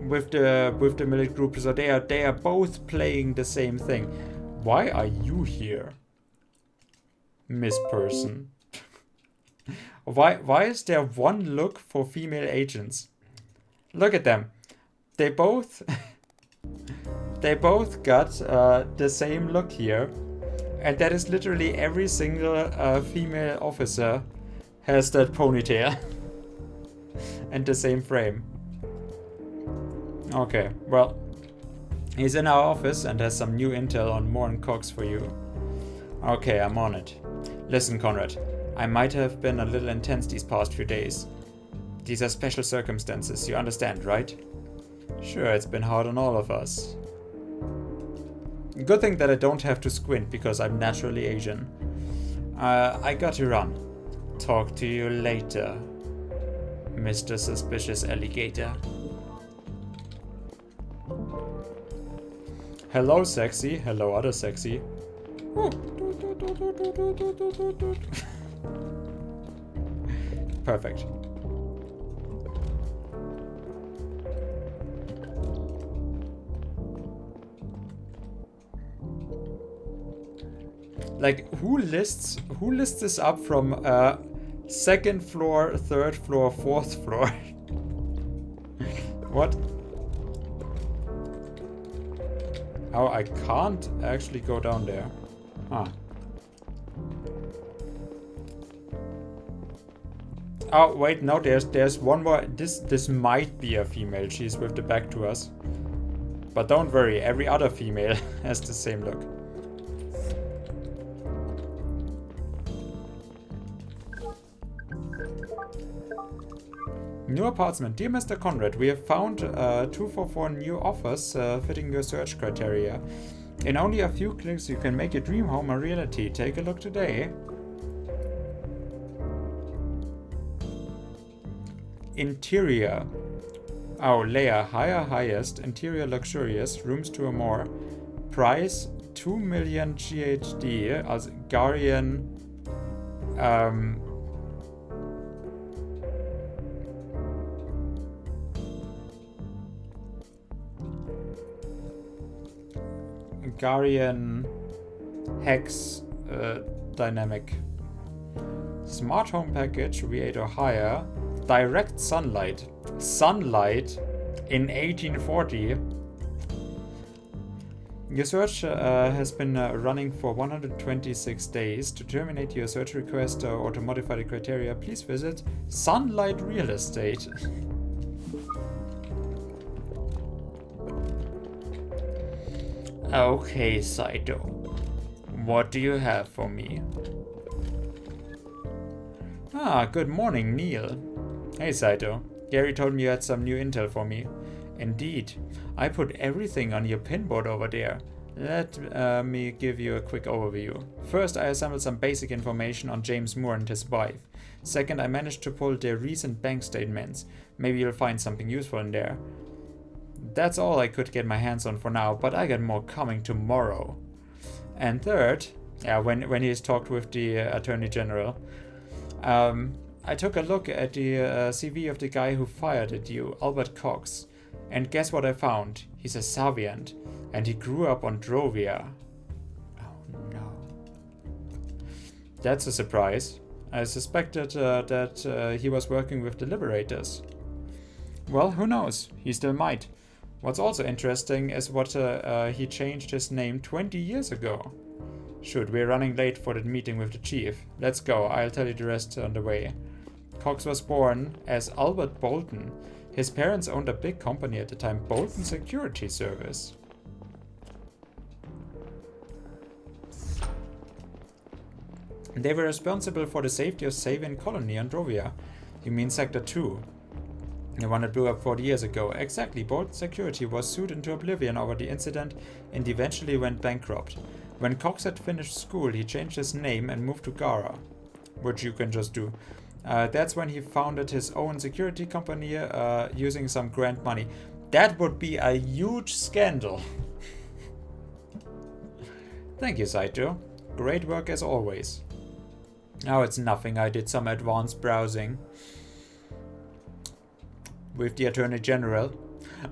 with the military group. So they are both playing the same thing. Why are you here, Miss Person? Why is there one look for female agents? Look at them. They both got the same look here, and that is literally every single female officer has that ponytail and the same frame. Okay, well, he's in our office and has some new intel on Moore and Cox for you. Okay, I'm on it. Listen, Conrad, I might have been a little intense these past few days. These are special circumstances, you understand, right? Sure, it's been hard on all of us. Good thing that I don't have to squint because I'm naturally Asian. I got to run. Talk to you later, Mr. Suspicious Alligator. Hello, sexy. Hello, other sexy. Perfect. Like, who lists this up from second floor, third floor, fourth floor? What? Oh, I can't actually go down there. Huh. Oh, wait, no, there's one more. This might be a female. She's with the back to us. But don't worry, every other female has the same look. New apartment. Dear Mr. Conrad, we have found 244 new offers fitting your search criteria. In only a few clicks, you can make your dream home a reality. Take a look today. Interior. Oh, layer higher, highest. Interior luxurious. Rooms 2 or more. Price 2 million GHD. As Garian. Garian Hex dynamic. Smart home package, V8 or higher. Direct sunlight. Sunlight in 1840. Your search has been running for 126 days. To terminate your search request or to modify the criteria, please visit Sunlight Real Estate. Okay, Saito. What do you have for me? Ah, good morning, Neil. Hey, Saito. Gary told me you had some new intel for me. Indeed. I put everything on your pinboard over there. Let me give you a quick overview. First, I assembled some basic information on James Moore and his wife. Second, I managed to pull their recent bank statements. Maybe you'll find something useful in there. That's all I could get my hands on for now, but I got more coming tomorrow. And third, when he's talked with the Attorney General, I took a look at the CV of the guy who fired at you, Albert Cox. And guess what I found? He's a Saviant, and he grew up on Drovia. Oh no. That's a surprise. I suspected that he was working with the Liberators. Well, who knows? He still might. What's also interesting is what he changed his name 20 years ago. Shoot, we're running late for that meeting with the chief. Let's go, I'll tell you the rest on the way. Cox was born as Albert Bolton. His parents owned a big company at the time, Bolton Security Service. They were responsible for the safety of Savian Colony on Drovia. You mean Sector 2? The one that blew up 40 years ago. Exactly, Bolton Security was sued into oblivion over the incident and eventually went bankrupt. When Cox had finished school, he changed his name and moved to Gara, which you can just do. That's when he founded his own security company using some grant money. That would be a huge scandal. Thank you, Saito. Great work as always. Oh, it's nothing. I did some advanced browsing with the Attorney General.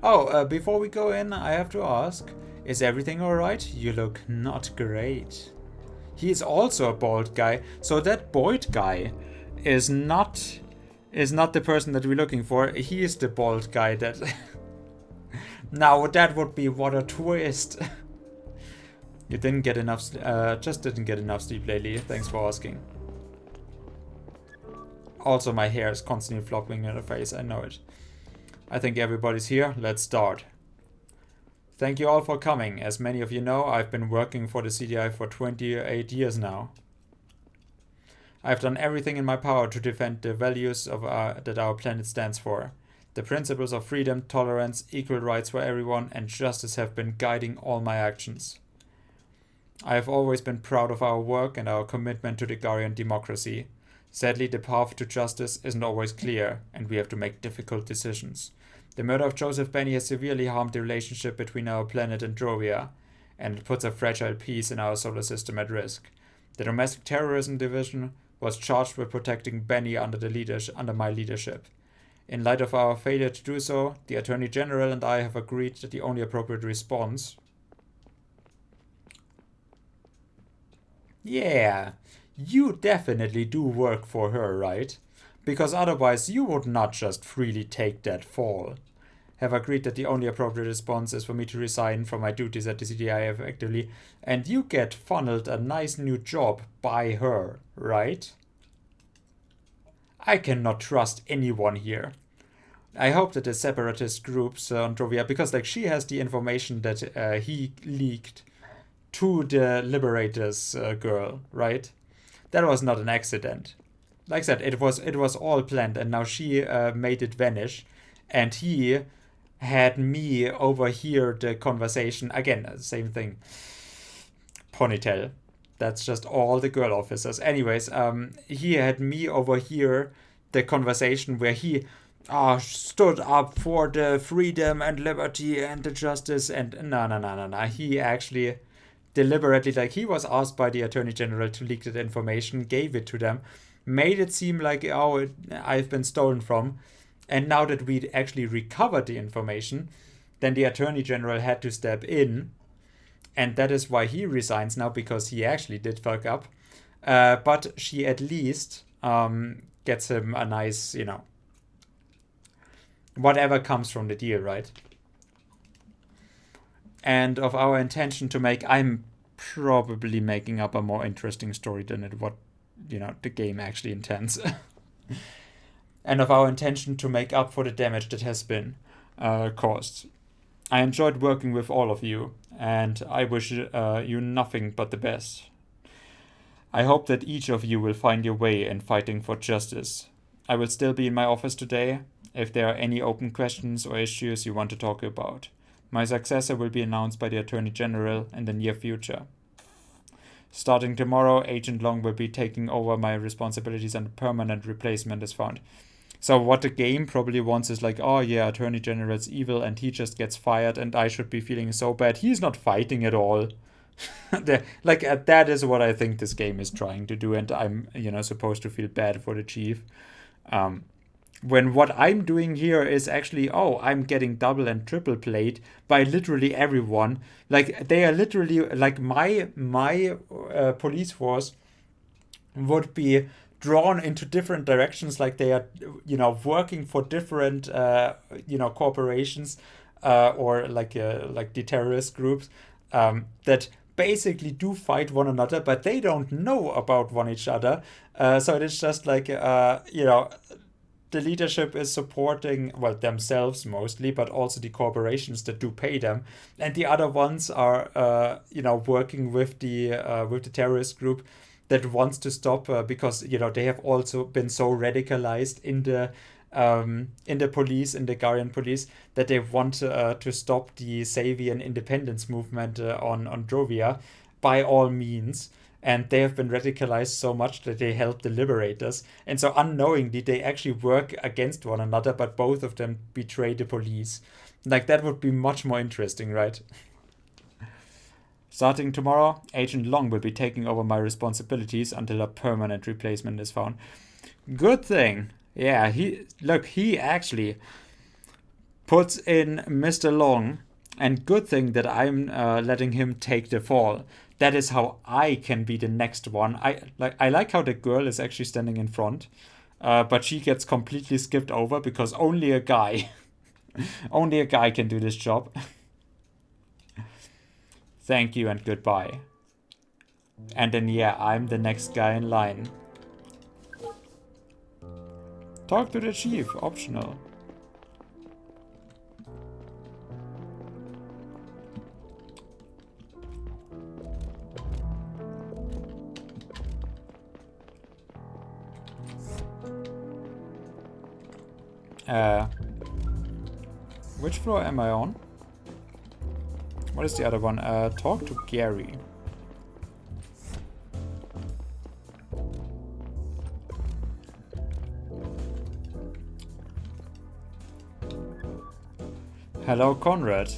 Oh, before we go in, I have to ask, is everything alright? You look not great. He is also a bald guy, so that bald guy is not the person that we're looking for. He is the bald guy that... Now, that would be what a twist. You didn't get enough, just didn't get enough sleep lately. Thanks for asking. Also, my hair is constantly flopping in the face, I know it. I think everybody's here. Let's start. Thank you all for coming. As many of you know, I've been working for the CDI for 28 years now. I've done everything in my power to defend the values of that our planet stands for. The principles of freedom, tolerance, equal rights for everyone, and justice have been guiding all my actions. I have always been proud of our work and our commitment to the Garian democracy. Sadly, the path to justice isn't always clear, and we have to make difficult decisions. The murder of Joseph Benny has severely harmed the relationship between our planet and Drovia, and it puts a fragile peace in our solar system at risk. The Domestic Terrorism Division was charged with protecting Benny under my leadership. In light of our failure to do so, the Attorney General and I have agreed that the only appropriate response... Yeah, you definitely do work for her, right? Because otherwise you would not just freely take that fall. Have agreed that the only appropriate response is for me to resign from my duties at the CDI effectively, and you get funneled a nice new job by her, right? I cannot trust anyone here. I hope that the separatist groups on Drovia, because like she has the information that he leaked to the Liberators girl, right? That was not an accident. Like I said, it was all planned, and now she made it vanish, and he had me overhear the conversation. Again, same thing. Ponytail. That's just all the girl officers. Anyways, he had me overhear the conversation where he stood up for the freedom and liberty and the justice, and no. He actually deliberately, like, he was asked by the Attorney General to leak that information, gave it to them, made it seem like, oh, I've been stolen from. And now that we'd actually recovered the information, then the Attorney General had to step in and that is why he resigns now, because he actually did fuck up. But she at least gets him a nice, whatever comes from the deal, right? And of our intention to make, I'm probably making up a more interesting story than what the game actually intends. And of our intention to make up for the damage that has been caused. I enjoyed working with all of you, and I wish you nothing but the best. I hope that each of you will find your way in fighting for justice. I will still be in my office today if there are any open questions or issues you want to talk about. My successor will be announced by the Attorney General in the near future. Starting tomorrow, Agent Long will be taking over my responsibilities and a permanent replacement is found. So what the game probably wants is like, oh yeah, Attorney General's evil and he just gets fired and I should be feeling so bad. He's not fighting at all. That is what I think this game is trying to do, and I'm supposed to feel bad for the chief. When what I'm doing here is actually, I'm getting double and triple played by literally everyone. Like, they are literally, like, my police force would be drawn into different directions, like they are, working for different, corporations, or like the terrorist groups, that basically do fight one another, but they don't know about one each other. So it's just like, the leadership is supporting, well, themselves mostly, but also the corporations that do pay them, and the other ones are, working with the terrorist group that wants to stop, because they have also been so radicalized in the police, in the Garian police, that they want to stop the Savian independence movement on Drovia by all means. And they have been radicalized so much that they help the liberators. And so unknowingly, they actually work against one another, but both of them betray the police. Like, that would be much more interesting, right? Starting tomorrow, Agent Long will be taking over my responsibilities until a permanent replacement is found. Good thing. Yeah, he actually puts in Mr. Long, and good thing that I'm letting him take the fall. That is how I can be the next one. I like how the girl is actually standing in front, but she gets completely skipped over because only a guy can do this job. Thank you and goodbye. And then I'm the next guy in line. Talk to the chief, optional. Which floor am I on? What is the other one? Talk to Gary. Hello, Conrad.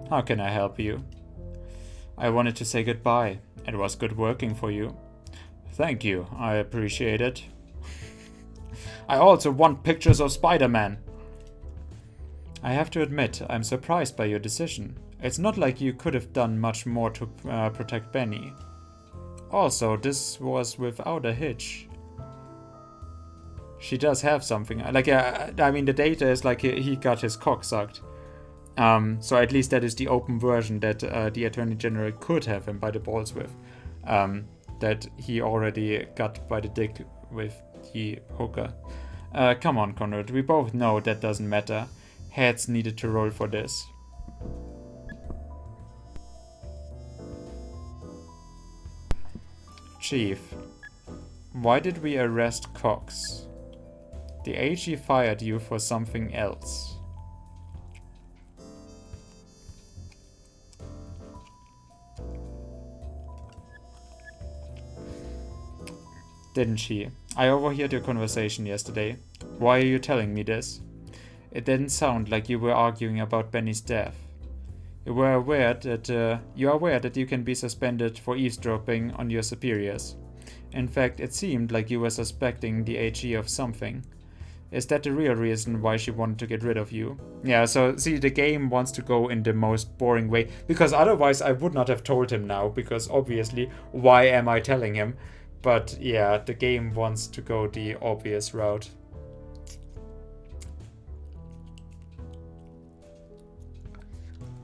How can I help you? I wanted to say goodbye. It was good working for you. Thank you. I appreciate it. I also want pictures of Spider-Man. I have to admit, I'm surprised by your decision. It's not like you could have done much more to protect Benny. Also, this was without a hitch. She does have something. Like, I mean, the data is like he got his cock sucked. So at least that is the open version that the Attorney General could have him by the balls with. That he already got by the dick with the hooker. Come on, Conrad. We both know that doesn't matter. Heads needed to roll for this. Chief, why did we arrest Cox? The AG fired you for something else. Didn't she? I overheard your conversation yesterday. Why are you telling me this? It didn't sound like you were arguing about Benny's death. You are aware that you can be suspended for eavesdropping on your superiors. In fact, it seemed like you were suspecting the AG of something. Is that the real reason why she wanted to get rid of you? Yeah, so see, the game wants to go in the most boring way. Because otherwise I would not have told him now. Because obviously, why am I telling him? But yeah, the game wants to go the obvious route.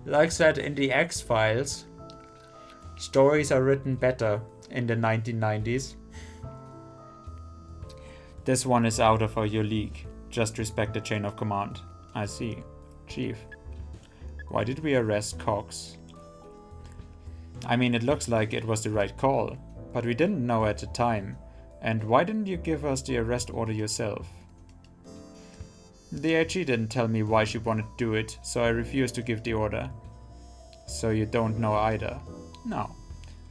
Like said in the X-Files, stories are written better in the 1990s. This one is out of your league. Just respect the chain of command. I see. Chief. Why did we arrest Cox? I mean, it looks like it was the right call, but we didn't know at the time. And why didn't you give us the arrest order yourself? The AG didn't tell me why she wanted to do it, so I refused to give the order. So you don't know either? No.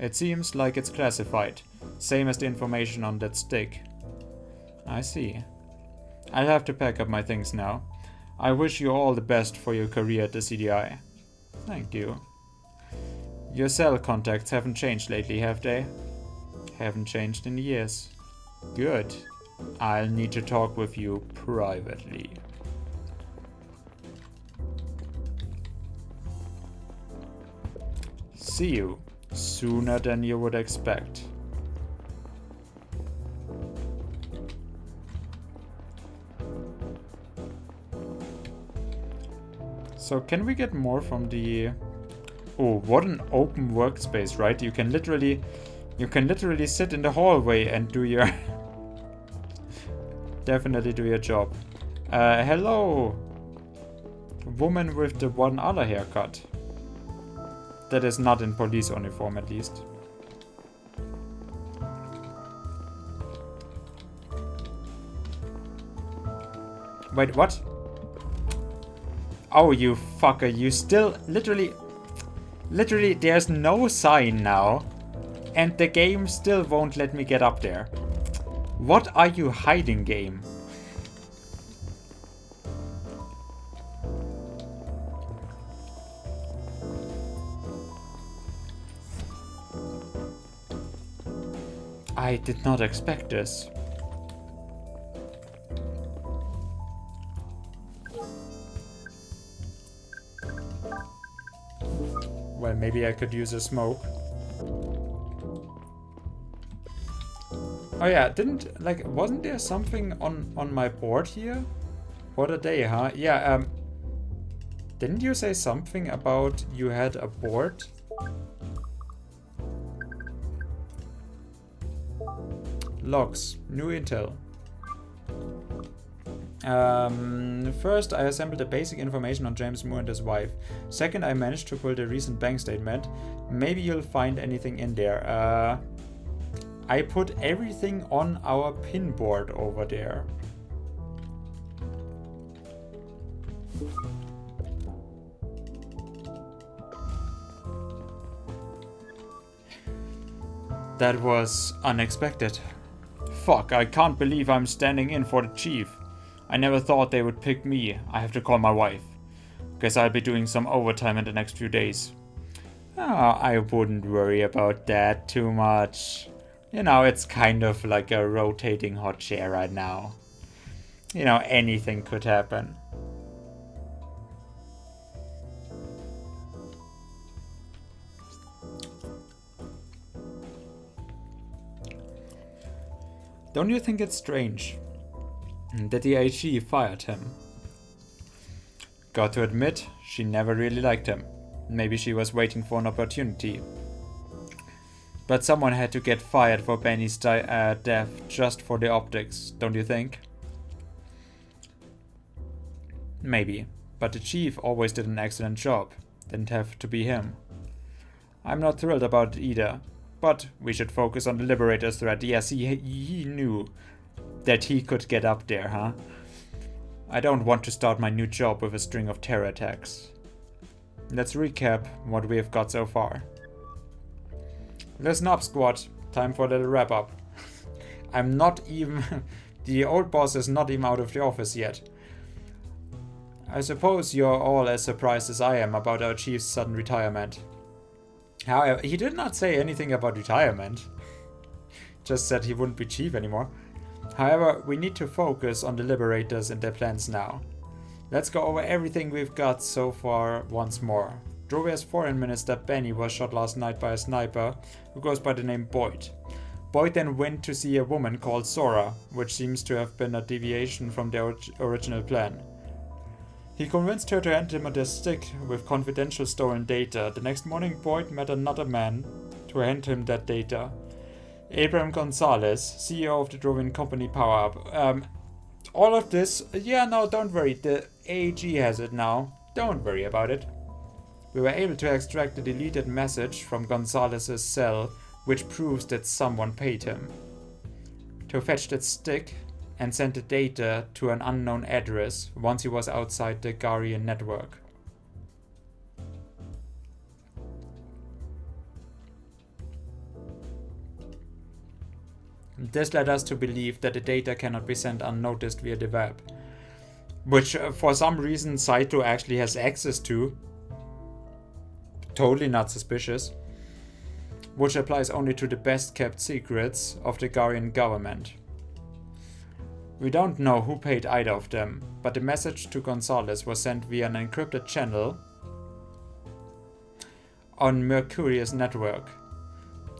It seems like it's classified, same as the information on that stick. I see. I'll have to pack up my things now. I wish you all the best for your career at the CDI. Thank you. Your cell contacts haven't changed lately, have they? Haven't changed in years. Good. I'll need to talk with you privately. See you sooner than you would expect. So can we get more from the... Oh, what an open workspace, right? You can literally sit in the hallway and do your... Definitely do your job. Hello! Woman with the one other haircut. That is not in police uniform, at least. Wait, what? Oh, you fucker, you still... Literally, there's no sign now. And the game still won't let me get up there. What are you hiding, game? I did not expect this. Well, maybe I could use a smoke. Oh yeah, wasn't there something on my board here? What a day, huh? Yeah, didn't you say something about you had a board? Logs, new intel. First, I assembled the basic information on James Moore and his wife. Second, I managed to pull the recent bank statement. Maybe you'll find anything in there. I put everything on our pin board over there. That was unexpected. Fuck, I can't believe I'm standing in for the chief. I never thought they would pick me. I have to call my wife. Guess I'll be doing some overtime in the next few days. Oh, I wouldn't worry about that too much. You know, it's kind of like a rotating hot chair right now. You know, anything could happen. Don't you think it's strange that the AG fired him? Got to admit, she never really liked him. Maybe she was waiting for an opportunity. But someone had to get fired for Benny's death just for the optics, don't you think? Maybe, but the chief always did an excellent job. Didn't have to be him. I'm not thrilled about it either. But we should focus on the Liberator's threat. Yes, he knew that he could get up there, huh? I don't want to start my new job with a string of terror attacks. Let's recap what we have got so far. Listen up, squad. Time for a little wrap up. I'm not even... the old boss is not even out of the office yet. I suppose you're all as surprised as I am about our chief's sudden retirement. However, he did not say anything about retirement. Just said he wouldn't be chief anymore. However, we need to focus on the Liberators and their plans now. Let's go over everything we've got so far once more. Drovia's foreign minister Benny was shot last night by a sniper who goes by the name Boyd. Boyd then went to see a woman called Sora, which seems to have been a deviation from their original plan. He convinced her to hand him a stick with confidential stolen data. The next morning, Boyd met another man to hand him that data. Abraham Gonzalez, CEO of the Drovian company Power Up. All of this, yeah, no, don't worry. The AG has it now. Don't worry about it. We were able to extract the deleted message from Gonzalez's cell, which proves that someone paid him to fetch that stick and send the data to an unknown address once he was outside the Garian network. This led us to believe that the data cannot be sent unnoticed via the web, which for some reason Saito actually has access to. Totally not suspicious. Which applies only to the best kept secrets of the Garian government. We don't know who paid either of them, but the message to Gonzalez was sent via an encrypted channel on Mercurius network.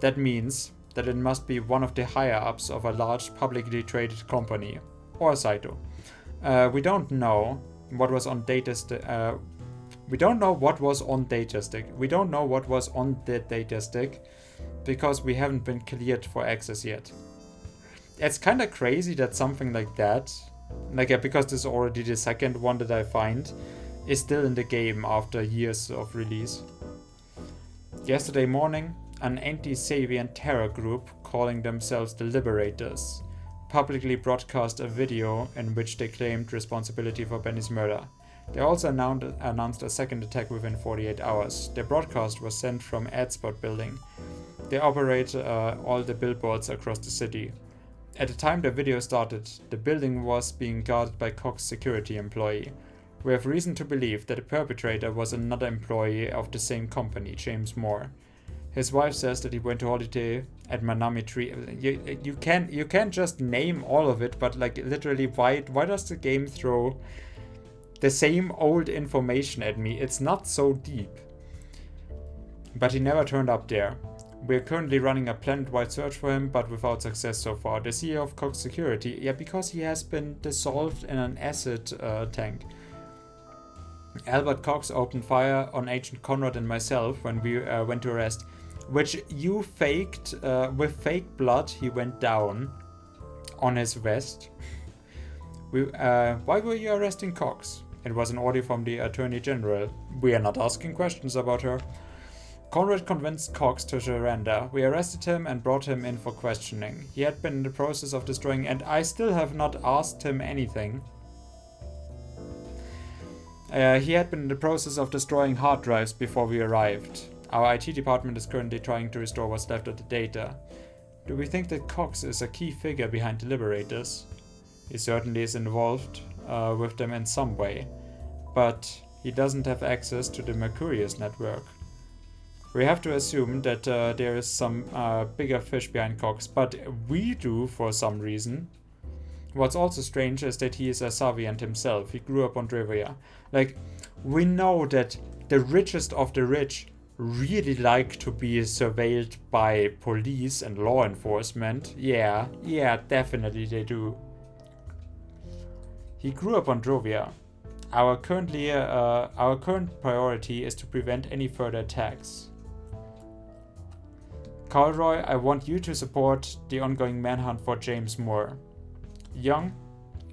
That means that it must be one of the higher-ups of a large publicly traded company, or Saito. We don't know what was on we don't know what was on DataStick. We don't know what was on the DataStick because we haven't been cleared for access yet. It's kind of crazy that something like that, because this is already the second one that I find, is still in the game after years of release. Yesterday morning, an anti-Savian terror group calling themselves the Liberators publicly broadcast a video in which they claimed responsibility for Benny's murder. They also announced a second attack within 48 hours. Their broadcast was sent from AdSpot building. They operate all the billboards across the city. At the time the video started, the building was being guarded by Cox's security employee. We have reason to believe that the perpetrator was another employee of the same company, James Moore. His wife says that he went to holiday at Manami Tree. You can't just name all of it, but literally, why does the game throw the same old information at me? It's not so deep. But he never turned up there. We're currently running a planet-wide search for him, but without success so far. The CEO of Cox Security, because he has been dissolved in an acid tank. Albert Cox opened fire on Agent Conrad and myself when we went to arrest, which you faked with fake blood. He went down on his vest. Why were you arresting Cox? It was an order from the Attorney General. We are not asking questions about her. Conrad convinced Cox to surrender. We arrested him and brought him in for questioning. He had been in the process of destroying, and I still have not asked him anything. He had been in the process of destroying hard drives before we arrived. Our IT department is currently trying to restore what's left of the data. Do we think that Cox is a key figure behind the Liberators? He certainly is involved with them in some way, but he doesn't have access to the Mercurius network. We have to assume that there is some bigger fish behind Cox, but we do for some reason. What's also strange is that he is a Saviant himself. He grew up on Drevia. We know that the richest of the rich really like to be surveilled by police and law enforcement. Yeah, definitely they do. He grew up on Drovia. Our current priority is to prevent any further attacks. Carlroy, I want you to support the ongoing manhunt for James Moore. Young,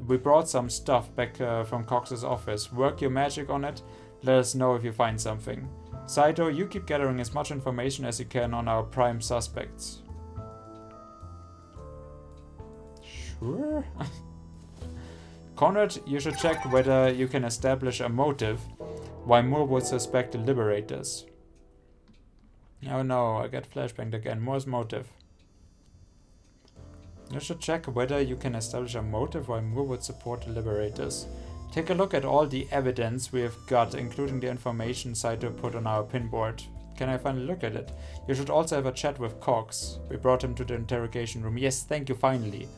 we brought some stuff back from Cox's office. Work your magic on it. Let us know if you find something. Saito, you keep gathering as much information as you can on our prime suspects. Sure. Conrad, you should check whether you can establish a motive why Moore would suspect the Liberators. Oh no, I get flashbanged again. Moore's motive. You should check whether you can establish a motive why Moore would support the Liberators. Take a look at all the evidence we have got, including the information Saito put on our pinboard. Can I finally look at it? You should also have a chat with Cox. We brought him to the interrogation room. Yes, thank you, finally.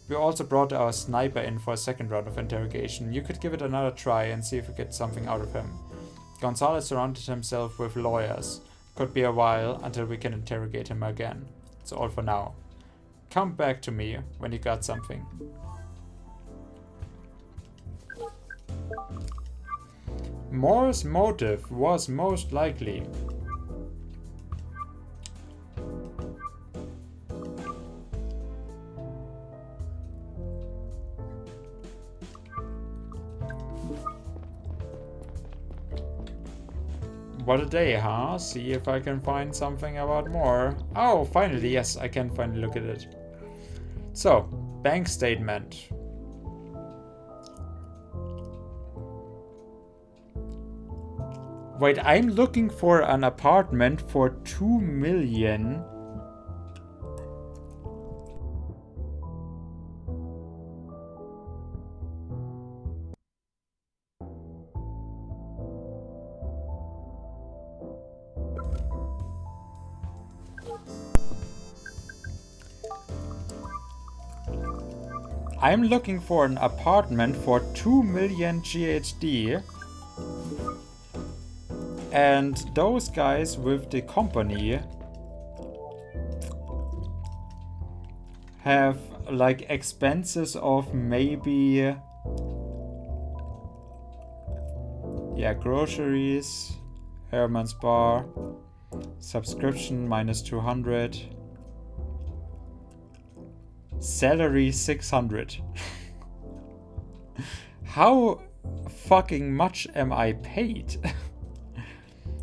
We also brought our sniper in for a second round of interrogation. You could give it another try and see if we get something out of him. Gonzalez surrounded himself with lawyers. Could be a while until we can interrogate him again. That's all for now. Come back to me when you got something. Moore's motive was most likely. What a day, huh? See if I can find something about Moore. Oh, finally, yes, I can finally look at it. So, bank statement. Wait, I'm looking for an apartment for 2 million. I'm looking for an apartment for 2 million GHD. And those guys with the company have like expenses of maybe, yeah, groceries, Herman's Bar, subscription minus 200, salary 600. How fucking much am I paid?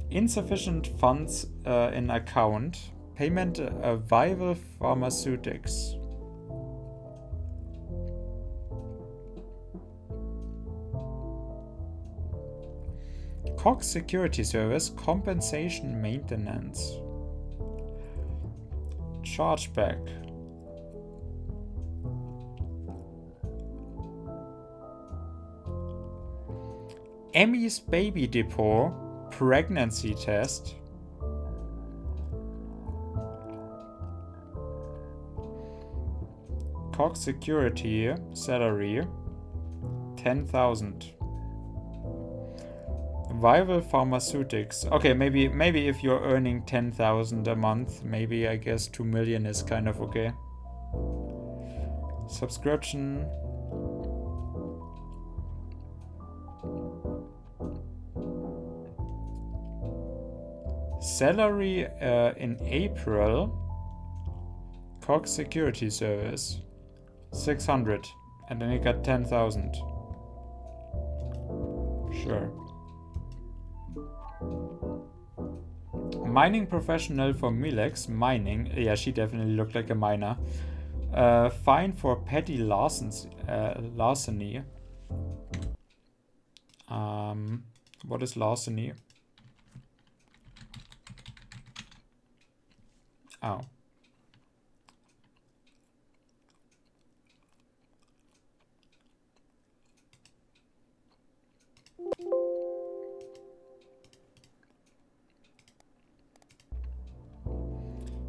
Insufficient funds in account. Payment Vival Pharmaceutics. Cox Security Service. Compensation Maintenance. Chargeback. Emmy's Baby Depot. Pregnancy test. Cox Security salary 10,000. Vival Pharmaceutics. Okay, maybe if you're earning 10,000 a month, maybe I guess 2 million is kind of okay. Subscription. Salary in April. Cox Security Service 600, and then you got 10,000. Sure. Mining professional for Milex. Mining. Yeah, she definitely looked like a miner. Fine for petty larceny. What is larceny? Oh.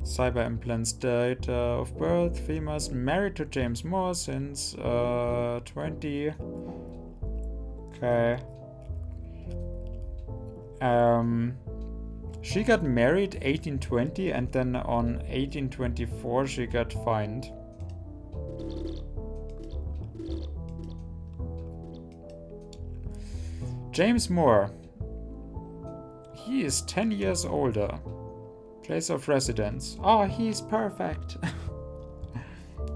Cyber implants, date of birth, females, married to James Moore since 20. Okay. She got married 1820 and then on 1824 she got fined. James Moore. He is 10 years older. Place of residence. Oh, he's perfect.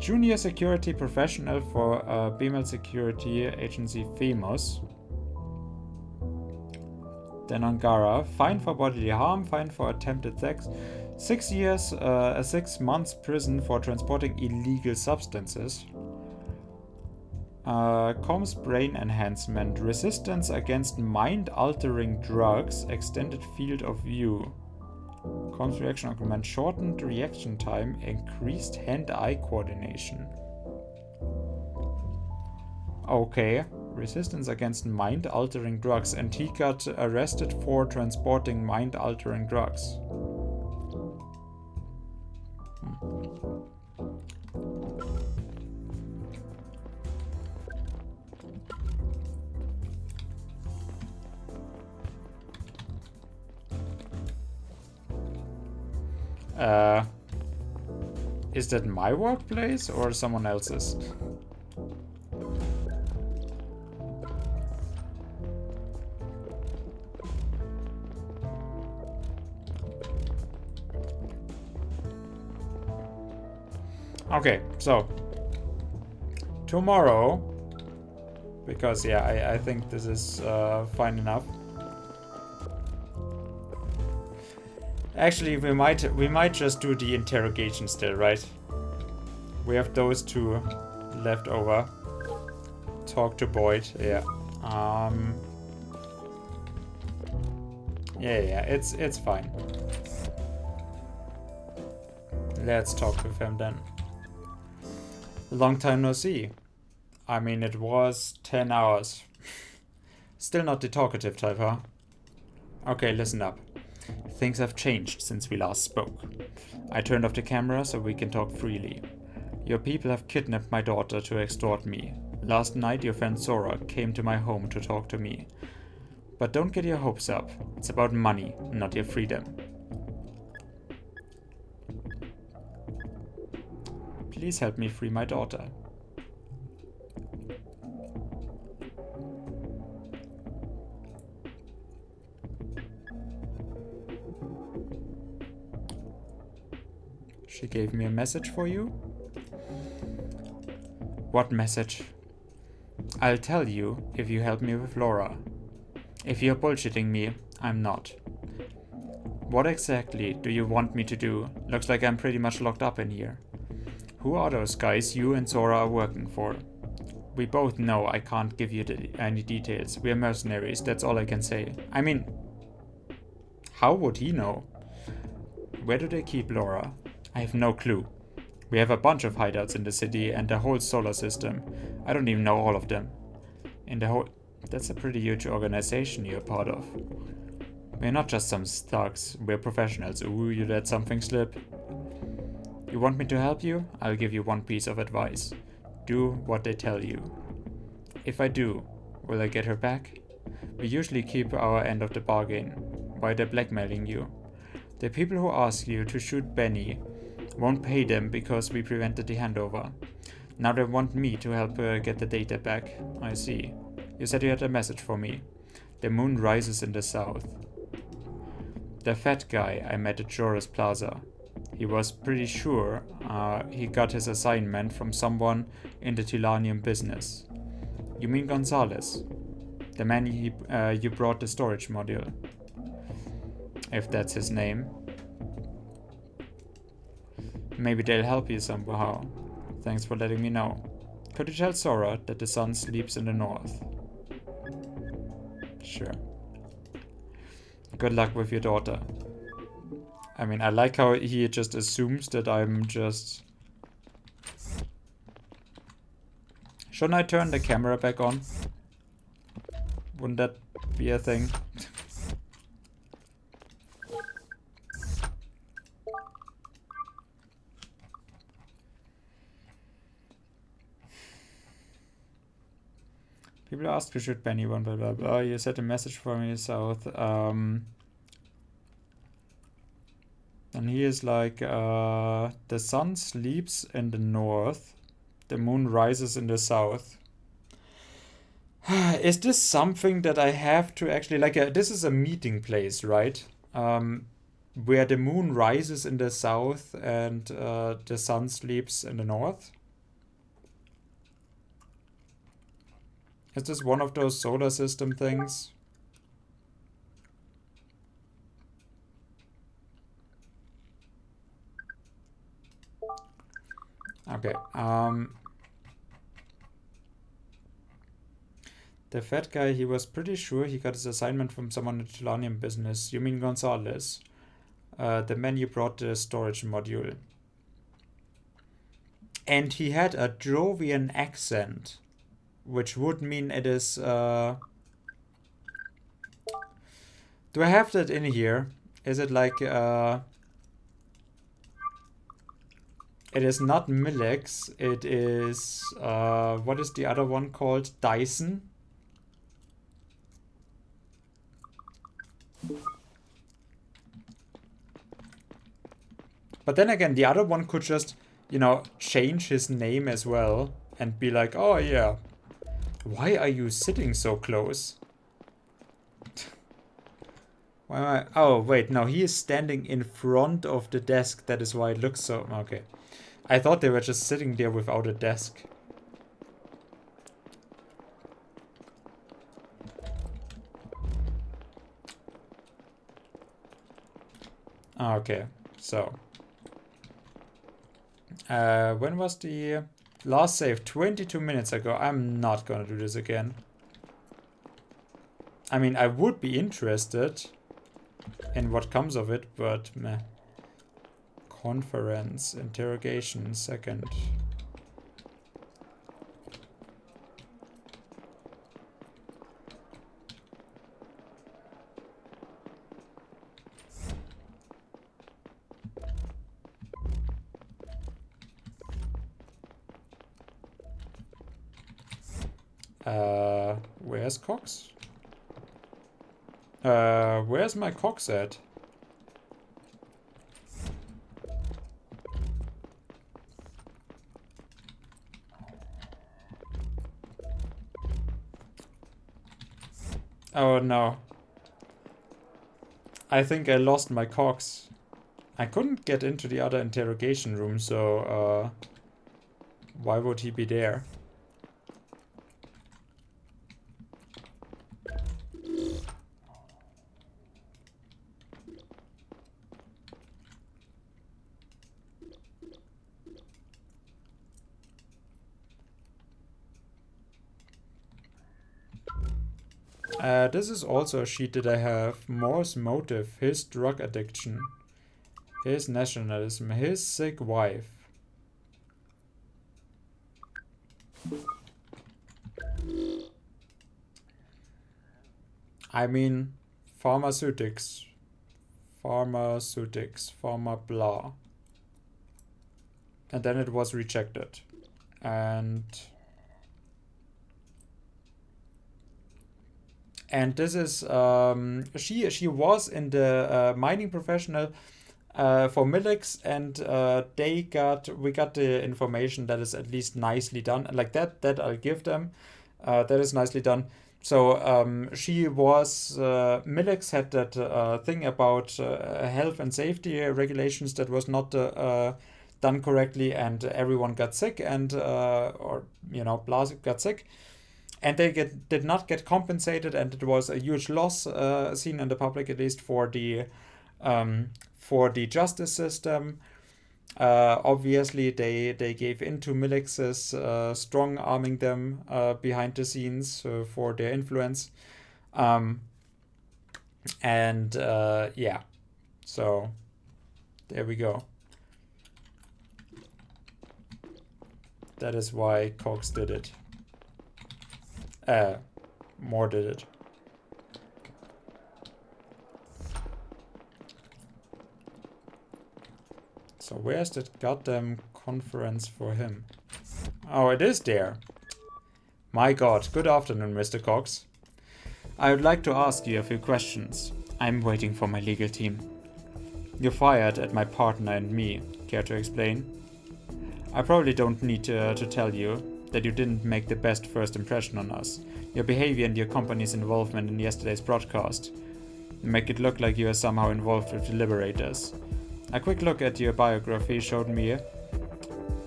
Junior security professional for Female Security Agency FEMOS. Then Angara. Fine for bodily harm, fine for attempted sex. 6 years, 6 months prison for transporting illegal substances. Comms brain enhancement. Resistance against mind-altering drugs. Extended field of view. Comms reaction augment. Shortened reaction time. Increased hand-eye coordination. Okay. Resistance against mind-altering drugs. And he got arrested for transporting mind-altering drugs. Is that my workplace or someone else's? Okay, so tomorrow, because yeah, I think this is fine enough. Actually, we might just do the interrogation still, right? We have those two left over. Talk to Boyd, yeah. Yeah, it's fine. Let's talk with him then. Long time no see. I mean, it was 10 hours. Still not the talkative type, huh? Okay, listen up. Things have changed since we last spoke. I turned off the camera so we can talk freely. Your people have kidnapped my daughter to extort me. Last night your friend Sora came to my home to talk to me. But don't get your hopes up. It's about money, not your freedom. Please help me free my daughter. She gave me a message for you? What message? I'll tell you if you help me with Laura. If you're bullshitting me, I'm not. What exactly do you want me to do? Looks like I'm pretty much locked up in here. Who are those guys you and Sora are working for? We both know I can't give you any details. We're mercenaries, that's all I can say. I mean, how would he know? Where do they keep Laura? I have no clue. We have a bunch of hideouts in the city and the whole solar system. I don't even know all of them. In the whole... That's a pretty huge organization you're part of. We're not just some thugs, we're professionals. Ooh, you let something slip. You want me to help you? I'll give you one piece of advice. Do what they tell you. If I do, will I get her back? We usually keep our end of the bargain. Why they're blackmailing you? The people who ask you to shoot Benny won't pay them because we prevented the handover. Now they want me to help get the data back. I see. You said you had a message for me. The moon rises in the south. The fat guy I met at Joris Plaza. He was pretty sure he got his assignment from someone in the Tilanium business. You mean Gonzalez? The man you brought the storage module. If that's his name. Maybe they'll help you somehow. Thanks for letting me know. Could you tell Sora that the sun sleeps in the north? Sure. Good luck with your daughter. I mean, I like how he just assumes that I'm just... Shouldn't I turn the camera back on? Wouldn't that be a thing? People ask to shoot Benny, one blah blah blah. You sent a message for me south. And he is like, the sun sleeps in the north, the moon rises in the south. Is this something that I have to actually, like, this is a meeting place, right? Where the moon rises in the south and the sun sleeps in the north? Is this one of those solar system things? Okay, the fat guy, he was pretty sure he got his assignment from someone in the Tilanium business. You mean Gonzalez? The man you brought the storage module. And he had a Drovian accent, which would mean it is... Do I have that in here? Is it like... It is not Millex, it is... what is the other one called? Dyson? But then again, the other one could just, you know, change his name as well and be like, oh yeah, why are you sitting so close? Why am I... Oh, wait, no, he is standing in front of the desk. That is why it looks so... Okay. I thought they were just sitting there without a desk. Okay, so... when was the last save? 22 minutes ago. I'm not gonna do this again. I mean, I would be interested in what comes of it, but meh. Conference, interrogation, second. Where's Cox? Where's my Cox at? Oh no. I think I lost my Cox. I couldn't get into the other interrogation room, so why would he be there? This is also a sheet that I have. Moore's motive, his drug addiction, his nationalism, his sick wife. I mean, pharmaceutics, pharma blah. And then it was rejected. And this is she was in the mining professional for Millix, and we got the information that is at least nicely done. Like that I'll give them. That is nicely done. So she was Millix had that thing about health and safety regulations that was not done correctly, and everyone got sick, and or you know, Blas got sick. And they did not get compensated, and it was a huge loss seen in the public, at least for the justice system. Obviously, they gave in to Millix's strong arming them behind the scenes for their influence. Yeah, so there we go. That is why Cox did it. Moore did it. So where's that goddamn conference for him? Oh, it is there. My god, good afternoon, Mr. Cox. I would like to ask you a few questions. I'm waiting for my legal team. You fired at my partner and me. Care to explain? I probably don't need to tell you that you didn't make the best first impression on us. Your behavior and your company's involvement in yesterday's broadcast make it look like you are somehow involved with the Liberators. A quick look at your biography showed me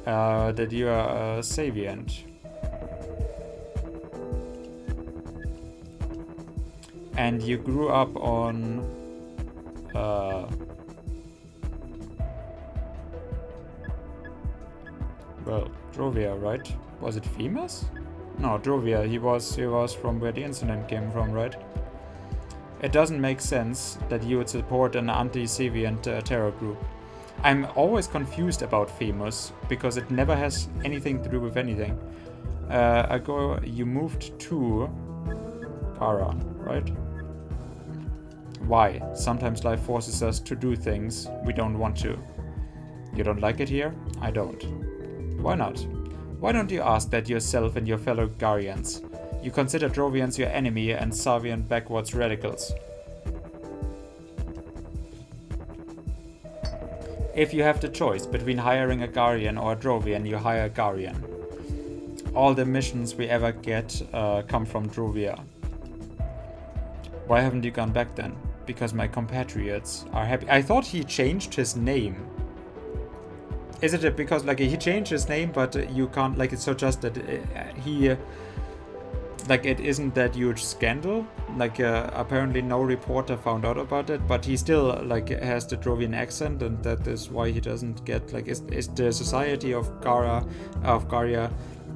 that you are a Savient. And you grew up on well, Drovia, right? Was it Femus? No, Drovia. He was from where the incident came from, right? It doesn't make sense that you would support an anti-Savient terror group. I'm always confused about Femus because it never has anything to do with anything. Ago you moved to Kara, right? Why? Sometimes life forces us to do things we don't want to. You don't like it here? I don't. Why not? Why don't you ask that yourself and your fellow Garians? You consider Drovians your enemy and Savian backwards radicals. if you have the choice between hiring a Guardian or a Drovian, you hire a Guardian. All the missions we ever get come from Drovia. Why haven't you gone back then? Because my compatriots are happy. I thought he changed his name. Is it because like he changed his name, but you can't like it's so just that he like it isn't that huge scandal? Like apparently no reporter found out about it, but he still like has the Drovian accent, and that is why he doesn't get like is the society of Garia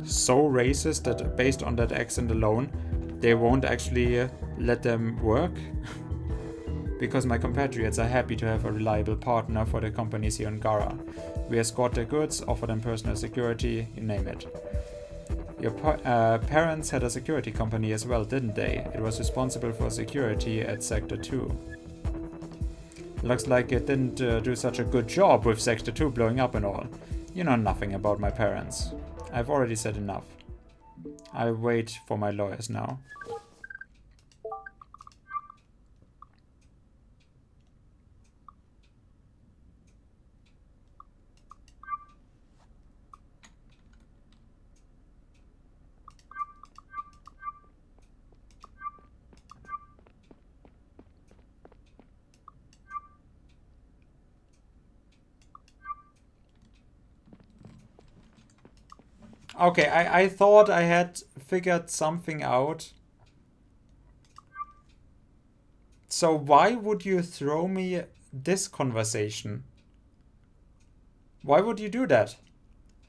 so racist that based on that accent alone they won't actually let them work? Because my compatriots are happy to have a reliable partner for their companies here in Gara. We escort their goods, offer them personal security, you name it. Your parents had a security company as well, didn't they? It was responsible for security at Sector 2. Looks like it didn't do such a good job with Sector 2 blowing up and all. You know nothing about my parents. I've already said enough. I wait for my lawyers now. Okay, I thought I had figured something out. So why would you throw me this conversation? Why would you do that?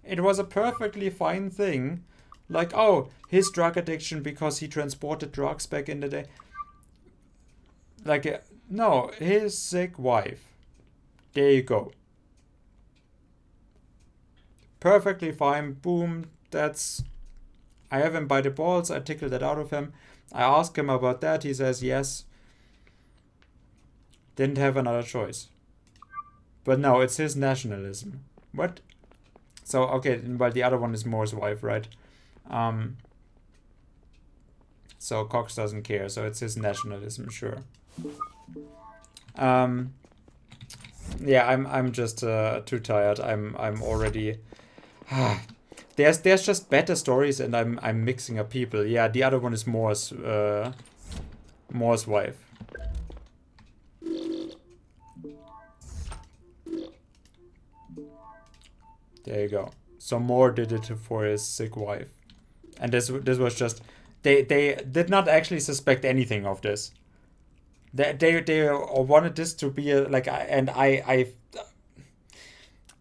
It was a perfectly fine thing. Like, oh, his drug addiction because he transported drugs back in the day. Like, no, his sick wife. There you go. Perfectly fine. Boom. That's... I have him by the balls. I tickled that out of him. I asked him about that. He says yes. Didn't have another choice. But no, it's his nationalism. What? So, okay, well, the other one is Moore's wife, right? So Cox doesn't care, so it's his nationalism, sure. Yeah, I'm just too tired. I'm already... there's just better stories, and I'm mixing up people. Yeah, the other one is Moore's wife. There you go. So Moore did it for his sick wife, and this was just they did not actually suspect anything of this. They wanted this to be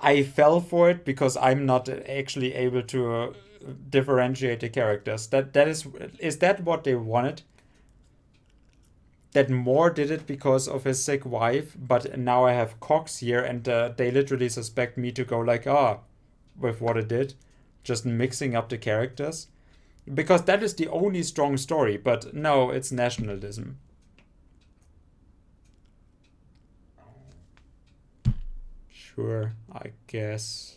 I fell for it because I'm not actually able to differentiate the characters. Is that what they wanted? That Moore did it because of his sick wife, but now I have Cox here, and they literally suspect me to go like, with what it did, just mixing up the characters, because that is the only strong story. But no, it's nationalism. Sure, I guess.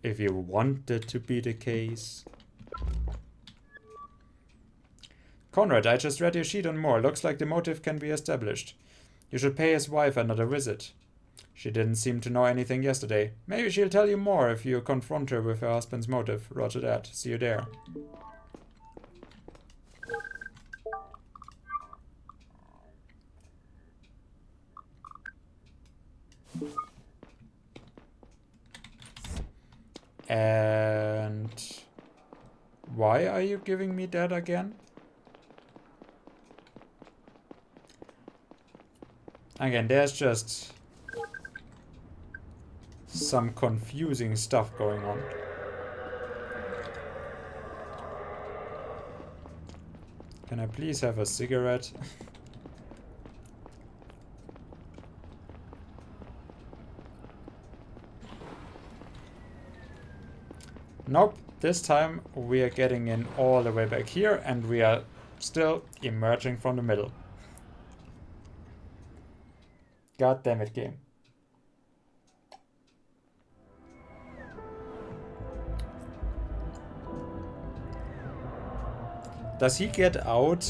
If you want it to be the case. Conrad, I just read your sheet on Moore. Looks like the motive can be established. You should pay his wife another visit. She didn't seem to know anything yesterday. Maybe she'll tell you more if you confront her with her husband's motive. Roger that. See you there. And why are you giving me that again? Again, there's just some confusing stuff going on. Can I please have a cigarette? Nope, this time we are getting in all the way back here, and we are still emerging from the middle. God damn it, game. Does he get out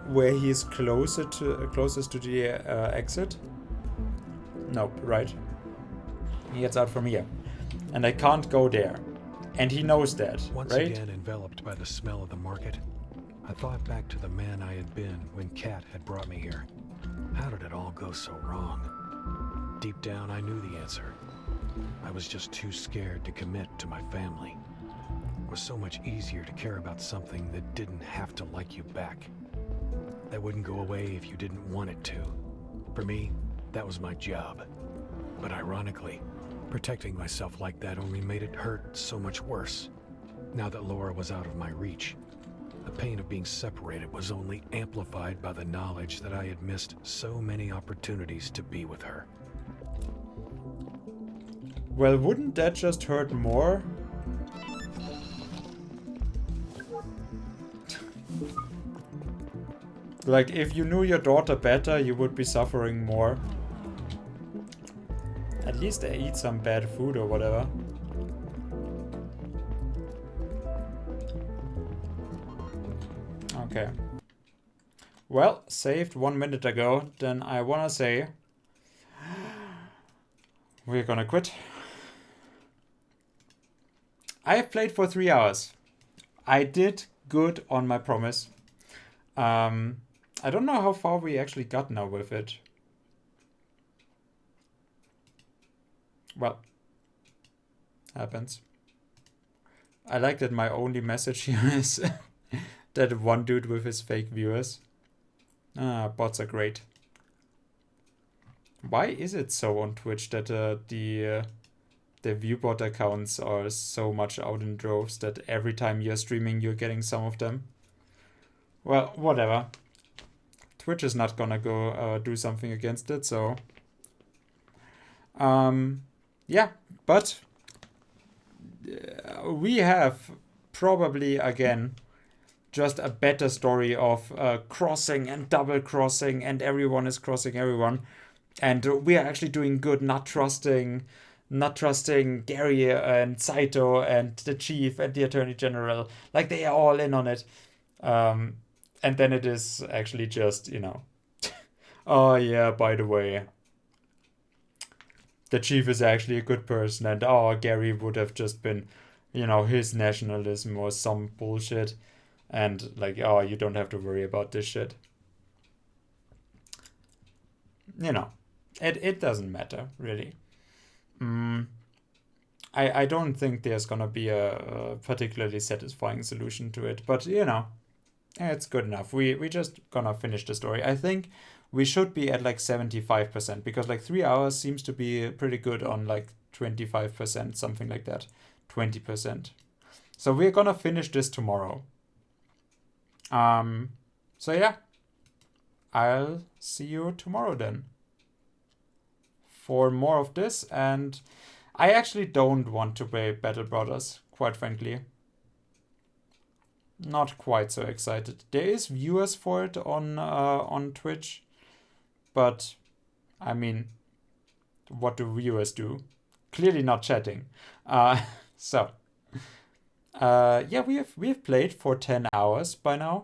where he's closest to the exit? Nope, right. He gets out from here. And I can't go there. And he knows that, Once right? again enveloped by the smell of the market, I thought back to the man I had been when Kat had brought me here. How did it all go so wrong? Deep down, I knew the answer. I was just too scared to commit to my family. It was so much easier to care about something that didn't have to like you back. That wouldn't go away if you didn't want it to. For me, that was my job. But ironically, protecting myself like that only made it hurt so much worse. Now that Laura was out of my reach, the pain of being separated was only amplified by the knowledge that I had missed so many opportunities to be with her. Well, wouldn't that just hurt more? Like, if you knew your daughter better, you would be suffering more. At least they eat some bad food or whatever. Okay. Well, saved 1 minute ago. Then I wanna say we're gonna quit. I have played for 3 hours. I did good on my promise. I don't know how far we actually got now with it. Well, happens. I like that my only message here is that one dude with his fake viewers. Bots are great. Why is it so on Twitch that the viewbot accounts are so much out in droves that every time you're streaming you're getting some of them? Well, whatever. Twitch is not gonna go do something against it, so yeah, but we have probably again just a better story of crossing and double crossing, and everyone is crossing everyone, and we are actually doing good, not trusting Gary and Saito and the chief and the attorney general. Like, they are all in on it. And then it is actually just, oh yeah, by the way, the chief is actually a good person, and oh, Gary would have just been, his nationalism or some bullshit, and like, oh, you don't have to worry about this shit. It doesn't matter, really. I don't think there's gonna be a particularly satisfying solution to it, but it's good enough. We just gonna finish the story. I think we should be at like 75%, because like 3 hours seems to be pretty good on like 25%, something like that. 20%. So we're gonna finish this tomorrow. So yeah. I'll see you tomorrow then for more of this, and I actually don't want to play Battle Brothers, quite frankly. Not quite so excited. There is viewers for it on Twitch, but I mean, what do viewers do? Clearly not chatting. So yeah, we have played for 10 hours by now.